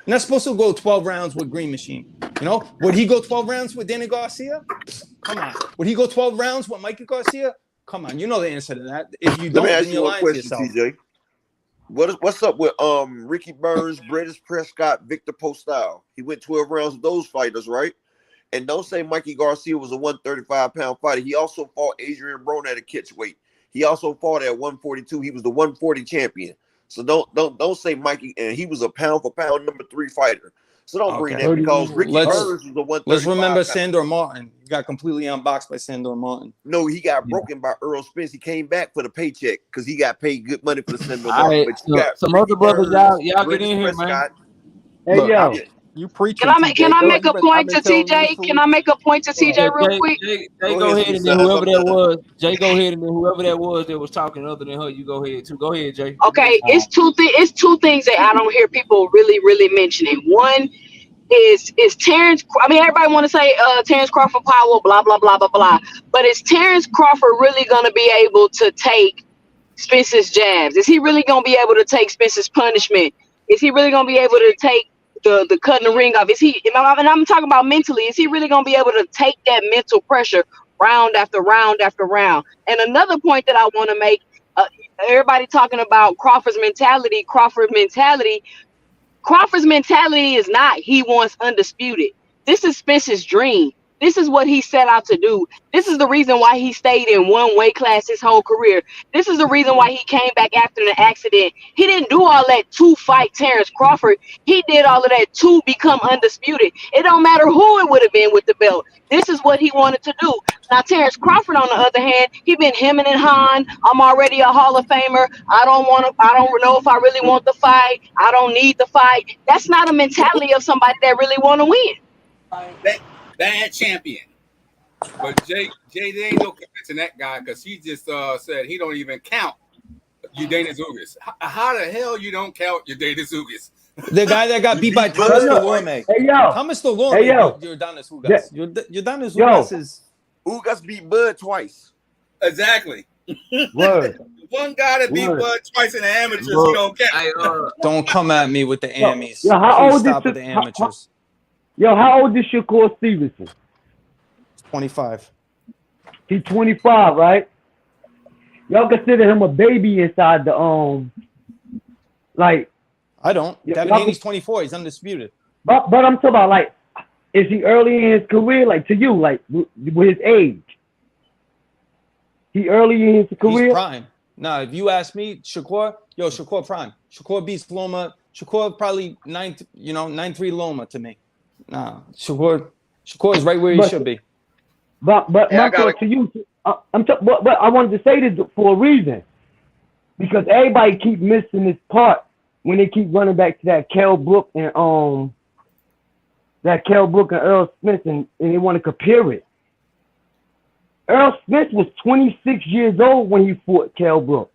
You're not supposed to go 12 rounds with Green Machine. You know, would he go 12 rounds with Danny Garcia? Come on. Would he go 12 rounds with Mikey Garcia? Come on. You know the answer to that. If you don't, then you're lying to yourself. TJ. What's up with Ricky Burns, British Prescott, Victor Postal? He went 12 rounds with those fighters, right? And don't say Mikey Garcia was a 135-pound fighter. He also fought Adrian Broner at a catchweight. He also fought at 142. He was the 140 champion. So don't say Mikey, and he was a pound for pound number 3 fighter. So don't bring that because Ricky Burns was the 135. Let's remember Sandor Martin. He got completely unboxed by Sandor Martin. No, he got broken by Errol Spence. He came back for the paycheck because he got paid good money for the Sandor Martin. Right, some other brothers, y'all get in here, man. Hey, Look, yo. You preaching? Can I make a point to TJ? Can I make a point to TJ real quick? Jay, go ahead, and then whoever that was. Jay, go ahead, and then whoever that was talking other than her, you go ahead too. Go ahead, Jay. Okay, it's two things that I don't hear people really mentioning. One is Terence. I mean, everybody want to say Terence Crawford power, blah blah blah blah blah. But is Terence Crawford really going to be able to take Spence's jabs? Is he really going to be able to take Spence's punishment? Is he really going to be able to take the cutting the ring off? Is he? And I'm talking about mentally. Is he really going to be able to take that mental pressure round after round after round? And another point that I want to make: everybody talking about Crawford's mentality. Crawford's mentality is not he wants undisputed. This is Spence's dream. This is what he set out to do. This is the reason why he stayed in one weight class his whole career. This is the reason why he came back after the accident. He didn't do all that to fight Terence Crawford. He did all of that to become undisputed. It don't matter who it would have been with the belt. This is what he wanted to do. Now, Terence Crawford, on the other hand, he been hemming and hawing. I'm already a Hall of Famer. I don't know if I really want the fight. I don't need the fight. That's not a mentality of somebody that really want to win. Bad champion. But Jay, there ain't no convincing that guy because he just said he don't even count Yordenis Ugas. How the hell you don't count Yordenis Ugas? The guy that got beat by Thomas Delorme. Hey, yo. Thomas Delorme. Hey, yo. Yordenis Ugas. Yordenis Ugas is... Ugas beat Bud twice. Exactly. Word. One guy that beat Bud twice in the amateurs, you don't count. Don't come at me with the Amis. Yo, how old stop is with the amateurs. How old is Shakur Stevenson? 25. He's 25, right? Y'all consider him a baby inside the like. I don't. Yeah, Devin Haney's 24. He's undisputed. But I'm talking about like Is he early in his career? Like to you, like with his age? He early in his career? He's prime. Nah, if you ask me, Shakur prime. Shakur beats Loma. Shakur probably 9-3 Loma to me. Nah, Shakur is right where he should be. But my thought to you, but I wanted to say this for a reason, because everybody keep missing this part when they keep running back to that Kell Brook and Earl Spence and they want to compare it. Errol Spence was 26 years old when he fought Kell Brook.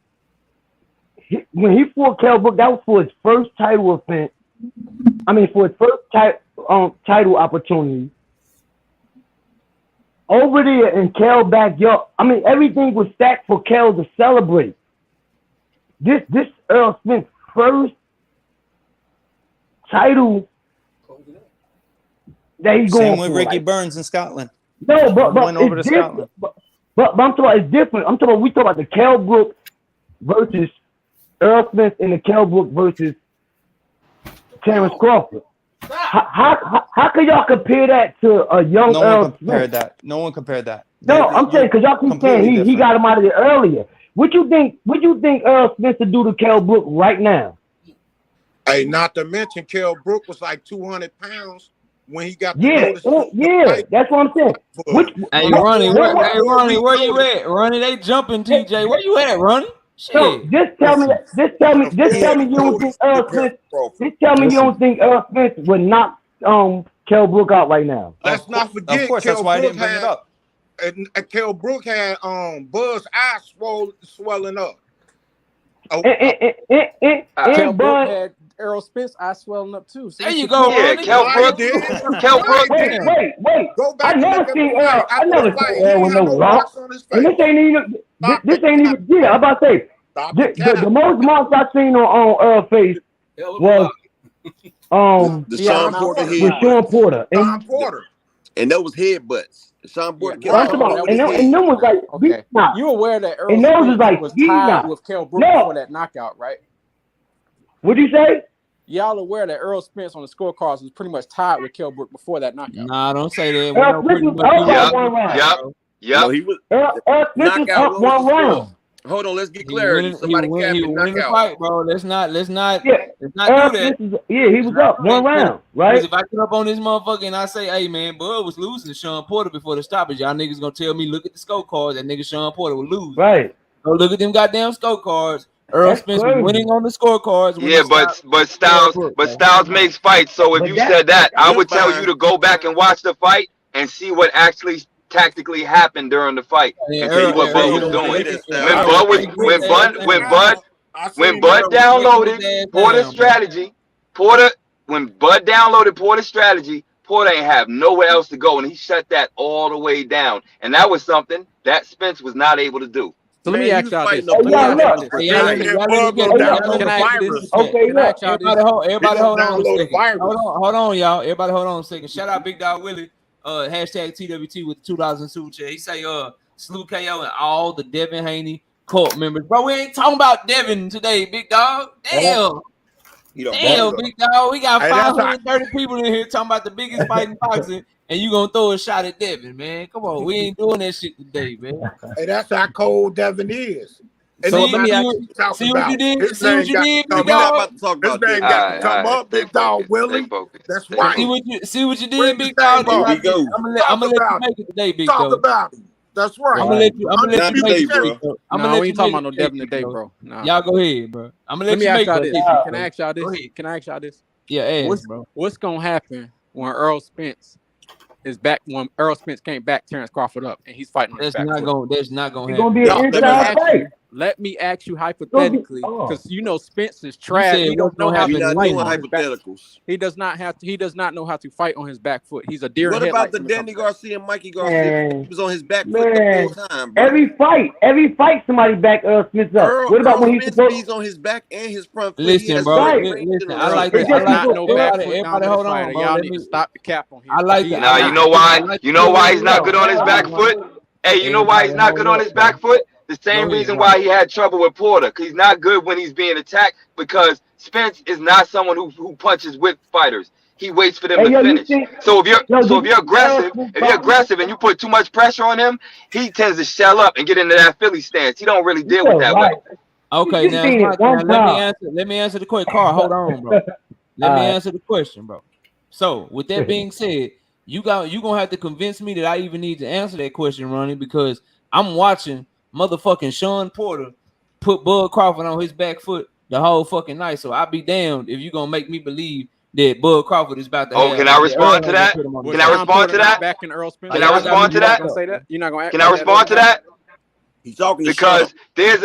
When he fought Kell Brook, that was for his first title offense. For his first title opportunity. Over there in Kell backyard, everything was stacked for Kell to celebrate. This Errol Spence first title that he's going Same with Ricky Burns in Scotland. No, but it's different. But I'm talking about it's different. We talk about the Kell Brook versus Errol Spence and the Kell Brook versus Terence Crawford. How can y'all compare that to a young Errol Spence? No one compared that. No, I'm saying because y'all keep saying he got him out of there earlier. What you think Errol Spence would do to Kell Brook right now? Hey, not to mention Kell Brook was like 200 pounds when he got that's what I'm saying. Hey, Ronnie, where you at? Ronnie, they jumping TJ. Where you at, Ronnie? Shit. No, just tell me you don't think Errol Spence. Just tell me you don't think Errol Spence would knock Kell Brook out right now. Let's not forget. Of course, that's why I didn't bring it up. And Kell Brook had Bud's eyes swelling up. Kell Brook had Errol Spence eyes swelling up too. So there you go. Yeah, Kell Brook. Wait. Go back. I never seen Errol with no lock. And this ain't even. Yeah, I'm about to say. The most marks I seen on Earl's face was the Sean Porter head. With Sean Porter. And that was headbutts. Sean Porter. And them was like okay. You aware that Errol Spence was tied with Kell Brook before that knockout, right? What'd you say? Y'all aware that Errol Spence on the scorecards was pretty much tied with Kell Brook before that knockout? Nah, don't say that. Errol Spence was up 1 round. Yep. He was Errol Spence was up 1 round. Hold on, let's get clarity. Somebody capped the knockout. Fight, bro. Let's not do that. He was up 1 round, right? If I get up on this motherfucker and I say, hey man, Bud was losing to Sean Porter before the stoppage, y'all niggas gonna tell me look at the scorecards, that nigga Sean Porter would lose. Right. So look at them goddamn scorecards. Errol Spence was winning on the scorecards. Yeah, but Styles makes fights. So if you said that, I would tell you to go back and watch the fight and see what actually tactically happened during the fight and tell you what Bud was doing. When Bud downloaded Porter's strategy, when Bud downloaded Porter's strategy, Porter ain't have nowhere else to go, and he shut that all the way down. And that was something that Spence was not able to do. So let me ask y'all this. Everybody hold on a second. Hold on, y'all. Everybody hold on a second. Shout out Big Dog Willie. Hashtag TWT with $2 in super chat. He say salute KO and all the Devin Haney cult members. Bro, we ain't talking about Devin today, Big Dog. Damn, Big Dog. We got 530 people in here talking about the biggest fight in boxing, and you gonna throw a shot at Devin, man. Come on, we ain't doing that shit today, man. Hey, that's how cold Devin is. So let me see what you did. See what you did, Big Dog. This man got to come up, Big Dog Willie. That's right. See what you did, Big Dog. I'm gonna let you make it today, Big Dog. Talk about it. That's right. I'm gonna let you make it, bro. We ain't talking about no Devin today, bro. Y'all go ahead, bro. I'm gonna let you make it. Can I ask y'all this? Yeah, bro. What's gonna happen when Errol Spence is back? When Errol Spence came back, Terence Crawford up, and he's fighting. That's not gonna happen. It's gonna be an inside fight. Let me ask you hypothetically, because you know Spence is trash. He don't know how to fight on hypotheticals. He does not know how to fight on his back foot. He's a deer. What about the Danny Garcia and Mikey Garcia? He was on his back foot the whole time, bro. Every fight, somebody back Smith up. What about when he's on his back and his front foot? Listen, bro. Listen, I like that. Everybody, hold on, bro. Y'all need to stop the cap on here. I like that. Now you know why he's not good on his back foot. Hey, you know why he's not good on his back foot? The same reason why he had trouble with Porter, because he's not good when he's being attacked, because Spence is not someone who punches with fighters. He waits for them Hey, to yo, you finish. think? So if Yo, did you're you aggressive, and you put too much pressure on him, he tends to shell up and get into that Philly stance. He don't really deal with that right. way. Okay, You now it's seen my it one now. time. Let me answer the question. Carl, hold on, bro. Let me Alright. answer the question, bro. So, with that being said, you gonna have to convince me that I even need to answer that question, Ronnie, because I'm watching motherfucking Sean Porter put Bud Crawford on his back foot the whole fucking night. So I'll be damned if you gonna make me believe that Bud Crawford is about to have. Can I respond to that? Was Can I Sean respond Porter to not that? backing Earl Spence? Can I Y'all got me respond to fucked that? Gonna up. say that? You're not gonna Can I respond to that? He's talking. Because there's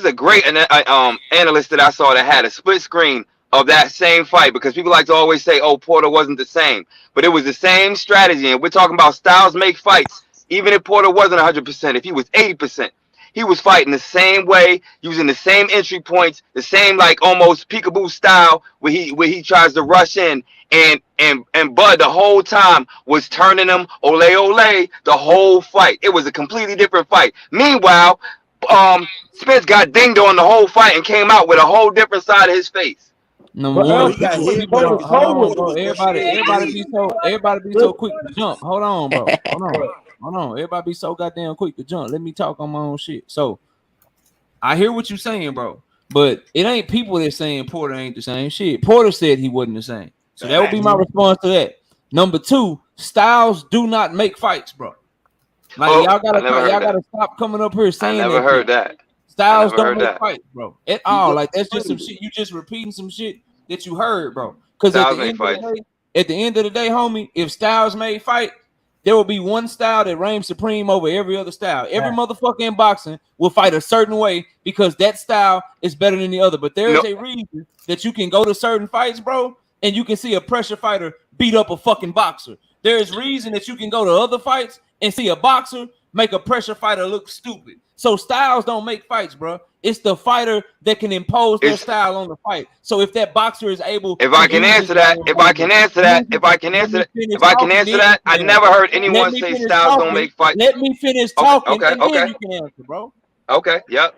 a great analyst that I saw that had a split screen of that same fight, because people like to always say, oh, Porter wasn't the same, but it was the same strategy. And we're talking about styles make fights. Even if Porter wasn't 100%, if he was 80%, he was fighting the same way, using the same entry points, the same like almost peekaboo style where he tries to rush in, and Bud the whole time was turning him ole the whole fight. It was a completely different fight. Meanwhile, Spence got dinged on the whole fight and came out with a whole different side of his face. Number But one, Earl got Spence was hit, people but are, toe to he hold toe on, with. bro. was pushing his Everybody be so quick to jump. Hold on, bro. Hold on. Everybody be so goddamn quick to jump. Let me talk on my own shit. So I hear what you're saying, bro. But it ain't people that saying Porter ain't the same shit. Porter said he wasn't the same. So that would be my response to that. Number two, styles do not make fights, bro. Like Oh, y'all I never heard that. gotta stop coming up here I saying never that heard shit. that. I Styles never don't heard make that. fights, bro. At He all. was Like that's just some crazy. shit. You just repeating some shit that you heard, bro. Because Styles make fights. at the end of the day, homie, if Styles made fight, there will be one style that reigns supreme over every other style. Every motherfucker in boxing will fight a certain way because that style is better than the other. But there is No, a reason that you can go to certain fights, bro, and you can see a pressure fighter beat up a fucking boxer. There is reason that you can go to other fights and see a boxer make a pressure fighter look stupid. So styles don't make fights, bro. It's the fighter that can impose their style on the fight. So if that boxer is able if to I can use answer that, I never heard anyone say styles don't make fights. Let me finish Okay, talking, and then you can answer, bro. okay, yep.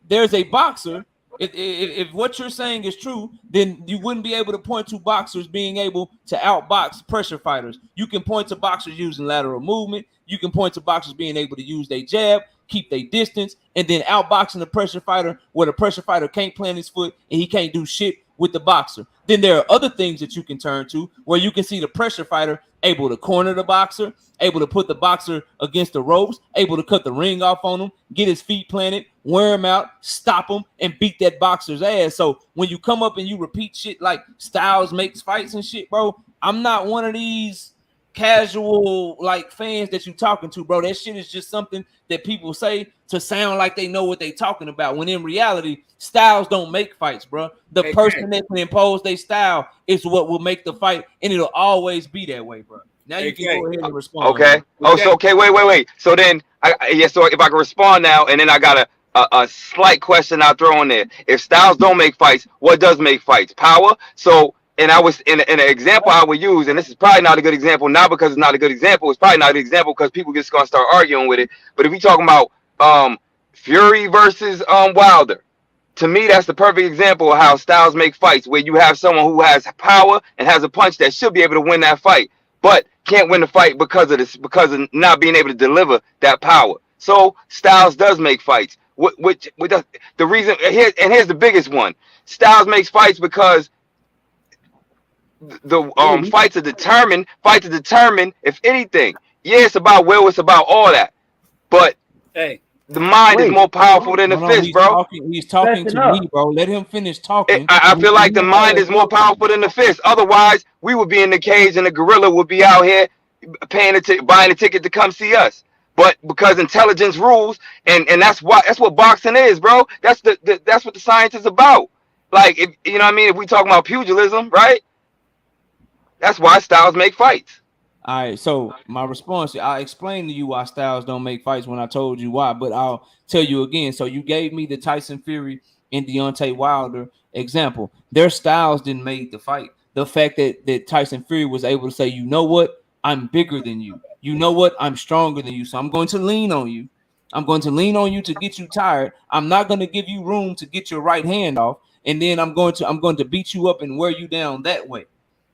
There's a boxer. If what you're saying is true, then you wouldn't be able to point to boxers being able to outbox pressure fighters. You can point to boxers using lateral movement. You can point to boxers being able to use their jab, keep their distance, and then outboxing the pressure fighter where the pressure fighter can't plant his foot and he can't do shit with the boxer. Then there are other things that you can turn to where you can see the pressure fighter able to corner the boxer, able to put the boxer against the ropes, able to cut the ring off on him, get his feet planted, wear him out, stop him, and beat that boxer's ass. So when you come up and you repeat shit like Styles makes fights and shit, bro, I'm not one of these casual like fans that you talking to, bro. That shit is just something that people say to sound like they know what they talking about, when in reality, styles don't make fights, bro. The person that can impose their style is what will make the fight, and it'll always be that way, bro. Now you can go ahead and respond. Okay. Oh, so okay, wait. So then, so if I can respond now, and then I got a slight question I'll throw in there. If styles don't make fights, what does make fights? Power. So, and I was in an example I would use, and this is probably not a good example, not because it's not a good example. It's probably not a good example because people just gonna start arguing with it. But if we talking about Fury versus Wilder, to me, that's the perfect example of how styles make fights, where you have someone who has power and has a punch that should be able to win that fight, but can't win the fight because of not being able to deliver that power. So styles does make fights. The reason here, and here's the biggest one: styles makes fights because the fights are determined. Fights are determined. If anything, yeah, it's about will, it's about all that, but the mind is more powerful than the fist, bro. He's talking to me, bro. Let him finish talking. I feel like the mind is more powerful than the fist. Otherwise, we would be in the cage and the gorilla would be out here buying a ticket to come see us. But because intelligence rules, and that's what boxing is, bro. That's what the science is about. Like, if you know what I mean, if we talking about pugilism, right? That's why styles make fights. All right, so my response, I explained to you why styles don't make fights when I told you why, but I'll tell you again. So you gave me the Tyson Fury and Deontay Wilder example. Their styles didn't make the fight. The fact that Tyson Fury was able to say, you know what, I'm bigger than you. You know what, I'm stronger than you. So I'm going to lean on you. I'm going to lean on you to get you tired. I'm not going to give you room to get your right hand off, and then I'm going to beat you up and wear you down that way.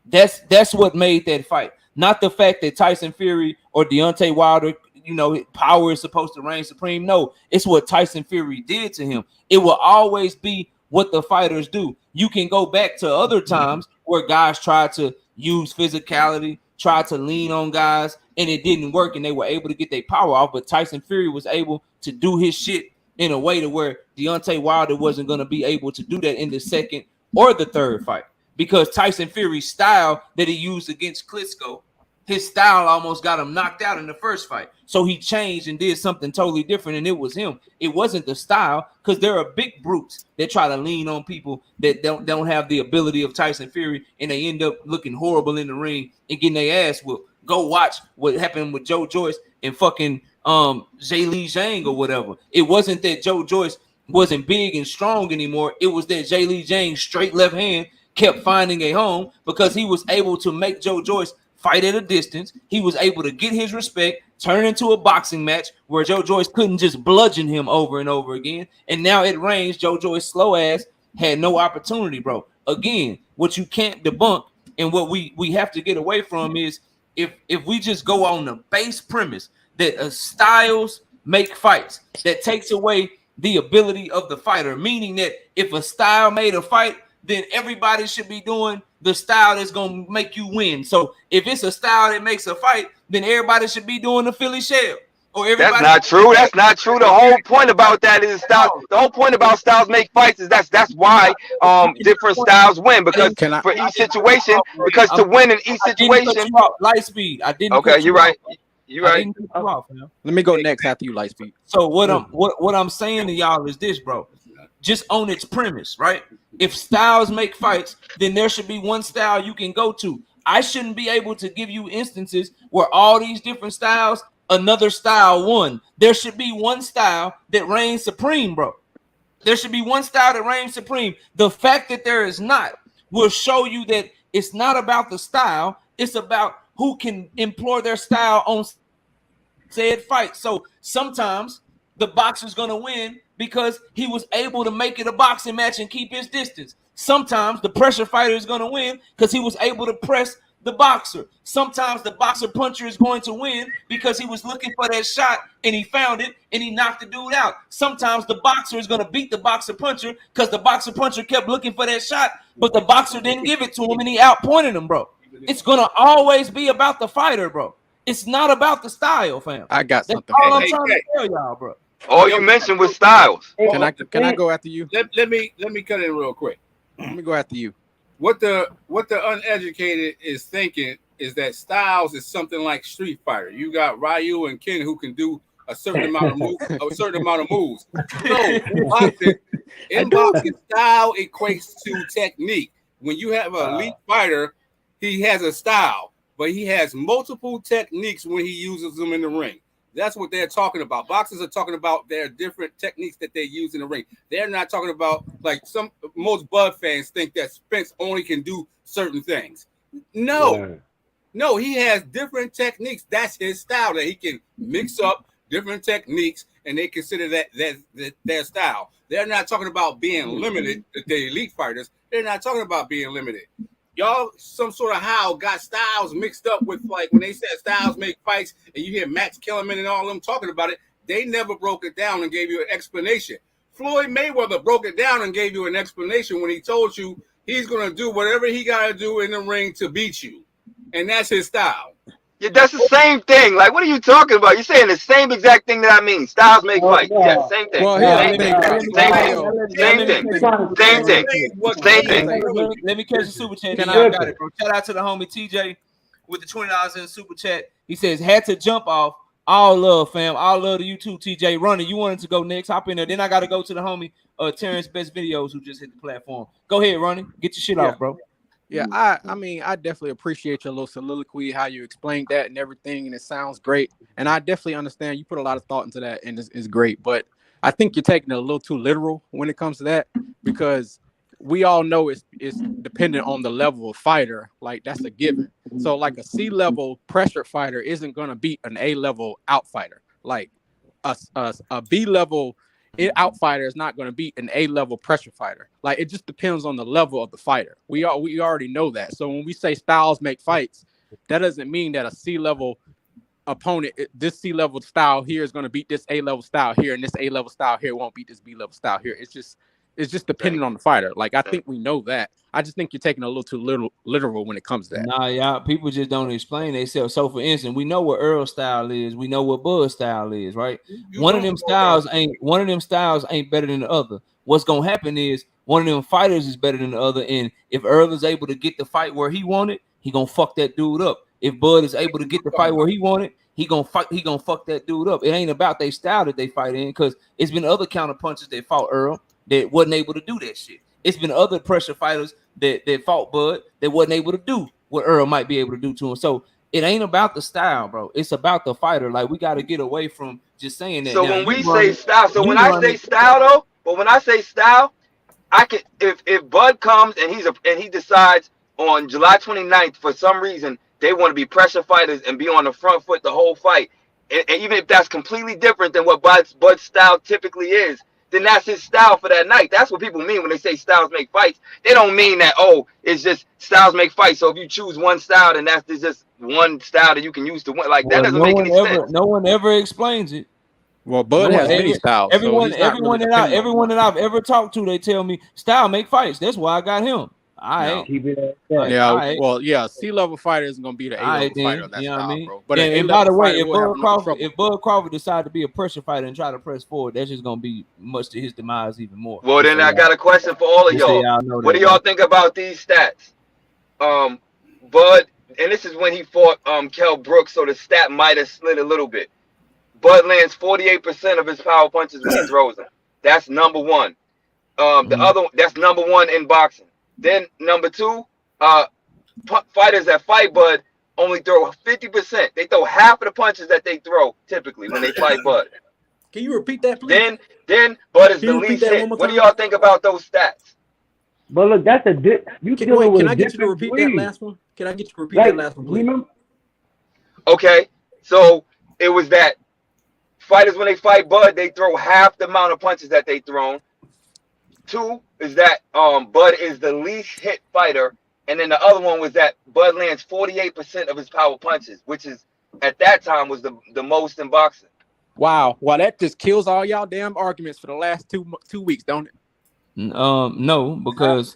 That's what made that fight. Not the fact that Tyson Fury or Deontay Wilder, power is supposed to reign supreme. No, it's what Tyson Fury did to him. It will always be what the fighters do. You can go back to other times where guys tried to use physicality, tried to lean on guys, and it didn't work, and they were able to get their power off. But Tyson Fury was able to do his shit in a way to where Deontay Wilder wasn't going to be able to do that in the second or the third fight, because Tyson Fury's style that he used against Klitschko, his style almost got him knocked out in the first fight. So he changed and did something totally different, and it was him. It wasn't the style, because there are big brutes that try to lean on people that don't have the ability of Tyson Fury, and they end up looking horrible in the ring and getting their ass whooped. Go watch what happened with Joe Joyce and fucking Zhilei Zhang or whatever. It wasn't that Joe Joyce wasn't big and strong anymore. It was that Zhilei Zhang's straight left hand kept finding a home, because he was able to make Joe Joyce fight at a distance. He was able to get his respect, turn into a boxing match where Joe Joyce couldn't just bludgeon him over and over again. And now at range, Joe Joyce slow ass had no opportunity, bro. Again, what you can't debunk and what we have to get away from is if we just go on the base premise that styles make fights, that takes away the ability of the fighter, meaning that if a style made a fight, then everybody should be doing the style that's going to make you win. So if it's a style that makes a fight, then everybody should be doing the Philly shell. Or everybody. That's not true. That's not true. The whole point about that is style. The whole point about styles make fights is that's why different styles win, because for each situation, because to win in each situation. Light speed. I didn't. Okay, you're right. You're right. Let me go next after you, light speed. So what I'm saying to y'all is this, bro. Just on its premise, right? If styles make fights, then there should be one style you can go to. I shouldn't be able to give you instances where all these different styles, another style won. There should be one style that reigns supreme, bro. There should be one style that reigns supreme. The fact that there is not will show you that it's not about the style. It's about who can employ their style on said fight. So sometimes the boxer's going to win because he was able to make it a boxing match and keep his distance. Sometimes the pressure fighter is going to win because he was able to press the boxer. Sometimes the boxer puncher is going to win because he was looking for that shot and he found it and he knocked the dude out. Sometimes the boxer is going to beat the boxer puncher because the boxer puncher kept looking for that shot, but the boxer didn't give it to him and he outpointed him, bro. It's going to always be about the fighter, bro. It's not about the style, fam. I got something. That's all I'm trying to tell y'all, bro. All you mentioned was styles. Can I go after you? Let me cut in real quick. Let me go after you. What the uneducated is thinking is that styles is something like Street Fighter. You got Ryu and Ken who can do a certain amount of moves. No, in boxing, style equates to technique. When you have an elite fighter, he has a style, but he has multiple techniques when he uses them in the ring. That's what they're talking about. Boxers are talking about their different techniques that they use in the ring. They're not talking about like most Bud fans think that Spence only can do certain things. No, he has different techniques. That's his style, that he can mix up different techniques, and they consider that their style. They're not talking about being limited. The elite fighters, they're not talking about being limited. Y'all, some sort of how got styles mixed up with, like, when they said styles make fights and you hear Max Kellerman and all them talking about it, they never broke it down and gave you an explanation. Floyd Mayweather broke it down and gave you an explanation when he told you he's going to do whatever he got to do in the ring to beat you. And that's his style. Yeah, that's the same thing. Like, what are you talking about? You're saying the same exact thing that I mean. Styles make fights. Yeah, same thing. Same thing. Let me catch the super chat. Y'all got it, bro. Shout out to the homie TJ with the $20 in the super chat. He says, had to jump off. All love, fam. All love to you too, TJ. Running, you wanted to go next. Hop in there. Then I got to go to the homie Terrence Best Videos who just hit the platform. Go ahead, Ronnie. Get your shit off, bro. Yeah, I mean, I definitely appreciate your little soliloquy, how you explained that and everything, and it sounds great. And I definitely understand you put a lot of thought into that, and it's great. But I think you're taking it a little too literal when it comes to that, because we all know it's dependent on the level of fighter. Like, that's a given. So, like, a C-level pressure fighter isn't going to beat an A-level out fighter. Like, a B-level fighter is not going to beat an A-level pressure fighter. Like, it just depends on the level of the fighter. We already know that. So when we say styles make fights, that doesn't mean that a C-level opponent, this C-level style here is going to beat this A-level style here, and this A-level style here won't beat this B-level style here. It's just dependent on the fighter. Like, I think we know that. I just think you're taking a little too literal when it comes to that. Nah, y'all, people just don't explain themselves. So, for instance, we know what Earl style is. We know what Bud style is, right? One of them styles ain't better than the other. What's gonna happen is one of them fighters is better than the other, and if Earl is able to get the fight where he wanted, he gonna fuck that dude up. If Bud is able to get the fight where he wanted, he gonna fuck that dude up. It ain't about their style that they fight in, because it's been other counter punches that fought Earl that wasn't able to do that shit. It's been other pressure fighters that fought Bud that wasn't able to do what Earl might be able to do to him. So it ain't about the style, bro. It's about the fighter. Like, we got to get away from just saying that. So now, when we say style, when I say style, I can, if Bud comes and he decides on July 29th for some reason they want to be pressure fighters and be on the front foot the whole fight, and even if that's completely different than what Bud's style typically is, then that's his style for that night. That's what people mean when they say styles make fights. They don't mean that, oh, it's just styles make fights. So if you choose one style, then that's just one style that you can use to win. Like, that doesn't make any sense. No one ever explains it. Well, Bud has many styles. Everyone that I've ever talked to, they tell me style make fights. That's why I got him. Keep it at that. Yeah, well, yeah, C-level fighter isn't gonna be the A-level fighter of that style, bro. But and by the way, if Bud Crawford decide to be a pressure fighter and try to press forward, that's just gonna be much to his demise even more. Well, then I got a question for all of y'all. What do y'all think about these stats? Bud, and this is when he fought Kell Brooks, so the stat might have slid a little bit. Bud lands 48% of his power punches when he throws them. That's number one. The other, that's number one in boxing. Then number two, fighters that fight Bud only throw 50%. They throw half of the punches that they throw typically when they fight Bud. Can you repeat that, please? Then Bud is the least hit. What do y'all think about those stats? But look, that's a Can I get you to repeat that last one? Can I get you to repeat that last one, please? Okay, so it was that fighters, when they fight Bud, they throw half the amount of punches that they thrown. Two is that Bud is the least hit fighter, and then the other one was that Bud lands 48% of his power punches, which is at that time was the most in boxing. Wow, that just kills all y'all damn arguments for the last 2 weeks, don't it? No, because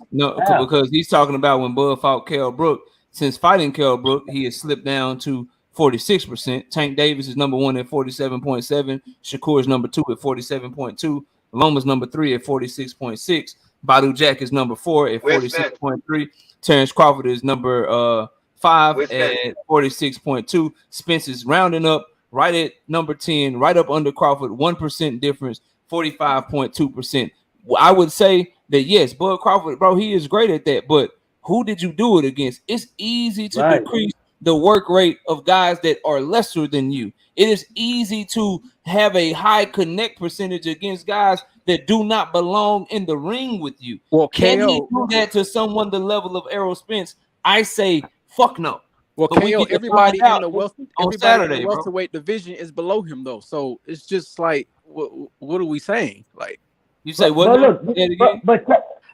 he's talking about when Bud fought Kell Brook. Since fighting Kell Brook, he has slipped down to 46%. Tank Davis is number one at 47.7. Shakur is number two at 47.2. Loma's number 3 at 46.6. Badu Jack is number 4 at 46.3. Terence Crawford is number 5 at 46.2. Spence is rounding up right at number 10, right up under Crawford, 1% difference, 45.2%. I would say that yes, Bud Crawford, bro, he is great at that. But who did you do it against? It's easy to decrease the work rate of guys that are lesser than you. It is easy to have a high connect percentage against guys that do not belong in the ring with you. Well, can he do that to someone the level of Errol Spence? I say fuck no. Well, KO, everybody in the welterweight division is below him though. So it's just like, what are we saying? Like, you say what?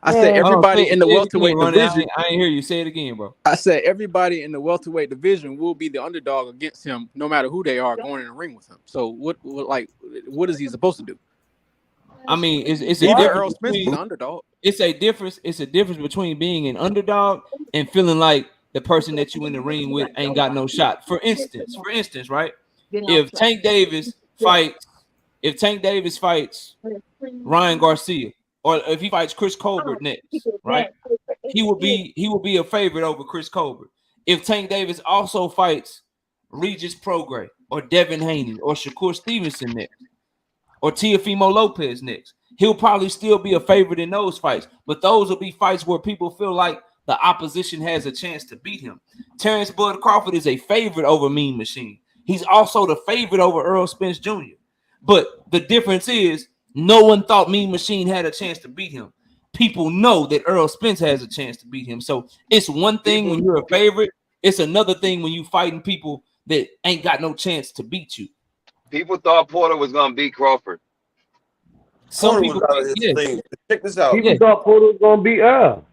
I said everybody in the welterweight division. I ain't hear you say it again, bro. I said everybody in the welterweight division will be the underdog against him, no matter who they are going in the ring with him. So what is he supposed to do? I mean, it's a difference. Errol Spence is an underdog. It's a difference between being an underdog and feeling like the person that you in the ring with ain't got no shot. For instance, right? If Tank Davis fights Ryan Garcia, or if he fights Chris Colbert next, right? He will be a favorite over Chris Colbert. If Tank Davis also fights Regis Prograis or Devin Haney or Shakur Stevenson next, or Teofimo Lopez next, he'll probably still be a favorite in those fights. But those will be fights where people feel like the opposition has a chance to beat him. Terrence Bud Crawford is a favorite over Mean Machine. He's also the favorite over Errol Spence Jr. But the difference is, no one thought Mean Machine had a chance to beat him. People know that Errol Spence has a chance to beat him. So it's one thing when you're a favorite. It's another thing when you fighting people that ain't got no chance to beat you. People thought Porter was going to beat Crawford. Some Porter people was out of pick, his yeah, thing. Check this out. yeah, People thought Porter was gonna beat Earl.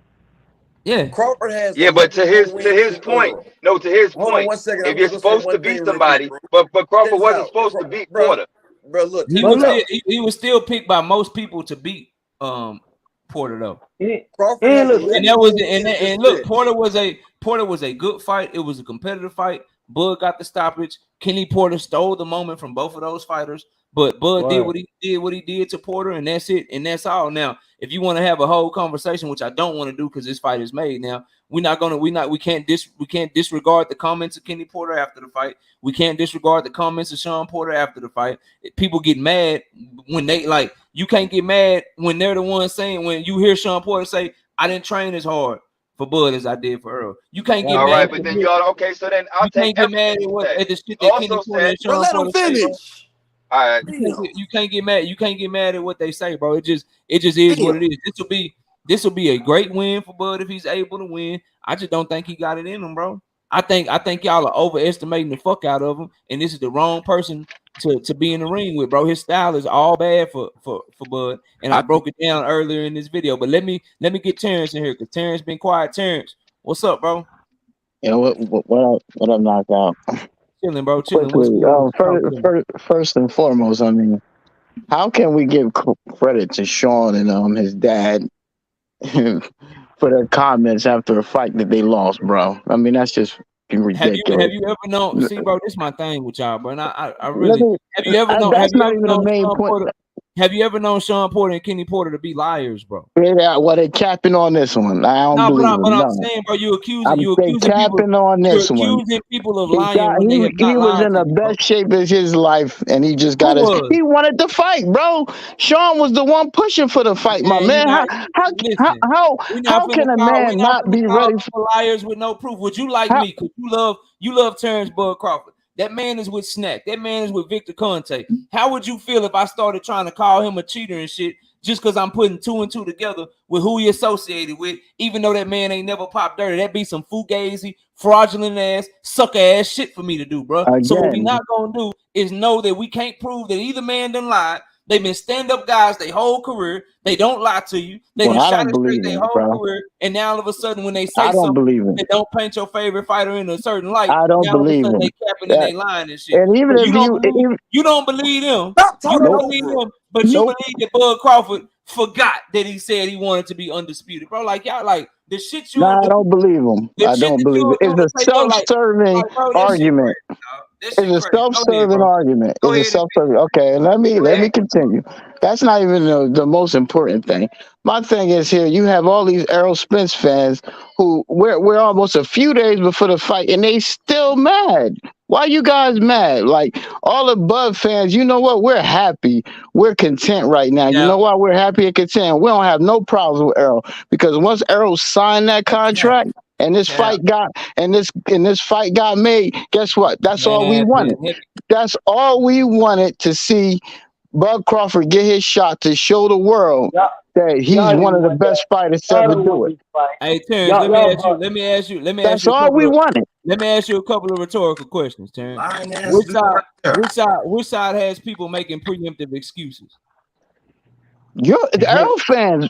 yeah. Crawford has Yeah, but 11 more to wins his than point, Earl. no, to his Hold on point, 1 second. if I'm you're just gonna say supposed to one beat thing real quick, somebody, bro. but Check Crawford this wasn't out, supposed to beat bro. Porter. Bro, look. He Check was this still out. he was still picked by most people to beat Porter though. Crawford has look, 11 And that was more wins than and look, Spence. Porter was a good fight. It was a competitive fight. Bud got the stoppage. Kenny Porter stole the moment from both of those fighters, but Bud did what he did to Porter, and that's it, and that's all. Now, if you want to have a whole conversation, which I don't want to do because this fight is made now, we can't disregard the comments of Kenny Porter after the fight. We can't disregard the comments of Sean Porter after the fight. People get mad when they like. You can't get mad when they're the ones saying, when you hear Sean Porter say, "I didn't train as hard for Bud as I did for Earl." You can't get All mad. right, but then y'all okay? So then I'll You take can't get mad everything you said. at the shit You that Kenny also Porter said, and Bro, Sean let him Porter say, bro. finish. all right, You can't get mad. You can't get mad at what they say, bro. It just is what it is. This will be a great win for Bud if he's able to win. I just don't think he got it in him, bro. I think y'all are overestimating the fuck out of him, and this is the wrong person to be in the ring with, bro. His style is all bad for Bud, and I broke it down earlier in this video. But let me get Terrence in here because Terrence been quiet. Terrence, what's up, bro? Yeah, what up, knockout? Chilling, bro. Chilling. Quickly, What's good? first and foremost, I mean, how can we give credit to Sean and his dad for their comments after a fight that they lost, bro? I mean, that's just ridiculous. Have you ever known? See, bro, this is my thing with y'all, bro. And I Let really me, have you ever known? that's not even the main Sean point. Porter? Have you ever known Sean Porter and Kenny Porter to be liars, bro? Well, they're capping on this one. I don't No, believe but them. I'm No, saying, bro, you they accusing people. capping on You're this one. accusing people of lying when they have He not was lied in to the you, bro. best shape of his life, and he just got Who his. was? He wanted to fight, bro. Sean was the one pushing for the fight, my Man, man. listen. We're How not can finna a call. We're man not not finna be call ready? people liars with no proof. Would you like me? Because you love Terence Bud Crawford. That man is with Snack. That man is with Victor Conte. How would you feel if I started trying to call him a cheater and shit just because I'm putting 2 and 2 together with who he associated with, even though that man ain't never popped dirty? That'd be some fugazi, fraudulent ass, sucker ass shit for me to do, bro. So what we Again, not gonna do is know that we can't prove that either man done lied. They've been stand-up guys their whole career. They don't lie to you. They done I shot don't it straight believe their him, whole bro. career. And now all of a sudden, when they say I don't something believe him. that don't paint your favorite fighter in a certain light, I don't now all of a believe sudden him. they capping and they lying and shit. And even So if you don't believe them. Stop You talking don't over believe him. him, but you believe that Bud Crawford forgot that he said he wanted to be undisputed, bro. Like y'all, like the shit you No, do, I don't believe him. the I shit don't that believe you it. do to It's a say, yo, like self-serving bro, that shit argument. crazy, dog. That It's shit a crazy. Go ahead, self-serving bro. argument. Go It's a ahead and self-serving. Okay, let me continue. That's not even the most important thing. My thing is here. You have all these Errol Spence fans who we're almost a few days before the fight, and they still mad. Why you guys mad? Like all the Bud fans, you know what? We're happy. We're content right now. You know why we're happy and content? We don't have no problems with Errol because once Errol signed that contract and this fight got made, guess what? That's all we wanted. That's all we wanted to see Bud Crawford get his shot to show the world that he's one of the best fighters to ever do it. Hey Terrence, let me ask you That's all we wanted. Let me ask you a couple of rhetorical questions, Terrence. Which side has people making preemptive excuses? The Errol fans,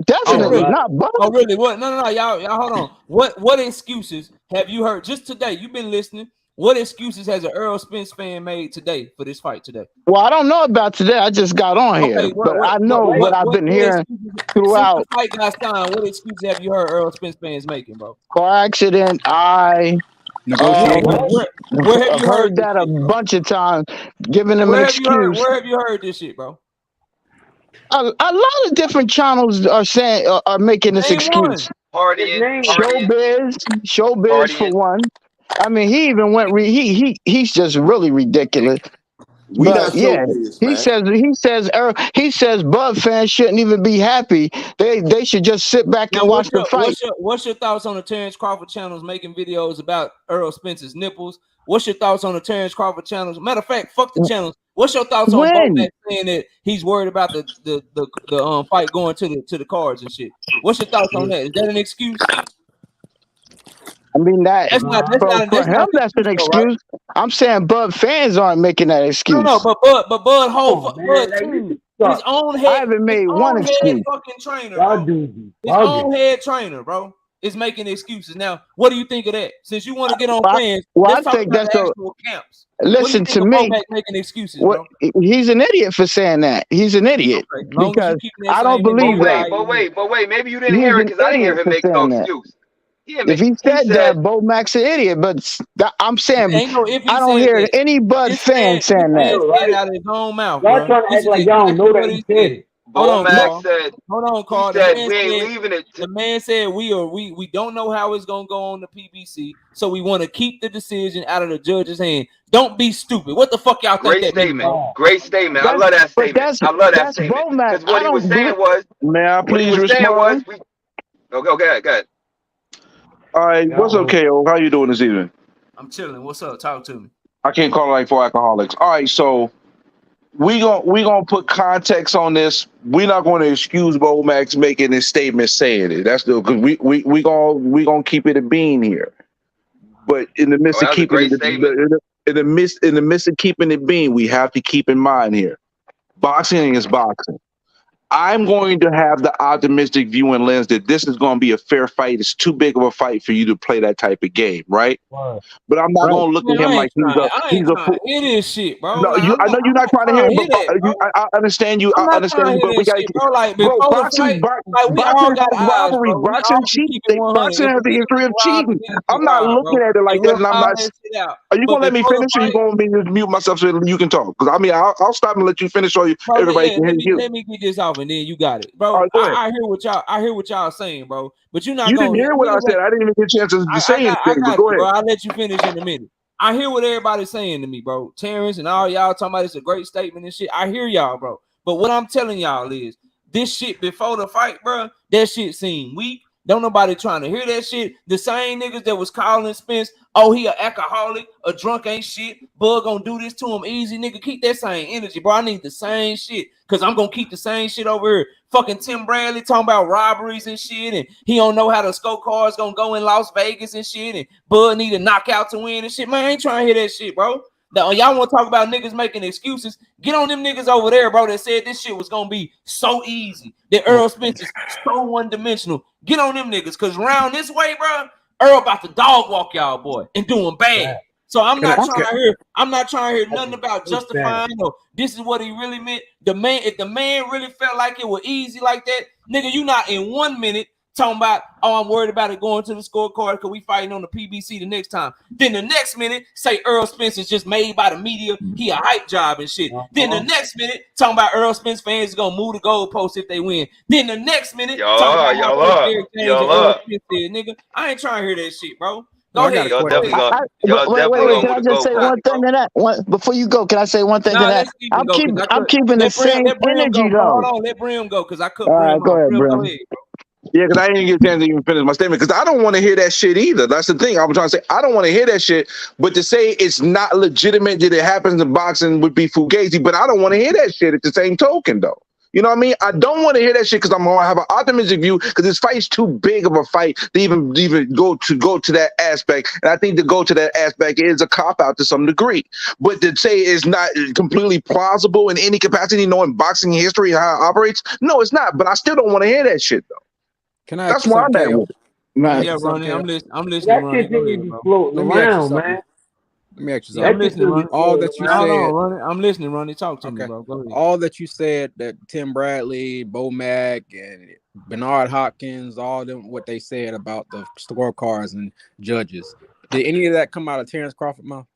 definitely not Bud. Oh, really? What? No, y'all, hold on. What excuses have you heard just today? You've been listening. What excuses has an Errol Spence fan made today for this fight today? Well, I don't know about today. I just got on here, but I know what I've been hearing throughout. Since the fight got signed, what excuses have you heard Errol Spence fans making, bro? Car accident. Negotiations. Where have I've you heard that a bunch of times, giving them an excuse. Where have you heard this shit, bro? A lot of different channels are saying are making this excuse. Showbiz for one. I mean, he even went. He's just really ridiculous. We but not showbiz, man. He says Bud fans shouldn't even be happy. They should just sit back and watch the fight. What's your thoughts on the Terence Crawford channels making videos about Errol Spence's nipples? What's your thoughts on the Terence Crawford channels? Matter of fact, fuck the channels. What's your thoughts on Bomac saying that he's worried about the fight going to the cards and shit? What's your thoughts on that? Is that an excuse? I mean that's an excuse. Right? I'm saying Bud fans aren't making that excuse. No, but Bud team. his own head. I haven't made one excuse. Fucking trainer, Y'all bro. dudes His own head trainer, bro, is making excuses. Now, what do you think of that? Since you want to get on fans, let's talk about the actual camps. Listen to me. Making excuses, bro? He's an idiot for saying that. He's an idiot because I don't believe that. But wait, maybe you didn't hear it because I didn't hear him make no excuse. If he said that, Bo Mac's an idiot, but I'm saying I don't hear any Bud fan saying that. Said out of his own mouth, y'all trying to act like y'all don't know that he said it. Bo Mac said, hold on, Carl. He said we ain't leaving it. The man said we don't know how it's gonna go on the PBC, so we want to keep the decision out of the judge's hand. Don't be stupid. What the fuck y'all think? Great statement. I love that statement. I love that statement. Because what he was saying was, may I please respond? Go ahead. All right, what's up, KO? How you doing this evening? I'm chilling. What's up? Talk to me. I can't call it like for alcoholics. All right, so we gonna put context on this. We're not going to excuse Bo Max making this statement saying it. That's the because we gonna keep it a bean here. But in the midst of keeping in the midst of keeping it bean, we have to keep in mind here, boxing is boxing. I'm going to have the optimistic view and lens that this is going to be a fair fight. It's too big of a fight for you to play that type of game, right? But I'm not going to look at him like he's a fool. It is shit, bro. No, I know you're not trying to hear it, but I understand you. I understand you, but we got to. Boxing rivalry. Boxing has a history of cheating. I'm not looking at it like that, and I'm not. Are you going to let me finish, or you going to mute myself so you can talk? Because I mean, I'll stop and let you finish, so everybody can hear you. Let me get this off, and then you got it, bro. I hear what y'all saying, bro. But you're not. You didn't hear what I said. I didn't even get a chance to say anything. Go ahead. Bro. I'll let you finish in a minute. I hear what everybody's saying to me, bro. Terrence and all y'all talking about it's a great statement and shit. I hear y'all, bro. But what I'm telling y'all is this shit before the fight, bro. That shit seemed weak. Don't nobody trying to hear that shit. The same niggas that was calling Spence, oh, he an alcoholic, a drunk ain't shit. Bud gonna do this to him easy, nigga. Keep that same energy, bro. I need the same shit because I'm gonna keep the same shit over here. Fucking Tim Bradley talking about robberies and shit, and he don't know how the scorecard's gonna go in Las Vegas and shit, and Bud need a knockout to win and shit. Man, I ain't trying to hear that shit, bro. Now, y'all want to talk about niggas making excuses? Get on them niggas over there, bro, that said this shit was gonna be so easy. That Errol Spence is so one-dimensional. Get on them niggas, cause round this way, bro, Earl about to dog walk y'all, boy, and do him bad. So I'm not trying to hear nothing about justifying or this is what he really meant. If the man really felt like it was easy like that, nigga, you not in 1 minute talking about, oh, I'm worried about it going to the scorecard because we fighting on the PBC the next time. Then the next minute, say Errol Spence is just made by the media. He a hype job and shit. Then the next minute, talking about Errol Spence fans is going to move the goalpost if they win. Then the next minute, talking about nigga, I ain't trying to hear that shit, bro. Go ahead. Wait, can I just say one thing to that? Before you go, can I say one thing to that? I'm keeping the same energy, though. Hold on, let Brim go, because I could. All right, go ahead, Brim. Yeah, because I didn't get a chance to even finish my statement because I don't want to hear that shit either. That's the thing. I'm trying to say I don't want to hear that shit, but to say it's not legitimate that it happens in boxing would be fugazi. But I don't want to hear that shit at the same token, though. You know what I mean? I don't want to hear that shit because I'm gonna have an optimistic view because this fight's too big of a fight to even go to that aspect. And I think to go to that aspect is a cop out to some degree. But to say it's not completely plausible in any capacity, knowing boxing history how it operates, no, it's not. But I still don't want to hear that shit though. Can I? That's why I'm at with it. Yeah, Ronnie, I'm listening. That shit didn't even be floating around, man. Let me ask you something. I'm listening, Ronnie. All that you said. Ronnie. I'm listening, Ronnie. Talk to me, bro. Go ahead. All that you said, that Tim Bradley, Bo Mac, and Bernard Hopkins, all them what they said about the scorecards and judges. Did any of that come out of Terence Crawford mouth?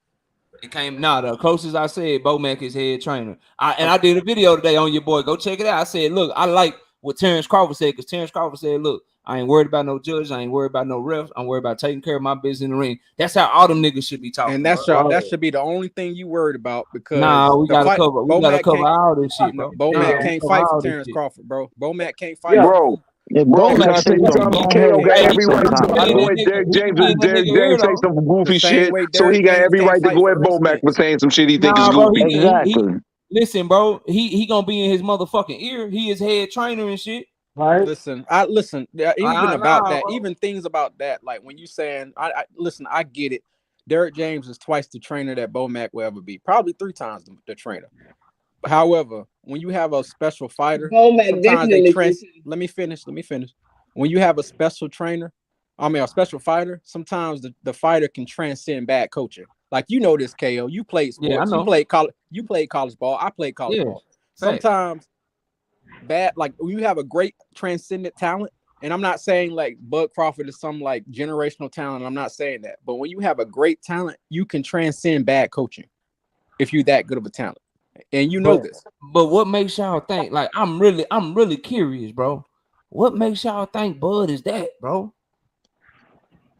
It came. The closest I said, Bo Mac is head trainer. I did a video today on your boy. Go check it out. I said, look, I like what Terence Crawford said because Terence Crawford said, look, I ain't worried about no judge. I ain't worried about no refs. I'm worried about taking care of my business in the ring. That's how all them niggas should be talking. And that should be the only thing you worried about because we gotta cover. We gotta cover all this shit, bro. Bo Mac can't fight for Terence Crawford, bro. Bo Mac can't fight, bro. Bro, got every right to go at Derek James and Derek James say some goofy shit, so he got every right to go at Bo Mac for saying some shit he thinks is goofy. Exactly. Listen, bro, he gonna be in his motherfucking ear. He is head trainer and shit. Right. Listen. Even things about that, like when you saying, listen, I get it. Derek James is twice the trainer that Bo Mac will ever be, probably 3 times the trainer. However, when you have a special fighter, Womack sometimes they definitely let me finish. When you have a special trainer, a special fighter, sometimes the fighter can transcend bad coaching. Like this, KO. You played sports. Yeah, I know. You played college ball. I played college ball. Fact. Sometimes when you have a great transcendent talent, and I'm not saying like Bud Crawford is some like generational talent. I'm not saying that. But when you have a great talent, you can transcend bad coaching if you're that good of a talent. And this. But what makes y'all think? Like, I'm really curious, bro. What makes y'all think Bud is that, bro?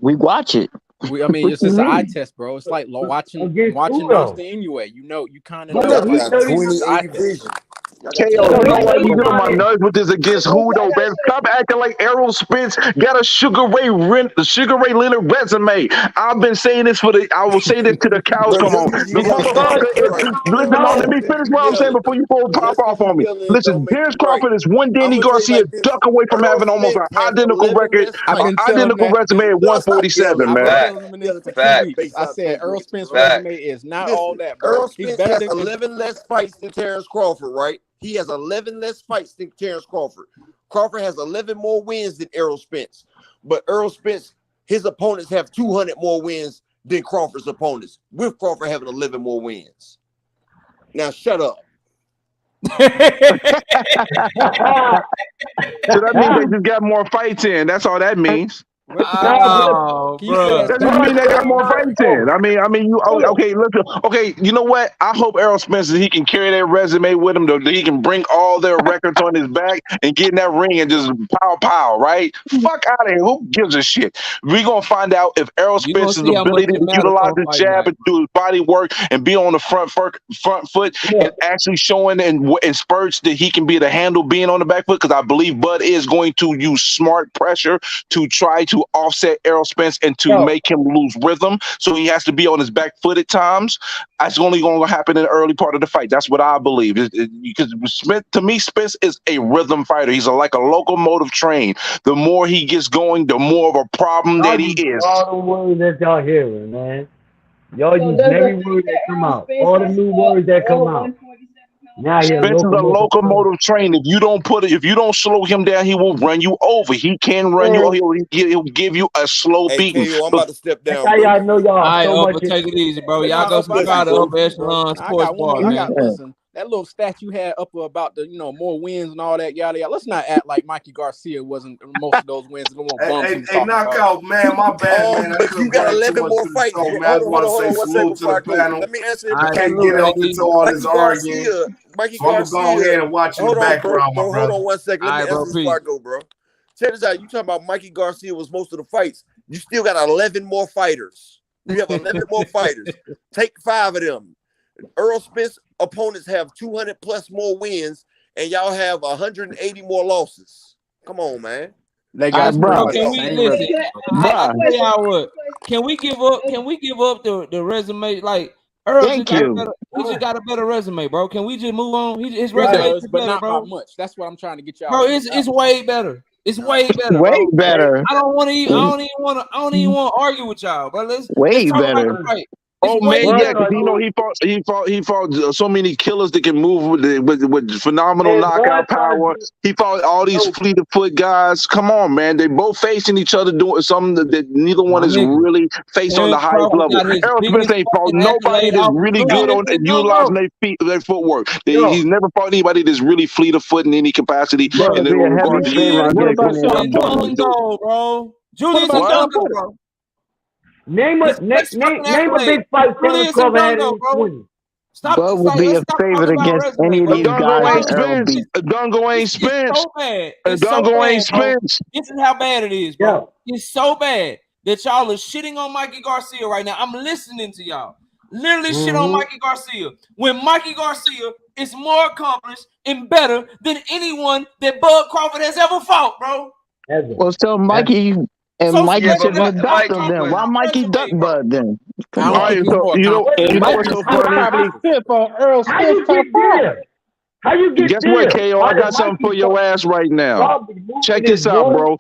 We watch it. It's just an eye test, bro. It's like watching Monster Inoue. You kind of know. Got 20/80 vision. KO, you know why you get on my nerves with this against who though, man? Stop acting like Errol Spence got a Sugar Ray Leonard resume. I've been saying this I will say this to the cows come on. The motherfucker listen, let me finish what I'm saying before you pop off on me. Listen, Terence Crawford is one Danny Garcia duck away from having almost an identical record, identical resume at 147, man. I've been telling him this for 2 weeks. I said Errol Spence's resume is not all that, bro. Errol Spence has 11 less fights than Terence Crawford, right? He has 11 less fights than Terence Crawford. Crawford has 11 more wins than Errol Spence. But Errol Spence, his opponents have 200 more wins than Crawford's opponents, with Crawford having 11 more wins. Now, shut up. So that means they just got more fights in. That's all that means. Oh, bro. That doesn't mean they got more fights in. Okay, you know what? I hope Errol Spence, he can carry that resume with him, that he can bring all their records on his back and get in that ring and just pow, right? Fuck out of here. Who gives a shit? We're going to find out if Errol Spence's ability to utilize his jab and do his body work and be on the front foot and actually showing in spurts that he can be able to handle being on the back foot, because I believe Bud is going to use smart pressure to try to offset Errol Spence and to make him lose rhythm. So he has to be on his back foot at times. That's only going to happen in the early part of the fight. That's what I believe. Because to me, Spence is a rhythm fighter. He's like a locomotive train. The more he gets going, the more of a problem that he is. All the words that y'all hearing, man. Y'all use every word that come out. All the new words that come out. Now Spence is a locomotive train. If you don't slow him down, he will run you over. He can run you over. He'll give you a slow beating. KO, I'm about to step down. That's how y'all know y'all. All right, take it easy, bro. Y'all go subscribe to Upper Echelon Sports Bar. Listen, that little stat you had up about the more wins and all that yada yada. Let's not act like Mikey Garcia wasn't most of those wins. Hey, knockout, man, my bad, man. But you got 11 more fights. Man, I just want to say salute to the panel. Let me answer I can't get up into all this arguing. Mikey So I'm Garcia, gonna go ahead and watch in the background, my brother. Hold on 1 second. Let me answer this before I go, bro. Check this out. You talking about Mikey Garcia was most of the fights. You still got 11 more fighters. You have 11 more fighters. Take 5 of them. Errol Spence opponents have 200 plus more wins, and y'all have 180 more losses. Come on, man. They got Can we give up the resume? Like Earl just got a better resume, bro. Can we just move on? His resume is but better, not bro. by much. That's what I'm trying to get y'all. Bro, it's way better. It's way better. Way bro. better. I don't even want to argue with y'all, bro. Let's talk better. about the fight. Oh man, yeah, because he fought so many killers that can move with phenomenal knockout power. He fought all these fleet of foot guys. Come on, man, they both facing each other doing something that neither one is really faced on the highest level. Errol Spence ain't fought nobody that's really good on utilizing their footwork. He's never fought anybody that's really fleet of foot in any capacity. Bro, Julius Indongo, bro. Name a big fight Terence Crawford had in 20. Bud will be a favorite against any of these guys. Indongo ain't Spence. Indongo ain't Spence. This is how bad it is, bro. Yeah. It's so bad that y'all are shitting on Mikey Garcia right now. I'm listening to y'all. Literally shit on Mikey Garcia. When Mikey Garcia is more accomplished and better than anyone that Bud Crawford has ever fought, bro. Well, so Mikey... And so Mikey shouldn't have ducked him then. Why Mikey duck Bud then? How you get Guess what, KO? I got something for your ass right now. Check this out, bro.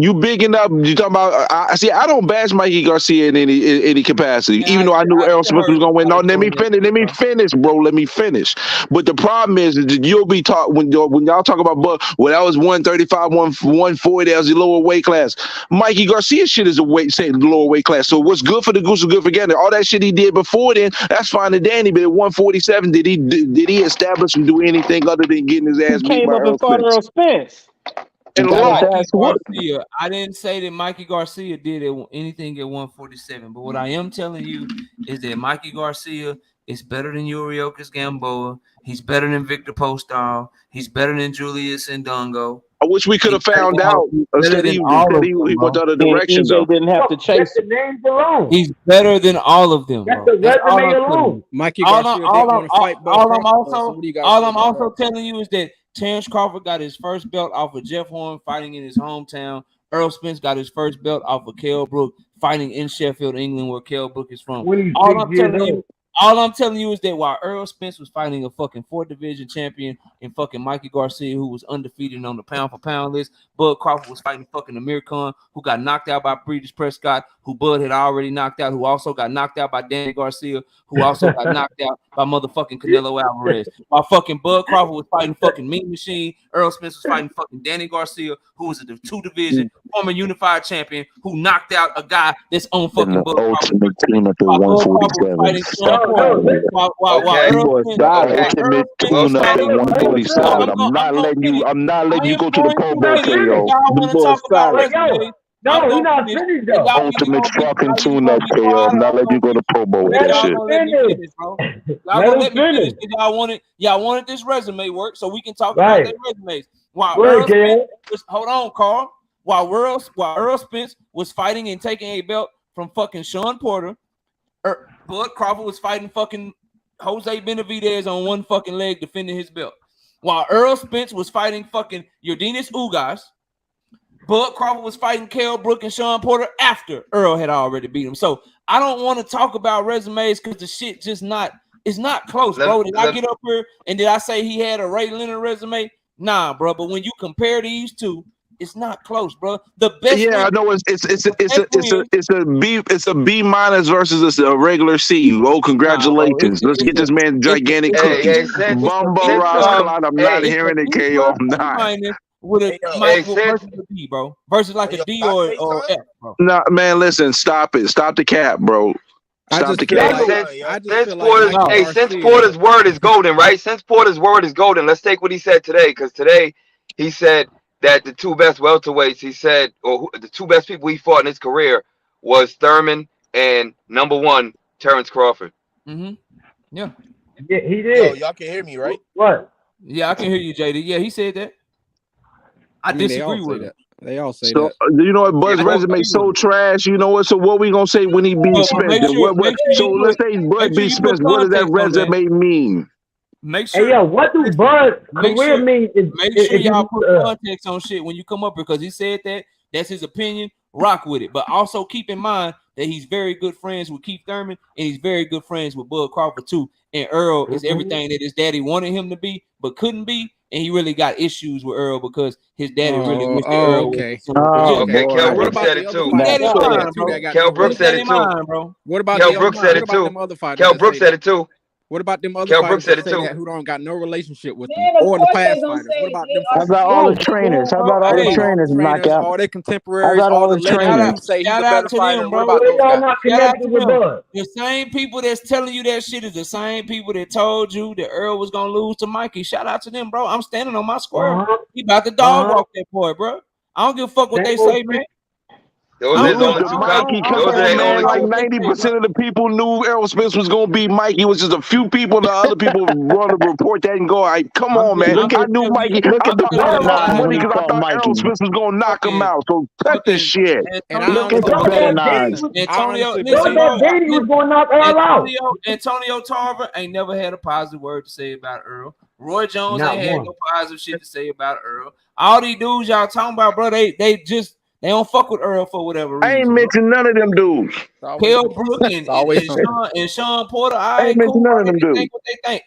You bigging up? You talking about? I see. I don't bash Mikey Garcia in any capacity, even though I knew Errol Spence was gonna win. No, let me finish. Let me finish, bro. Let me finish. But the problem is that you'll be taught when y'all talk about well, that was 135, 140. That was the lower weight class. Mikey Garcia shit is lower weight class. So what's good for the goose is good for gander. All that shit he did before then, that's fine and dandy. But at 147, did he establish and do anything other than getting his ass beat by Errol Spence? Garcia. I didn't say that Mikey Garcia did anything at 147, but what I am telling you is that Mikey Garcia is better than Yuriorkis Gamboa. He's better than Victor Postol. He's better than Julius Ndongo. I wish we could have found out. Instead he went the other direction, though. Didn't have to chase the names alone. He's better than all of them. That's the resume alone. Mikey Garcia didn't want to fight. All I'm also telling you is that Terence Crawford got his first belt off of Jeff Horn fighting in his hometown. Errol Spence got his first belt off of Kell Brook fighting in Sheffield, England, where Kell Brook is from. All I'm telling you is that while Errol Spence was fighting a fucking 4th division champion in fucking Mikey Garcia, who was undefeated on the pound for pound list, Bud Crawford was fighting fucking Amir Khan, who got knocked out by Breeders Prescott, who Bud had already knocked out, who also got knocked out by Danny Garcia, who also got knocked out by motherfucking Canelo Alvarez. While fucking Bud Crawford was fighting fucking Mean Machine, Errol Spence was fighting fucking Danny Garcia, who was a 2 division former unified champion, who knocked out a guy that's on fucking Bud Ultimate team at the 147. I'm not letting you go to the Pro Bowl, KO. No, he's not finished though. Ultimate fucking tune-up, KO. I'm not letting you go to Pro Bowl with that shit. Y'all wanted this resume work, so we can talk about their resumes. Hold on, Carl. While Errol Spence was fighting and taking a belt from fucking Sean Porter, Bud Crawford was fighting fucking Jose Benavidez on one fucking leg defending his belt. While Errol Spence was fighting fucking Yordenis Ugas, Bud Crawford was fighting Kell Brook and Sean Porter after Earl had already beat him. So I don't want to talk about resumes because the shit just it's not close, bro. Did I get up here and did I say he had a Ray Leonard resume? Nah, bro. But when you compare these two, it's not close, bro. The best. Yeah, I know it's a B minus versus a regular C. Oh, congratulations! Let's get this man gigantic cookies. Bumba Ross Collide. I'm not hearing it, KO. I'm not. With a versus a D, bro. Versus like a D or F, bro. No, man, listen, stop it. Stop the cap, bro. Stop the cap. Since Porter's word is golden, right? Since Porter's word is golden, let's take what he said today, because today he said that the 2 best welterweights, he said, or the 2 best people he fought in his career was Thurman and number 1, Terence Crawford. Mm-hmm. Yeah, he did. Yo, y'all can hear me, right? What? Yeah, I can hear you, JD. Yeah, he said that. I disagree with it. They all say so, that. You know what? Bud's resume so trash. You know what? So what we gonna say when he beats Spence? So let's say Bud beats Spence. What does that resume mean? Make sure. Hey, yo, what do Bud career mean? Make sure y'all put context on shit when you come up because he said that. That's his opinion. Rock with it, but also keep in mind that he's very good friends with Keith Thurman and he's very good friends with Bud Crawford too. And Earl is everything that his daddy wanted him to be, but couldn't be. And he really got issues with Earl because his daddy really wished Earl. Okay, Kell Brook said it too. Kell Brook said it too. What about Kell Brook said it too. Kell Brook said it too. What about them other fighters who don't got no relationship with them or the past fighters? What about them? How about all the trainers? How about all the trainers? Knockout. All their contemporaries. How about all the trainers? Say he's a better fighter. What about those guys? The same people that's telling you that shit is the same people that told you that Earl was gonna lose to Mikey. Shout out to them, bro. I'm standing on my square. He about to dog walk that boy, bro. I don't give a fuck what they say, man. Those are the only two Mikey, come on, man. Like 90% of the people knew Errol Spence was gonna beat Mikey. It was just a few people. The other people want to report that and go, "All right, come on, man." I knew Mikey. Look at the money because I thought Errol Spence was gonna knock him out. So cut this shit. And look at the better odds. Antonio Tarver ain't never had a positive word to say about Earl. Roy Jones ain't had no positive shit to say about Earl. All these dudes y'all talking about, bro, they don't fuck with Earl for whatever reason. I ain't mentioned none of them dudes. Kell Brook and Sean Porter. I ain't mentioned none of them dudes. What they think.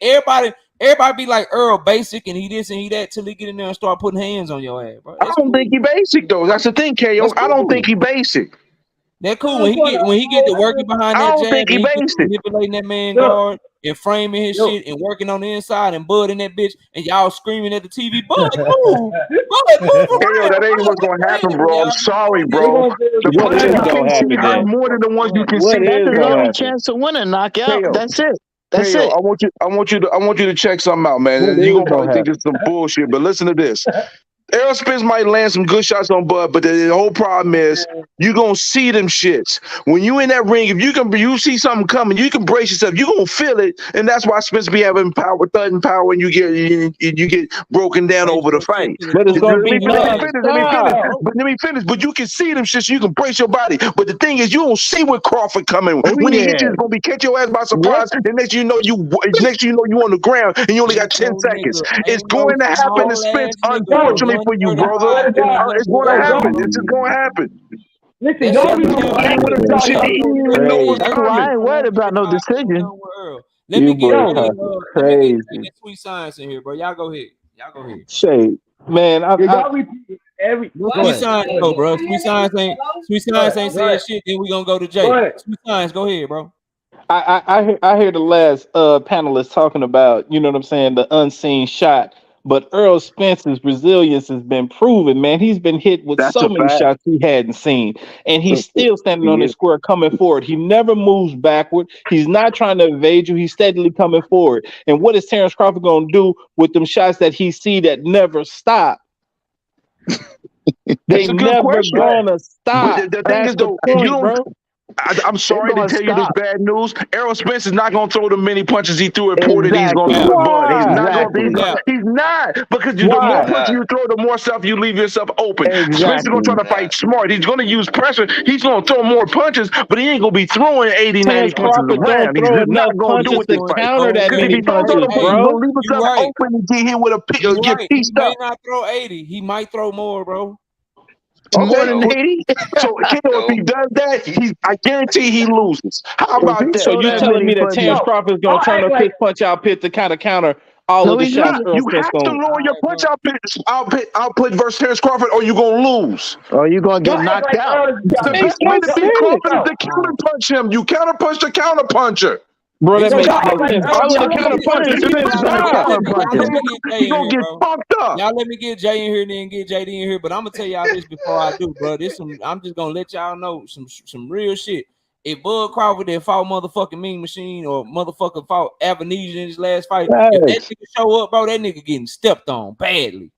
Everybody be like Earl basic and he this and he that till he get in there and start putting hands on your ass, bro. I don't think he basic though. That's the thing, KO. That's I don't cool. think he basic. That cool when he get to working behind I that don't jab think and he he get to basic. manipulating that man Yo. guard and framing his shit and working on the inside and Bud in that bitch and y'all screaming at the TV, Bud move, Bud move KO, around. that ain't what's gonna happen, bro. I'm sorry, bro. The What punches is you gonna can't see happen are then? more than the ones you can What see. is That's his KO. only chance to win a knockout. KO. That's it. That's KO, it. I want you to check something out, man. What You're is gonna probably gonna think it's some bullshit, but listen to this. Errol Spence might land some good shots on Bud, but the whole problem is you gonna see them shits when you in that ring. If you see something coming, you can brace yourself. You gonna feel it, and that's why Spence be having power, thudding power, and you get broken down over the fight. But it's gonna be Let me nonstop. finish. But you can see them shits. So you can brace your body. But the thing is, you don't see what Crawford coming. Oh, When he hit you, yeah. it's gonna be catch your ass by surprise. And next you know you on the ground, and you only got 10 seconds. It's going to happen to Spence, unfortunately for you, brother. It's going to happen. It's just going to happen. Listen, y'all be He ain't want to do shit. He didn't even know what's That's why coming. I ain't worried about no decision. Let me get boys are let me get crazy. Sweet Science in here, bro. Y'all go ahead. Shay, man, y'all repeat every. Sweet Science, go, bro. Sweet Science ain't saying shit. Then we gonna go to Jay. Sweet Science, go ahead, bro. I hear the last panelist talking about, you know what I'm saying, the unseen shot. But Errol Spence's resilience has been proven, man. He's been hit with That's so a many fact. shots he hadn't seen. And he's still standing on his square, coming forward. He never moves backward. He's not trying to evade you. He's steadily coming forward. And what is Terence Crawford going to do with them shots that he see that never stop? They That's a good never question. gonna stop. But the thing That's is, the though, point, you don't. bro. I'm sorry to tell you this bad news. Errol Spence is not going to throw the many punches he threw at Porter. He's going to throw at Bud. He's not going to. He's not, because the more punches you throw, the more stuff you leave yourself open. Spence is going to try to fight smart. He's going to use pressure. He's going to throw more punches, but he ain't going to be throwing 80, 90 Terence punches Crawford don't around. He's throw just not enough going to do punches it this to fight. counter that Because if many he don't throw punches, the punches, he's bro. going to leave himself open and get hit with get He pieced may up. not throw 80. He might throw more, bro. More than 80. So, if he does that, I guarantee he loses. How about that? So you telling me that Terence Crawford is gonna turn up his punch out pit to kind of counter all of the shots? You have to lower your punch output versus Terence Crawford, or you're gonna lose. Or you gonna get knocked out. The best way to beat Crawford is to counter punch him. You counter punch the counter puncher. Bro, that makes no sense. All of the counter punches he He's Gonna get fucked up. Y'all let me get Jay in here, then get JD in here. But I'm gonna tell y'all this before I do, bro. I'm just gonna let y'all know some real shit. If Bud Crawford that fought motherfucking Mean Machine or motherfucker fought Avenesian in his last fight, if that nigga show up, bro, that nigga getting stepped on badly.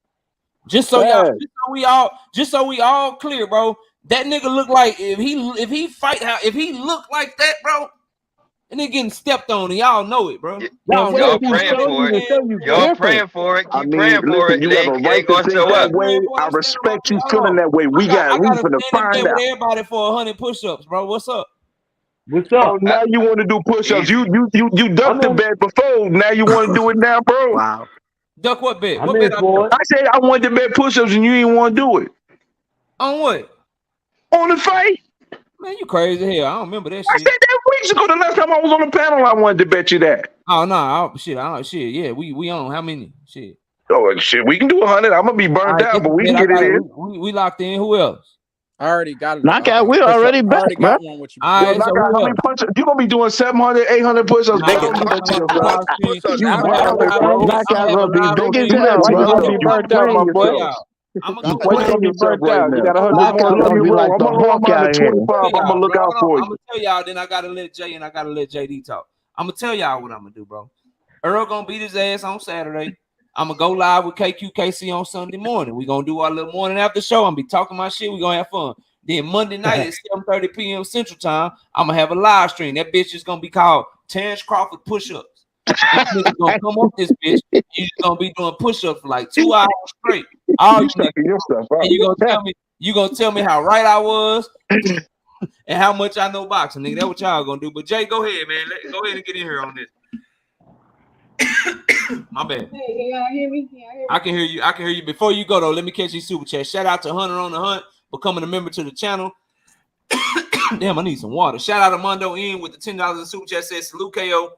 Just so we all clear, bro. That nigga look like if he look like that, bro. And they getting stepped on, and y'all know it, bro. Y'all praying for it. Y'all praying for it. Keep praying for it. You have a right to think that way. I respect you feeling that way. We finna find out. Everybody for 100 push-ups, bro. What's up? Oh, now you want to do push-ups. You ducked the bet before. Now you want to do it now, bro. Wow. Duck what bet? I said I wanted to bet push-ups, and you didn't want to do it. On what? On the fight. Man, you crazy hell. I don't remember that shit. I said that weeks ago. The last time I was on the panel, I wanted to bet you that. Oh no, shit. Yeah, we on how many? Shit. Oh shit, we can do 100. I'm gonna be burned out, but we can get it in. We locked in. Who else? I already got it. Knockout. We already bet, bro. All right, so how many push-ups? You're gonna be doing 700, 800 push-ups. Knockout gonna be big as hell, Why you bro. gonna be burnt out, my boy? I'm Why you gonna be burnt out? You got 100 Knockout more. gonna be like the Hulk out here. I'm gonna look out for you. I'm gonna tell y'all. Then I gotta let Jay and I gotta let JD talk. I'm gonna tell y'all what I'm gonna do, bro. Earl gonna beat his ass on Saturday. I'm gonna go live with KQKC on Sunday morning. We gonna do our little morning after show. I'm gonna be talking my shit. We gonna have fun. Then Monday night at 7:30 p.m. Central Time, I'm gonna have a live stream. That bitch is gonna be called Terence Crawford Push-Ups. This nigga gonna come up this bitch. You're gonna be doing push-ups for like 2 hours straight. All you gonna tell me how right I was and how much I know boxing, nigga. That's what y'all gonna do. But Jay, go ahead, man. Go ahead and get in here on this. My bad. Hey, can y'all hear me? I can hear you. I can hear you. Before you go though, let me catch these super chats. Shout out to Hunter on the Hunt, becoming a member to the channel. Damn, I need some water. Shout out to Mondo in with the $10 in super chat. Says salute KO.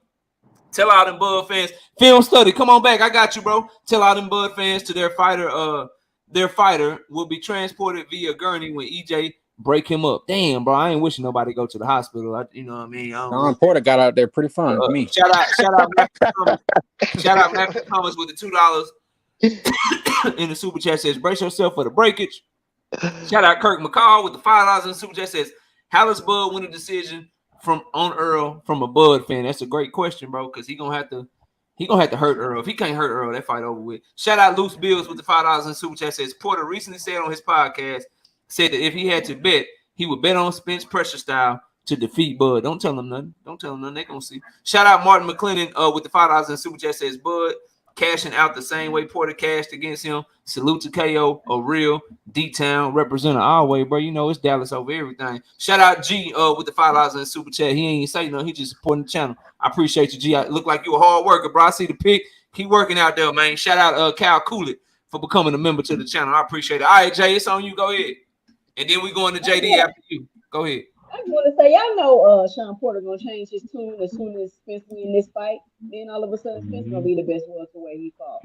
Tell all them Bud fans. Film study. Come on back. I got you, bro. Tell all them Bud fans to their fighter. Their fighter will be transported via gurney when EJ break him up. Damn, bro. I ain't wishing nobody go to the hospital. You know what I mean? Don Porter got out there pretty fine for me. Shout out Matthew Thomas. Shout out Matthew Thomas with the $2 in the super chat. Says brace yourself for the breakage. Shout out Kirk McCall with the $5 in the super chat. Says how does Bud win a decision on Earl from a Bud fan? That's a great question, bro. Because he gonna have to hurt Earl. If he can't hurt Earl, that fight over with. Shout out Loose Bills with the $5 in the super chat. Says Porter recently said on his podcast that if he had to bet, he would bet on Spence pressure style to defeat Bud. Don't tell him nothing. They gonna see. Shout out Martin McClennan with the $5 in the super chat. Says Bud cashing out the same way Porter cashed against him. Salute to KO, a real D-Town representative our way, bro. You know it's Dallas over everything. Shout out G with the $5 in the super chat. He ain't say nothing. He just supporting the channel. I appreciate you, G. I look like you a hard worker, bro. I see the pic. Keep working out there, man. Shout out Cal Coolett for becoming a member to the channel. I appreciate it. All right, Jay, it's on you. Go ahead. And then we go into JD after you. Go ahead. I just want to say, y'all know Sean Porter gonna change his tune as soon as Spence win this fight. Then all of a sudden, Spence gonna be the best welterweight he fought.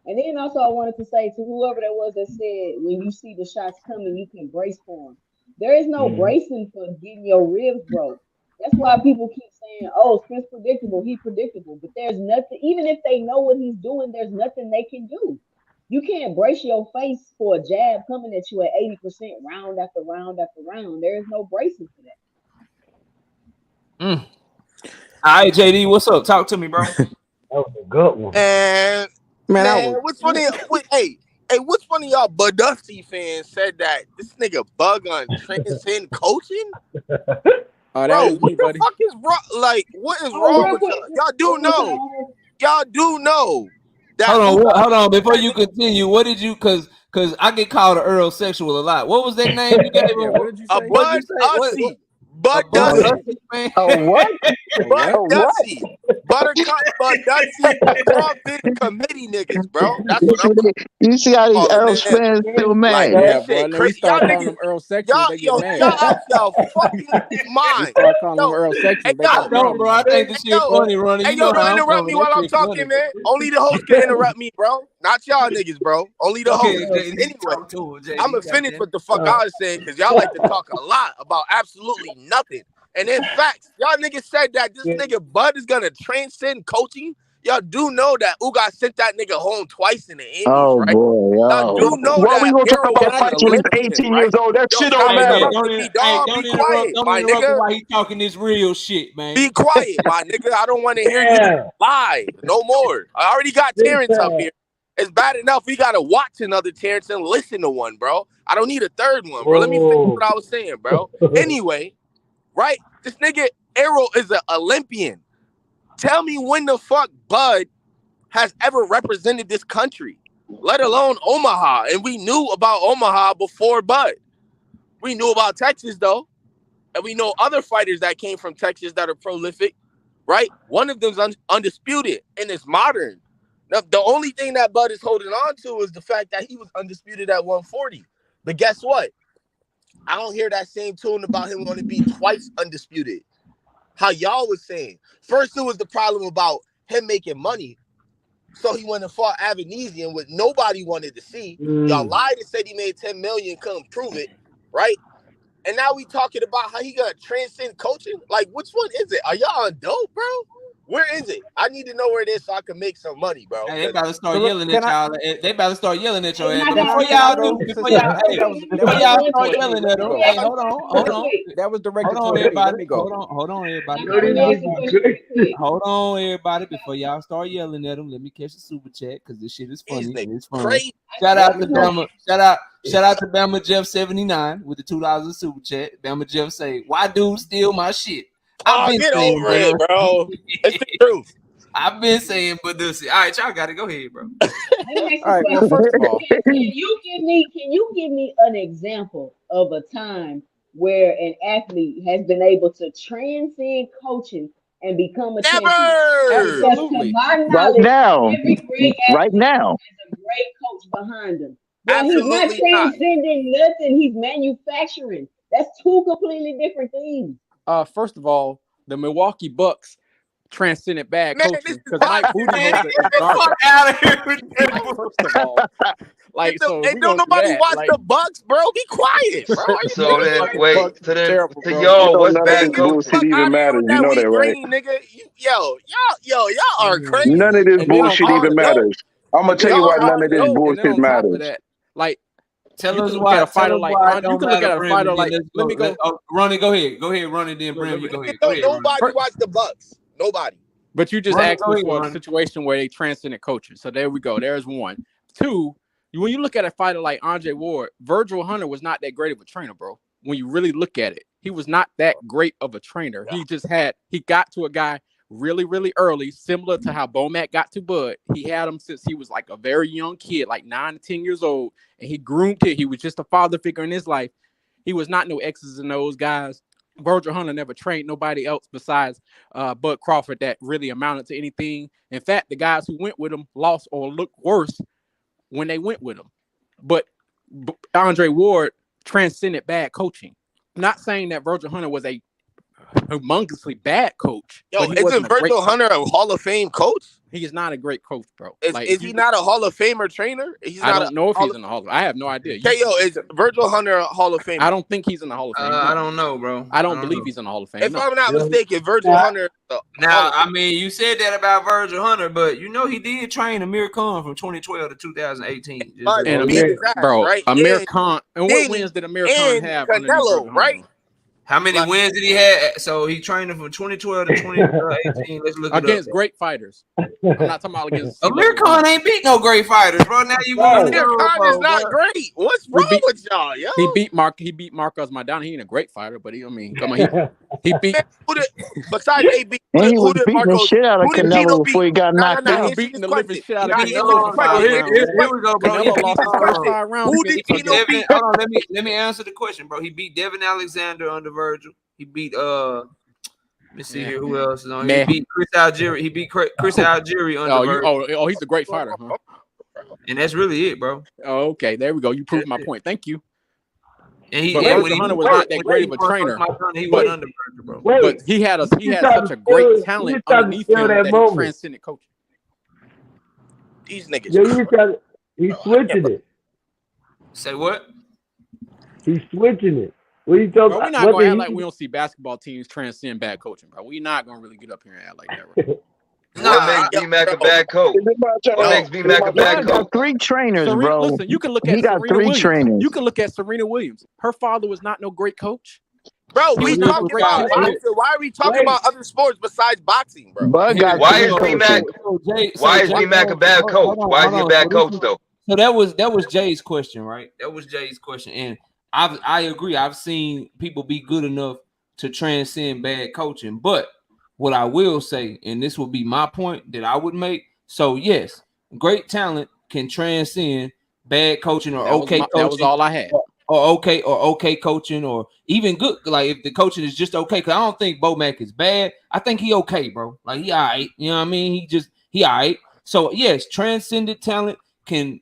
And then also, I wanted to say to whoever that was that said, when you see the shots coming, you can brace for them. There is no bracing for getting your ribs broke. That's why people keep saying, "Oh, Spence predictable, he's predictable." But there's nothing. Even if they know what he's doing, there's nothing they can do. You can't brace your face for a jab coming at you at 80% round after round after round. There is no bracing for that. All right, JD, what's up? Talk to me, bro. That was a good one. And man, which one of y'all, y'all Bud Dusty fans said that this nigga Bug on transcend coaching? Oh, bro, what the fuck is wrong? Like, what is wrong with y'all? Y'all do know. That hold on. Before you continue, what did you? Because I get called an Earl sexual a lot. What was that name you gave him? What did you say? A Bud Dusty. Bud Dusty. Oh, what? Bud Dusty. Buttercup Bud Dusty. Crawford committee niggas, bro. That's what I'm You see how these Errol Spence still mad? Like, boy, let me start calling them Earl sexual. They get mad. Y'all out y'all fucking mind. Start calling them Earl sexual. Bro. I think this shit funny, Ronnie. Hey, yo, don't interrupt me while I'm talking, man. Only the host can interrupt me, bro. Not y'all niggas, bro. Only the host. Anyway, I'm gonna finish what the fuck I was saying because y'all like to talk a lot about absolutely nothing. And in fact, y'all niggas said that this nigga Bud is gonna transcend coaching. Y'all do know that Ugas sent that nigga home twice in the Indies, right? Boy, y'all do know Why that. we gonna talk about fights when he's 18 years old? That shit don't matter. Don't interrupt while he talking this real shit, man. Be quiet, my nigga. I don't want to hear you lie no more. I already got Terrence up here. It's bad enough we gotta watch another Terrence and listen to one, bro. I don't need a third one, bro. Let me finish what I was saying, bro. Anyway, right? This nigga Errol is an Olympian. Tell me when the fuck Bud has ever represented this country, let alone Omaha. And we knew about Omaha before Bud. We knew about Texas, though. And we know other fighters that came from Texas that are prolific, right? One of them's undisputed and it's modern. Now, the only thing that Bud is holding on to is the fact that he was undisputed at 140. But guess what? I don't hear that same tune about him going to be twice undisputed. How y'all was saying. First, it was the problem about him making money. So he went and fought Avanesian, what nobody wanted to see. Y'all lied and said he made $10 million, couldn't prove it, right? And now we talking about how he gonna transcend coaching. Like, which one is it? Are y'all on dope, bro? Where is it? I need to know where it is so I can make some money, bro. Hey, they better start yelling at y'all. They better start yelling at your ass. But before y'all start yelling at them, hey, hold on. That was directed hold on, to everybody. me. Hold on, everybody. Hold on, everybody. Before y'all start yelling at them, let me catch a super chat because this shit is funny. It's funny. Crazy. Shout out to Bama. Shout out to Bama Jeff 79 with the $2 super chat. Bama Jeff say, "Why dude steal my shit?" I've been get saying, over it, bro. It's the truth. I've been saying, but this. All right, y'all got to go ahead, bro. All right. Well, first of all, can you give me an example of a time where an athlete has been able to transcend coaching and become a champion? Absolutely. Right now, right now, has a great coach behind him. Well, he's not transcending nothing. He's manufacturing. That's two completely different things. First of all, the Milwaukee Bucks transcendent bad Man, coaching this is because Mike Budenholzer is Get the garbage. fuck out of here with that. First of all, like so, Hey, we don't gonna do nobody that. watch Like, the Bucks, bro. Be quiet, bro. Are you So then, fucking wait. Bucks So is then, terrible, to bro. You y'all, know what's none of bad this get the coaching? bullshit fuck even out of here matters. with You that know that, weak right? green, nigga. Y'all are None of crazy. this And then on bullshit top even of that, matters. I'm gonna and then tell you on why top none of of this that, bullshit matters. like Tell you us can look at why. a fighter Tell us like why it you don't can look matter, at a Brim, fighter and then like let's let go. me go. Ronnie, go ahead. Go ahead, Ronnie. Then Brim, you go ahead. Go Don't ahead, Ronnie. nobody watch the Bucks. Nobody. But you just Ronnie, asked go me ahead, for a Ronnie. situation where they transcended coaching. So there we go. There's one. Two, when you look at a fighter like Andre Ward, Virgil Hunter was not that great of a trainer, bro. When you really look at it, he was not that great of a trainer. He got to a guy really, really early, similar to how Bomac got to Bud. He had him since he was like a very young kid, like 9 to 10 years old, and he groomed it. He was just a father figure in his life. He was not no X's and O's guys. Virgil Hunter never trained nobody else besides Bud Crawford that really amounted to anything. In fact, the guys who went with him lost or looked worse when they went with him. But Andre Ward transcended bad coaching. I'm not saying that Virgil Hunter was a humongously bad coach. Yo, but he wasn't isn't Virgil Hunter a Hall of Fame coach? He is not a great coach, bro. Is he not a Hall of Famer trainer? I don't know if he's in the Hall of I have no idea. Is Virgil Hunter a Hall of Famer? I don't think he's in the Hall of Fame. I don't know, bro. I don't believe he's in the Hall of Fame. If I'm not mistaken, Virgil Hunter. Now, I mean, you said that about Virgil Hunter, but you know he did train Amir Khan from 2012 to 2018. And Amir Khan. And what wins did Amir Khan have? Canelo, right? How many wins did he have? So he trained him from 2012 to 2018. Let's look against it up. great fighters. I'm not talking about against Amir Khan ain't beat no great fighters, bro. Now you want Amir Khan is not great. What's wrong with y'all, yo? He beat Marcos Maidana. He ain't a great fighter, but he beat besides AB. And he was beating the shit out of Canelo before he got knocked out. He beating the living shit out of Canelo. Here we go, bro. Canelo lost his first 5 rounds. Who did Keno beat? Hold on, let me answer the question, bro. He beat Devin Alexander under Virgil. He beat let me see here who else is on. He beat Chris Algieri. He beat Chris Algieri under Virgil. He's a great fighter, huh? And that's really it, bro. Oh, okay, there we go. You proved my point. Thank you. And Virgil Hunter was not that great of a trainer. He went under Virgil, bro. But he had such a great talent underneath him that he transcended coaching. These niggas. He's switching it. Say what? He's switching it. What are you talking bro, we're about? not gonna act like we don't see basketball teams transcend bad coaching, bro. We're not gonna really get up here and act like that, bro. What makes B-Mac a bad coach? What makes B-Mac a bad coach? Got 3 trainers, bro. Listen, you can look at Serena Williams. Trainers. You can look at Serena Williams. Her father was not no great coach. Bro, we talking about boxing. Why are we talking about other sports besides boxing, bro? Why is B-Mac a bad coach? Why is he a bad coach though? So that was Jay's question, right? That was Jay's question, and I agree. I've seen people be good enough to transcend bad coaching, but what I will say, and this will be my point that I would make. So yes, great talent can transcend bad coaching or coaching. That was all I had. Or okay coaching, or even good. Like if the coaching is just okay, because I don't think Bomac is bad. I think he okay, bro. Like he all right. You know what I mean? He all right. So yes, transcendent talent can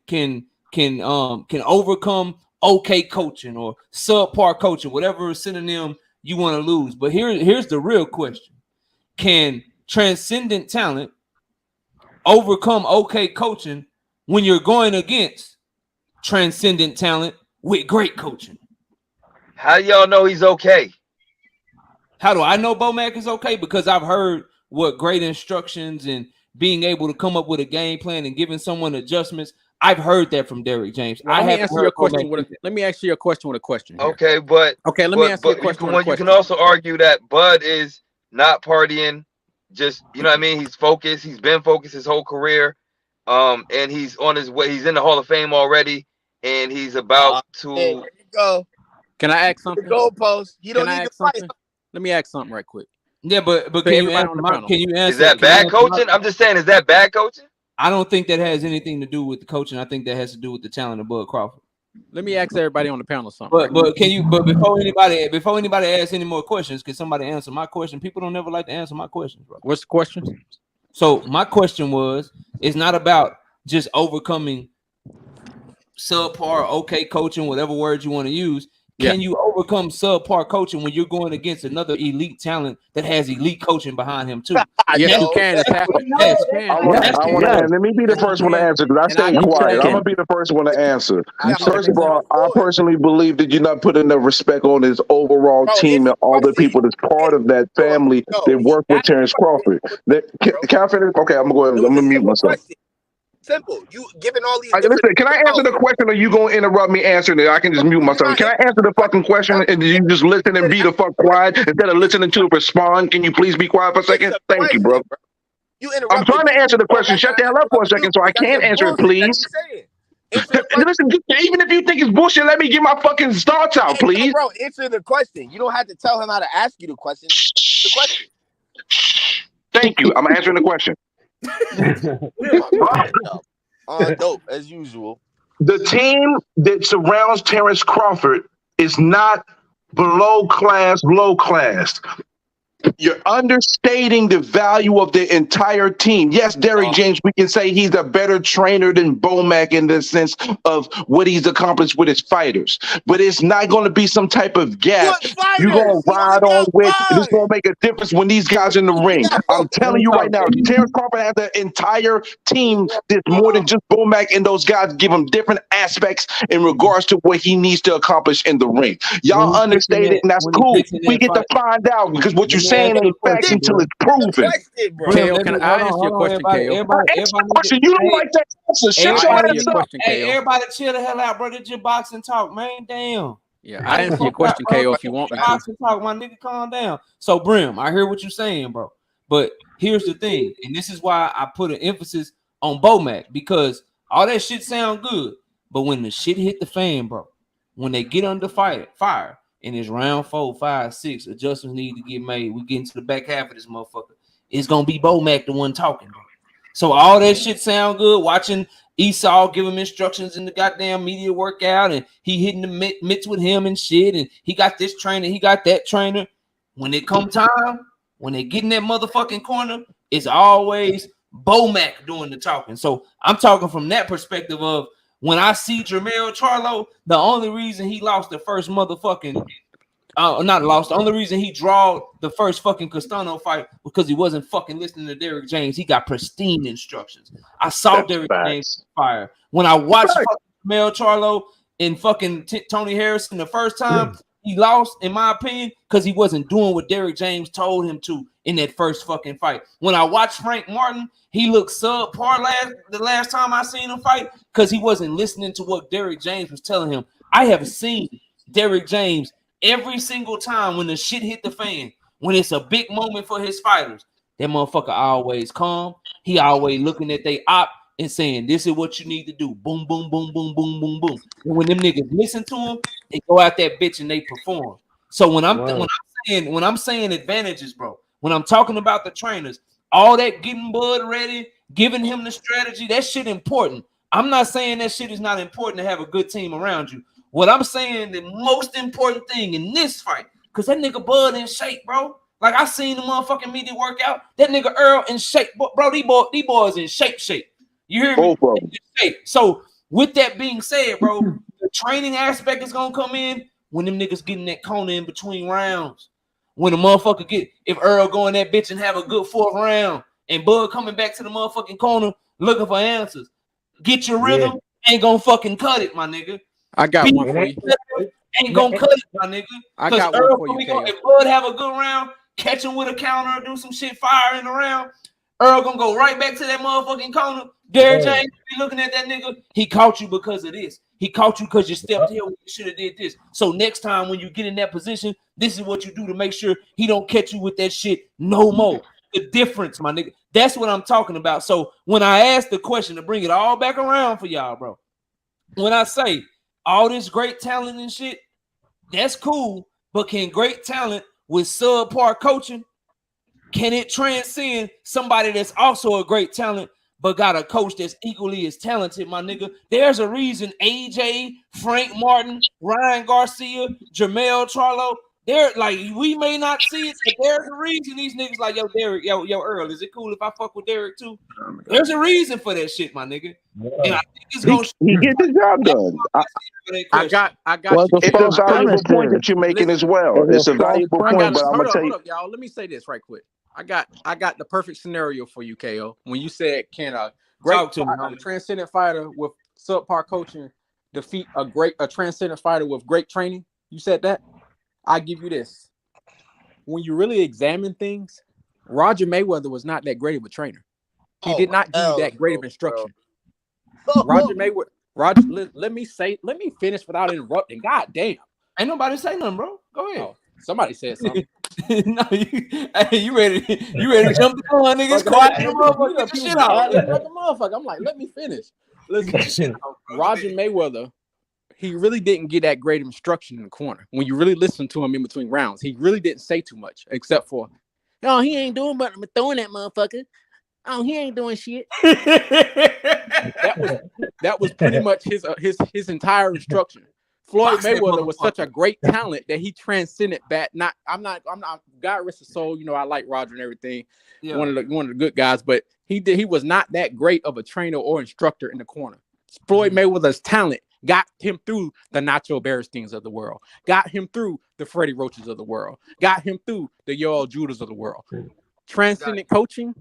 overcome okay coaching or subpar coaching, whatever synonym you want to lose. But here's the real question: can transcendent talent overcome okay coaching when you're going against transcendent talent with great coaching? How do y'all know he's okay? How do I know Bomac is okay? Because I've heard what great instructions and being able to come up with a game plan and giving someone adjustments. I've heard that from Derek James. Let me ask you a question with a question. Here. Okay, but let me ask you a question. You can also argue that Bud is not partying. Just, you know what I mean? He's focused. He's been focused his whole career. And he's on his way. He's in the Hall of Fame already. And he's about to. There you go. Can I ask something? The goalpost. You don't need to fight. Let me ask something right quick. Yeah, but can you answer? Is that bad coaching? I'm just saying, is that bad coaching? I don't think that has anything to do with the coaching. I think that has to do with the talent of Bud Crawford. Let me ask everybody on the panel something. But before anybody asks any more questions, can somebody answer my question? People don't ever like to answer my questions, bro. What's the question? So my question was, it's not about just overcoming subpar, okay coaching, whatever words you want to use. Can you overcome subpar coaching when you're going against another elite talent that has elite coaching behind him too? Yes, you can. It's happened. Yes, you can. I want to. Let me be the first one to answer because I stayed quiet. I'm gonna be the first one to answer. First of all, I personally believe that you're not putting enough respect on his overall team and all the people that's part of that family that work with Terence Crawford. Can I finish? Okay, I'm gonna go ahead. I'm gonna mute myself. Simple. You giving all these. Listen, can I answer the question, or you gonna interrupt me answering it? I can just mute myself. Can I answer the fucking question, and you just listen and be the fuck quiet instead of listening to it respond? Can you please be quiet for a second? Thank you, bro. I'm trying to answer the question. Shut the hell up for a second, so I can answer it, please. Listen, even if you think it's bullshit, let me get my fucking thoughts out, please. Bro, answer the question. You don't have to tell him how to ask you the question. The question. Thank you. I'm answering the question. Dope as usual. The team that surrounds Terence Crawford is not below class, low class. You're understating the value of the entire team. Yes, Derrick James, we can say he's a better trainer than Bomac in the sense of what he's accomplished with his fighters. But it's not going to be some type of gap you're going to ride on with. It's going to make a difference when these guys in the ring. I'm telling you right now, Terence Crawford has an entire team that's more than just Bomac, and those guys give him different aspects in regards to what he needs to accomplish in the ring. Y'all understate it, and that's cool. We get to find out because what you're saying ain't facts until it's proven. KO, can I answer your question, KO? You don't like that answer. Shut your ass up. Hey, everybody chill the hell out, bro. It's your boxing talk, man. Damn. Yeah, I answer your question, KO, if you want me to. Boxing talk, my nigga, calm down. So, Brim, I hear what you're saying, bro. But here's the thing, and this is why I put an emphasis on Bomac, because all that shit sound good, but when the shit hit the fan, bro, when they get under fire, and it's round 4, 5, 6, adjustments need to get made. We get into the back half of this motherfucker. It's gonna be Bomac the one talking, bro. So all that shit sound good. Watching Esau give him instructions in the goddamn media workout, and he hitting the mitts with him and shit, and he got this trainer, he got that trainer. When it come time, when they get in that motherfucking corner, it's always Bomac doing the talking. So I'm talking from that perspective of when I see Jermell Charlo, the only reason he lost the first motherfucking the only reason he drawed the first fucking Castano fight because he wasn't fucking listening to Derrick James. He got pristine instructions. I saw Derrick James fire. When I watched Jermell Charlo and fucking Tony Harrison the first time, he lost, in my opinion, because he wasn't doing what Derrick James told him to in that first fucking fight. When I watched Frank Martin, he looked subpar the last time I seen him fight because he wasn't listening to what Derrick James was telling him. I have seen Derrick James every single time when the shit hit the fan, when it's a big moment for his fighters, that motherfucker always calm. He always looking at they op and saying, this is what you need to do. Boom, boom, boom, boom, boom, boom, boom. And when them niggas listen to him, they go out that bitch and they perform. So when I'm saying advantages, bro, when I'm talking about the trainers, all that getting Bud ready, giving him the strategy, that shit important. I'm not saying that shit is not important to have a good team around you. What I'm saying, the most important thing in this fight, because that nigga Bud in shape, bro. Like I seen the motherfucking media workout. That nigga Earl in shape, bro. These boys in shape. You hear me? So with that being said, bro, the training aspect is gonna come in when them niggas get in that corner in between rounds. When the motherfucker if Earl go in that bitch and have a good 4th round, and Bud coming back to the motherfucking corner looking for answers. Get your rhythm, ain't gonna fucking cut it, my nigga. I got one for you. Ain't gonna cut it, my nigga. I got one for you, if Bud have a good round, catch him with a counter, do some shit, fire in the round, Earl gonna go right back to that motherfucking corner. Derrick James be looking at that nigga. He caught you because of this. He caught you because you stepped here when you should have did this. So next time when you get in that position, this is what you do to make sure he don't catch you with that shit no more. The difference, my nigga. That's what I'm talking about. So when I ask the question to bring it all back around for y'all, bro, when I say all this great talent and shit, that's cool, but can great talent with subpar coaching, can it transcend somebody that's also a great talent but got a coach that's equally as talented, my nigga? There's a reason AJ, Frank Martin, Ryan Garcia, Jermell Charlo, There, like we may not see it, but there's a reason these niggas like yo Derek, yo Earl. Is it cool if I fuck with Derek too? There's a reason for that shit, my nigga. And I think it's gonna. He gets the job done. I got Well, you. it's a I got valuable you. point that you're making as Listen, well. It's a valuable I point, got. but I'm gonna tell Hold you. up, y'all. Let me say this right quick. I got the perfect scenario for you, KO. When you said, can a great a transcendent fighter with subpar coaching defeat a transcendent fighter with great training? You said that. I give you this. When you really examine things, Roger Mayweather was not that great of a trainer. He did not give you that great of instruction. Roger Mayweather. Let me finish without interrupting. God damn. Ain't nobody say nothing, bro. Go ahead. Oh, somebody said something. No, you ready to jump the gun, niggas? Quiet the motherfucker. Get the shit out. Like a motherfucker. I'm like, let me finish. Listen, Roger Mayweather, he really didn't get that great of instruction in the corner. When you really listen to him in between rounds, he really didn't say too much, except for, no, he ain't doing but I'm throwing that motherfucker. Oh, he ain't doing shit. that was pretty much his entire instruction. Floyd Mayweather was such a great talent that he transcended that. I'm not. God rest his soul. You know, I like Roger and everything. Yeah. One of the good guys, but he was not that great of a trainer or instructor in the corner. Floyd Mayweather's talent got him through the Nacho Beresteins of the world, got him through the Freddie Roaches of the world, got him through the Yoel Judas of the world. Transcendent coaching.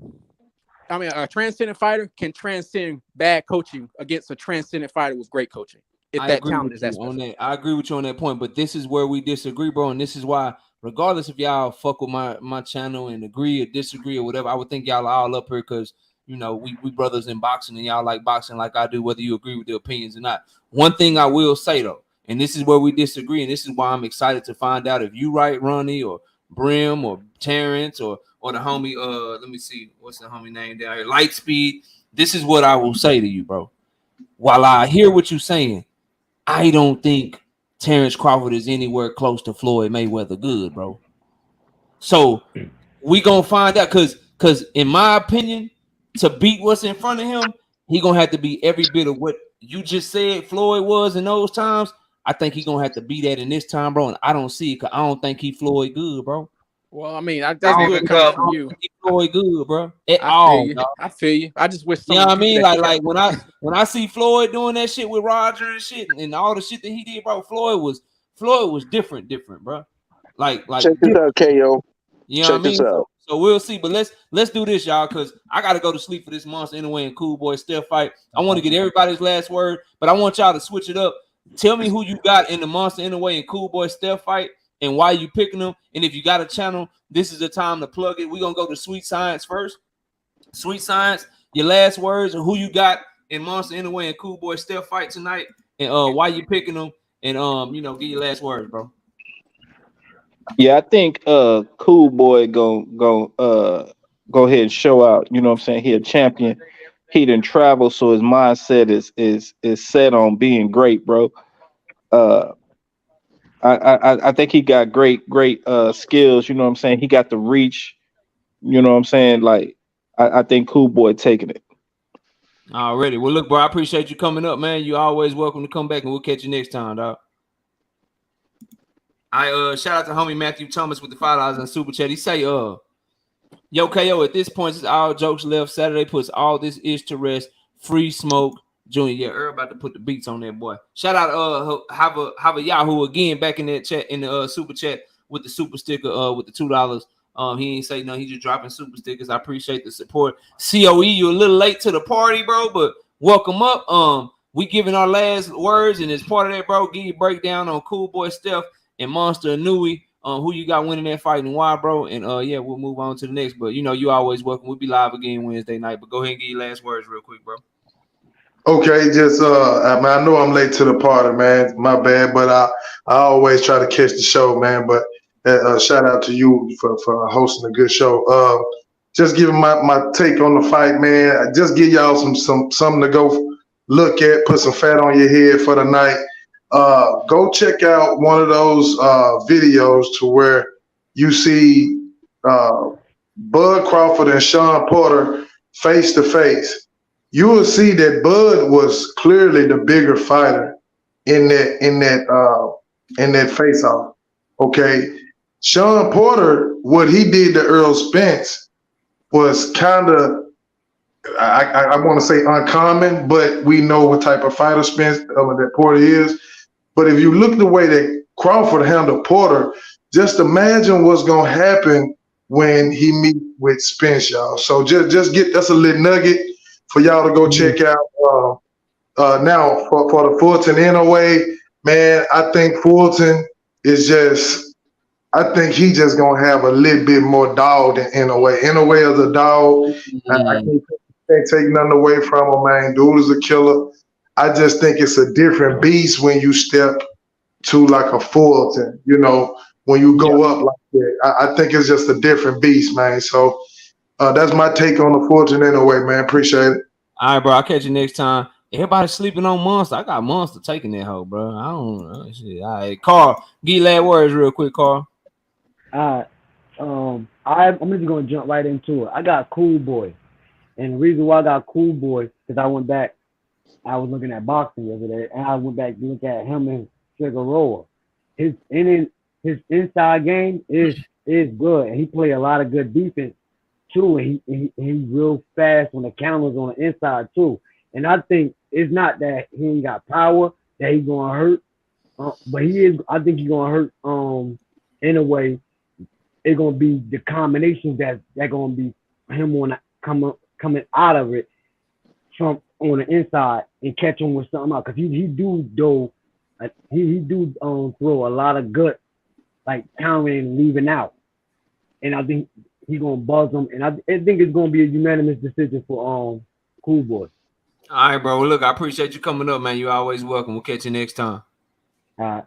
I mean, a transcendent fighter can transcend bad coaching against a transcendent fighter with great coaching. If that talent is that special. I agree with you on that point, but this is where we disagree, bro. And this is why, regardless if y'all fuck with my channel and agree or disagree or whatever, I would think y'all are all up here because, you know, we brothers in boxing and y'all like boxing like I do, whether you agree with the opinions or not. One thing I will say, though, and this is where we disagree, and this is why I'm excited to find out if you right, Ronnie, or Brim, or Terrence, or the homie, let me see, what's the homie name down here? Lightspeed. This is what I will say to you, bro. While I hear what you're saying, I don't think Terence Crawford is anywhere close to Floyd Mayweather good, bro. So we gonna find out because in my opinion, to beat what's in front of him, he gonna have to be every bit of what you just said Floyd was in those times. I think he gonna have to be that in this time, bro. And I don't see it because I don't think he Floyd good, bro. Well, I mean, that's good coming from you. Floyd good, bro. I feel you. I just wish. You know what I mean? Like when I see Floyd doing that shit with Roger and shit and all the shit that he did, bro. Floyd was different, bro. Like check this out, KO. You know what I mean? So we'll see. But let's do this, y'all, because I gotta go to sleep for this Monster Anyway and Cool Boy Steph fight. I want to get everybody's last word, but I want y'all to switch it up. Tell me who you got in the Monster Anyway and Cool Boy Steph fight. And why you picking them? And if you got a channel, this is the time to plug it. We're gonna go to Sweet Science first. Sweet Science, your last words, who you got in Monster Anyway and Cool Boy Steph fight tonight, and why you picking them, and get your last words, bro. Yeah, I think Cool Boy go ahead and show out. You know what I'm saying? He a champion. He didn't travel, so his mindset is set on being great, bro. I think he got great skills. You know what I'm saying? He got the reach. You know what I'm saying? Like, I think Cool Boy taking it. Already. Well, look, bro, I appreciate you coming up, man. You always welcome to come back, and we'll catch you next time, dog. I shout out to homie Matthew Thomas with the $5 in super chat. He say, yo, KO, at this point, it's all jokes left. Saturday puts all this ish to rest. Free smoke. Junior, yeah, Earl about to put the beats on that boy. Shout out have a Yahoo again back in that chat in the super chat with the super sticker with the $2. He ain't say no, he just dropping super stickers. I appreciate the support. COE, you a little late to the party, bro, but welcome up. We giving our last words, and as part of that, bro, give you a breakdown on Cool Boy Steph and Monster Anui. Who you got winning that fight and why, bro? And yeah, we'll move on to the next. But you know, you always welcome. We'll be live again Wednesday night. But go ahead and give your last words real quick, bro. Okay, just I mean, I know I'm late to the party, man. My bad, but I always try to catch the show, man. But shout out to you for hosting a good show. Just giving my take on the fight, man. Just give y'all something to go look at, put some fat on your head for the night. Go check out one of those videos to where you see Bud Crawford and Sean Porter face to face. You will see that Bud was clearly the bigger fighter in that face-off. Okay, Sean Porter, what he did to Errol Spence was kind of, I want to say uncommon, but we know what type of fighter Spence that Porter is. But if you look the way that Crawford handled Porter, just imagine what's gonna happen when he meet with Spence, y'all. So just get that's a little nugget for y'all to go check out. Now for the Fulton NOA, man, I think Fulton is just. I think he just gonna have a little bit more dog than NOA. NOA is a dog. I can't take nothing away from him, man. Dude is a killer. I just think it's a different beast when you step to like a Fulton, you know, when you go up like that. I think it's just a different beast, man. So that's my take on the Fulton anyway, man. Appreciate it. All right, bro. I'll catch you next time. Everybody sleeping on Monster. I got Monster taking that hoe, bro. I don't know. Shit. All right, Carl, give you last words real quick, Carl. I'm just gonna jump right into it. I got Cool Boy, and the reason why I got Cool Boy because I went back. I was looking at boxing yesterday, and I went back to look at him and Figueroa. His inside game is good, and he play a lot of good defense too. And he's real fast on the counters on the inside too. And I think it's not that he ain't got power that he's gonna hurt, but he is. I think he's gonna hurt. In a way, it's gonna be the combinations that gonna be him on coming out of it from on the inside and catch him with something else. Cause he do throw a lot of gut, like countering and leaving out. And I think he's gonna buzz him. And I think it's gonna be a unanimous decision for Cool Boy. All right, bro. Well, look, I appreciate you coming up, man. You're always welcome. We'll catch you next time. All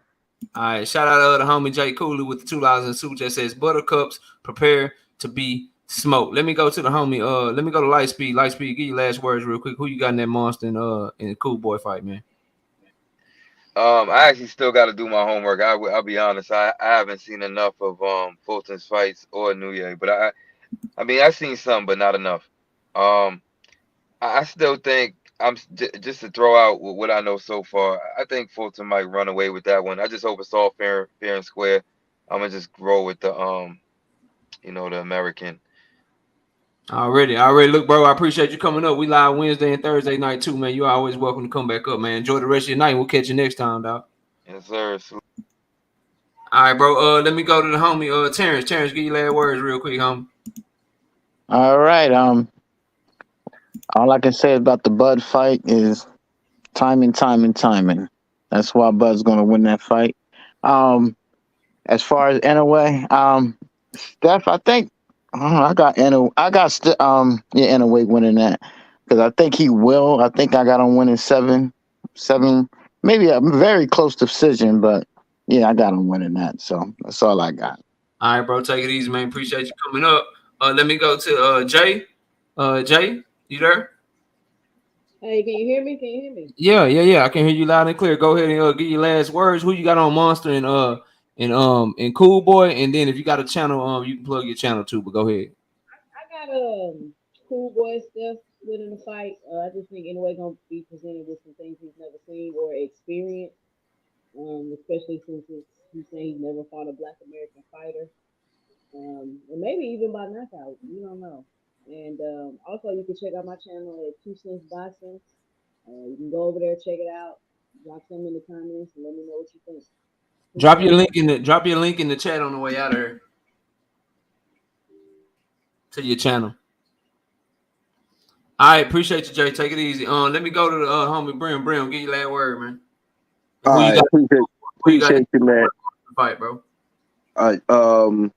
right. Shout out to the homie Jay Cooley with the $2 in suit that says Buttercups prepare to be smoked. Let me go to the homie. Let me go to Lightspeed. Lightspeed, give your last words real quick. Who you got in that Monster and Cool Boy fight, man? I actually still got to do my homework. I'll be honest. I haven't seen enough of Fulton's fights or Nunez, but I mean I've seen some, but not enough. I still think just to throw out what I know so far. I think Fulton might run away with that one. I just hope it's all fair and square. I'm gonna just roll with the the American. Already. Look, bro, I appreciate you coming up. We live Wednesday and Thursday night too, man. You're always welcome to come back up, man. Enjoy the rest of your night. We'll catch you next time, dog. Yes, sir. All right, bro. Let me go to the homie Terrence. Terrence, give your last words real quick, homie. All right. All I can say about the Bud fight is timing. That's why Bud's gonna win that fight. As far as NOA, Steph, I think I got NOA winning that because I think he will. I think I got him winning 7, maybe a very close decision, but yeah, I got him winning that. So that's all I got. All right, bro. Take it easy, man. Appreciate you coming up. Let me go to Jay. Jay, you there? Hey, can you hear me? Yeah. I can hear you loud and clear. Go ahead and give your last words. Who you got on Monster and Cool Boy, and then if you got a channel, you can plug your channel too. But go ahead. I got Cool Boy stuff winning the fight. I just think anyway gonna be presented with some things he's never seen or experienced. Especially since he's saying he's never fought a Black American fighter. And maybe even by knockout. You don't know. And also you can check out my channel at 2 Cents Boxing. You can go over there, check it out, drop some in the comments, and let me know what you think. Drop your link in the chat on the way out of here to your channel. All right, appreciate you, Jay. Take it easy. Let me go to the homie Brim. Give your last word, man. All right, appreciate you, man. Fight, bro. All right.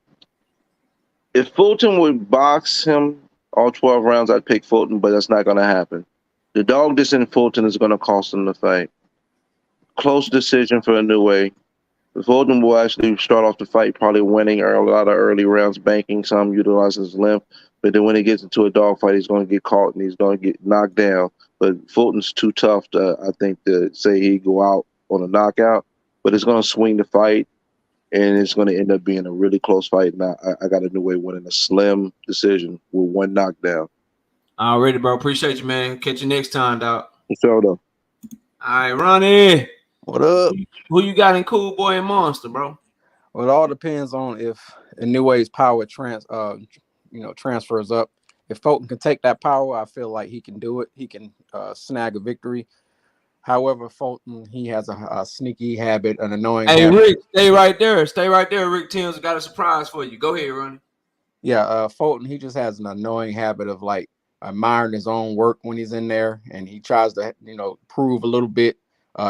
If Fulton would box him all 12 rounds, I'd pick Fulton, but that's not going to happen. The dog that's in Fulton is going to cost him the fight. Close decision for a new way. Fulton will actually start off the fight probably winning a lot of early rounds, banking some, utilizing his length. But then when he gets into a dogfight, he's going to get caught and he's going to get knocked down. But Fulton's too tough, I think, to say he'd go out on a knockout. But it's going to swing the fight, and it's going to end up being a really close fight. Now I got a new way winning a slim decision with one knockdown. Already, bro. Appreciate you, man. Catch you next time, dog. So though. All right, Ronnie. What up? Who you got in Cool Boy and Monster, bro? Well, it all depends on if Inouye's power transfers up. If Fulton can take that power, I feel like he can do it. He can snag a victory. However, Fulton, he has a sneaky habit, an annoying habit. Rick, stay right there. Stay right there. Rick Tim's got a surprise for you. Go ahead, Ronnie. Yeah, Fulton, he just has an annoying habit of like admiring his own work when he's in there, and he tries to, prove a little bit,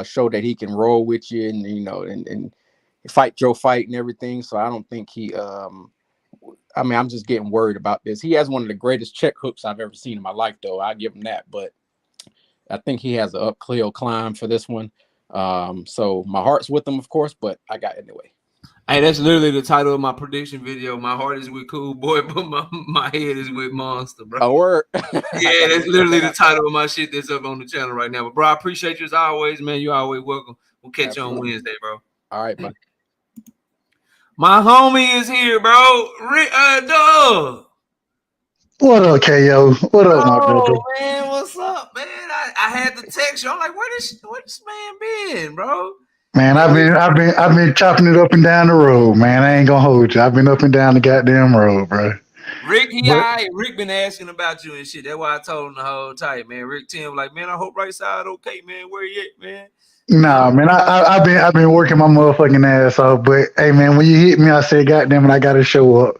show that he can roll with you, and and fight your fight and everything. So I don't think he. I'm just getting worried about this. He has one of the greatest check hooks I've ever seen in my life, though. I give him that, but I think he has an uphill climb for this one. So my heart's with him, of course, but I got it anyway. Hey, that's literally the title of my prediction video. My heart is with Cool Boy, but my head is with Monster, bro. A word. Yeah, that's literally the title of my shit that's up on the channel right now. But bro, I appreciate you as always, man. You always welcome. We'll catch you on Wednesday, bro. All right, man. My homie is here, bro. Doug. What up, KO? What up, my brother? Oh man, what's up, man? I had to text you. I'm like, where this man been, bro? Man, I've been chopping it up and down the road, man. I ain't gonna hold you. I've been up and down the goddamn road, bro. Rick, Rick been asking about you and shit. That's why I told him the whole time, man. Rick Tim, like, man, I hope right side okay, man. Where you at, man? Nah, man, I've been working my motherfucking ass off, but hey, man, when you hit me, I said, goddamn it, I gotta show up.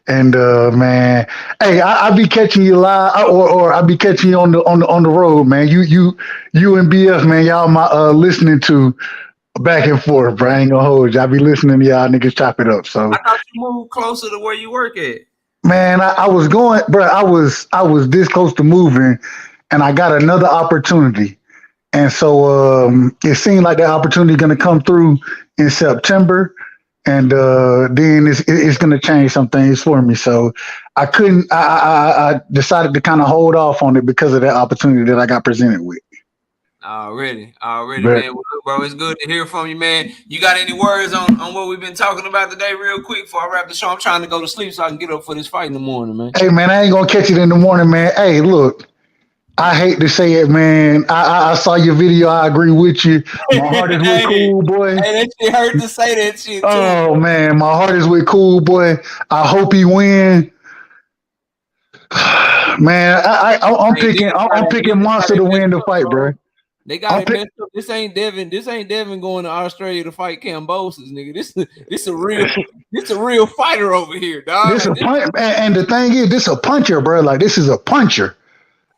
And man, hey, I be catching you live, or I be catching you on the road, man. You and BF, man, y'all my listening to back and forth, bro. I ain't gonna hold you. I be listening to y'all niggas chop it up. So I thought you moved closer to where you work at. Man, I was going, bro. I was this close to moving, and I got another opportunity. And so it seemed like that opportunity is going to come through in September, and then it's going to change some things for me. So I couldn't. I decided to kind of hold off on it because of that opportunity that I got presented with. Already, man. Well, bro, it's good to hear from you, man. You got any words on what we've been talking about today, real quick, before I wrap the show? I'm trying to go to sleep so I can get up for this fight in the morning, man. Hey, man, I ain't gonna catch it in the morning, man. Hey, look. I hate to say it, man. I saw your video. I agree with you. My heart is with Cool Boy. Hey, that shit hurt to say that shit, too. Oh, man. My heart is with Cool Boy. I hope he win. Man, I'm picking Monster to win the fight, bro. They got it messed up. This ain't Devin going to Australia to fight Cambosis, nigga. This a real fighter over here, dog. And the thing is, this a puncher, bro. Like, this is a puncher.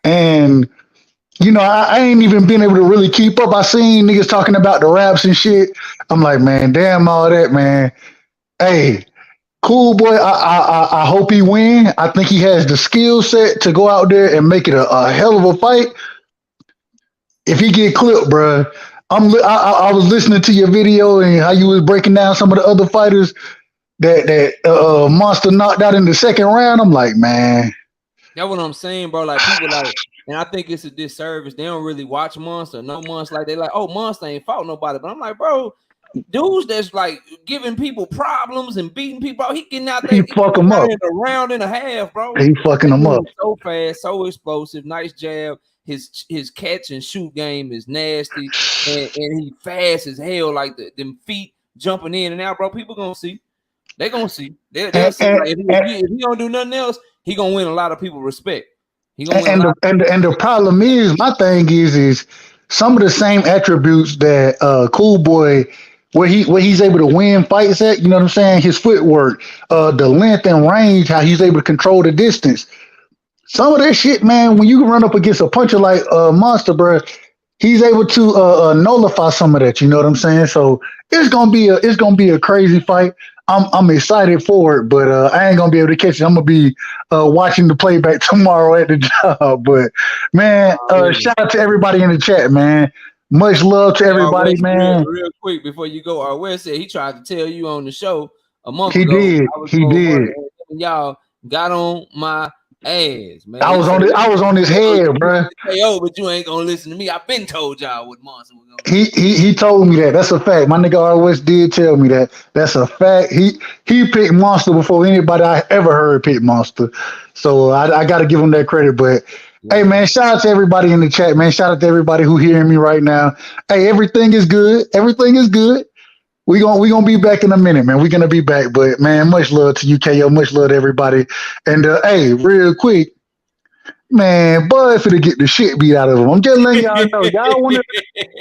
And, I ain't even been able to really keep up. I seen niggas talking about the raps and shit. I'm like, man, damn all that, man. Hey, Cool Boy, I hope he win. I think he has the skill set to go out there and make it a hell of a fight. If he get clipped, bro, I was listening to your video and how you was breaking down some of the other fighters that Monster knocked out in the second round. I'm like, man. That's what I'm saying, bro. Like, people like, and I think it's a disservice. They don't really watch Monster. No Monster, like, they like, oh, Monster ain't fought nobody. But I'm like, bro, dudes that's like giving people problems and beating people out, he getting out there. He fuck them up. In a round and a half, bro. He fucking them up. So fast, so explosive, nice jab. His catch and shoot game is nasty, and he fast as hell. Like them feet jumping in and out, bro. People gonna see. They gonna see. They'll see. Like, if he don't do nothing else, he gonna win a lot of people respect. He gonna win and the problem is, my thing is some of the same attributes that Cool Boy, where he's able to win fights at. You know what I'm saying? His footwork, the length and range, how he's able to control the distance. Some of that shit, man, when you run up against a puncher like Monster, bro, he's able to nullify some of that. You know what I'm saying? So it's gonna be a crazy fight. I'm excited for it, but I ain't gonna be able to catch it. I'm gonna be watching the playback tomorrow at the job. But man, shout out to everybody in the chat, man. Much love to everybody, man. Real quick before you go, Wes said he tried to tell you on the show a month ago. He did. Y'all got on my ass, man. I was on his head, bro. But you ain't gonna listen to me. I've been told y'all what Monster was gonna do. He told me that. That's a fact. My nigga always did tell me that. That's a fact. He picked Monster before anybody I ever heard pick Monster. So I gotta give him that credit. But hey, man, shout out to everybody in the chat, man. Shout out to everybody who hearing me right now. Hey, everything is good. Everything is good. We gonna be back in a minute, man. We're gonna be back, but man, much love to you, KO. Much love to everybody. And hey, real quick, man, Bud finna get the shit beat out of him. I'm just letting y'all know. Y'all wanna?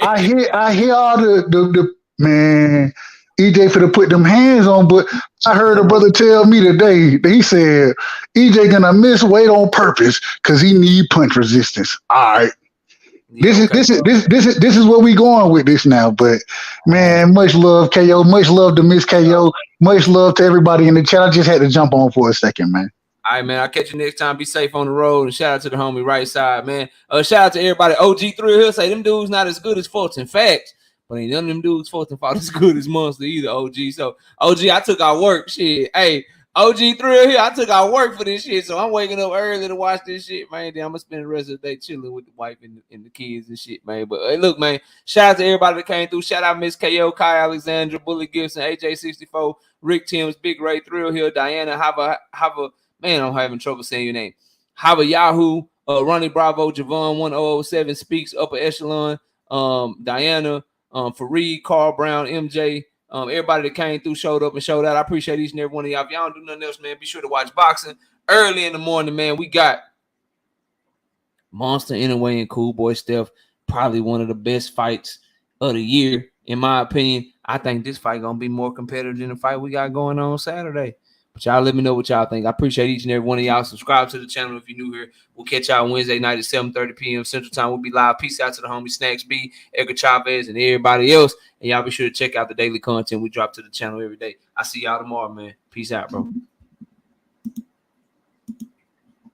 I hear all the man. EJ finna put them hands on, but I heard a brother tell me today. He said EJ gonna miss weight on purpose because he need punch resistance. All right. This is where we going with this now. But man, much love, KO. Much love to Miss KO. Much love to everybody in the chat. I just had to jump on for a second, man. All right, man. I'll catch you next time. Be safe on the road. And shout out to the homie right side, man. Shout out to everybody. OG Thrill Hill say them dudes not as good as Fulton. Facts. But ain't none of them dudes Fulton fought as good as Monster either, OG. So, OG, I took our work. Shit. Hey, OG Thrill here. I took our work for this shit. So I'm waking up early to watch this shit, man. Then I'm gonna spend the rest of the day chilling with the wife and the kids and shit, man. But hey, look, man, shout out to everybody that came through. Shout out Miss KO, Kai Alexandra, Bully Gibson, AJ64, Rick Timms, Big Ray, Thrill Hill, Diana, Hava, man, I'm having trouble saying your name. Hava Yahoo, Ronnie Bravo, Javon 1007 Speaks, Upper Echelon, Diana, Fareed, Carl Brown, MJ. Everybody that came through, showed up and showed out. I appreciate each and every one of y'all. If y'all don't do nothing else, man, be sure to watch boxing early in the morning, man. We got Monster Inouye and Cool Boy Steph. Probably one of the best fights of the year, in my opinion. I think this fight gonna be more competitive than the fight we got going on Saturday. But y'all let me know what y'all think. I appreciate each and every one of y'all. Subscribe to the channel if you're new here. We'll catch y'all Wednesday night at 7:30 p.m. Central Time. We'll be live. Peace out to the homie Snacks B, Edgar Chavez, and everybody else. And y'all be sure to check out the daily content we drop to the channel every day. I see y'all tomorrow, man. Peace out, bro.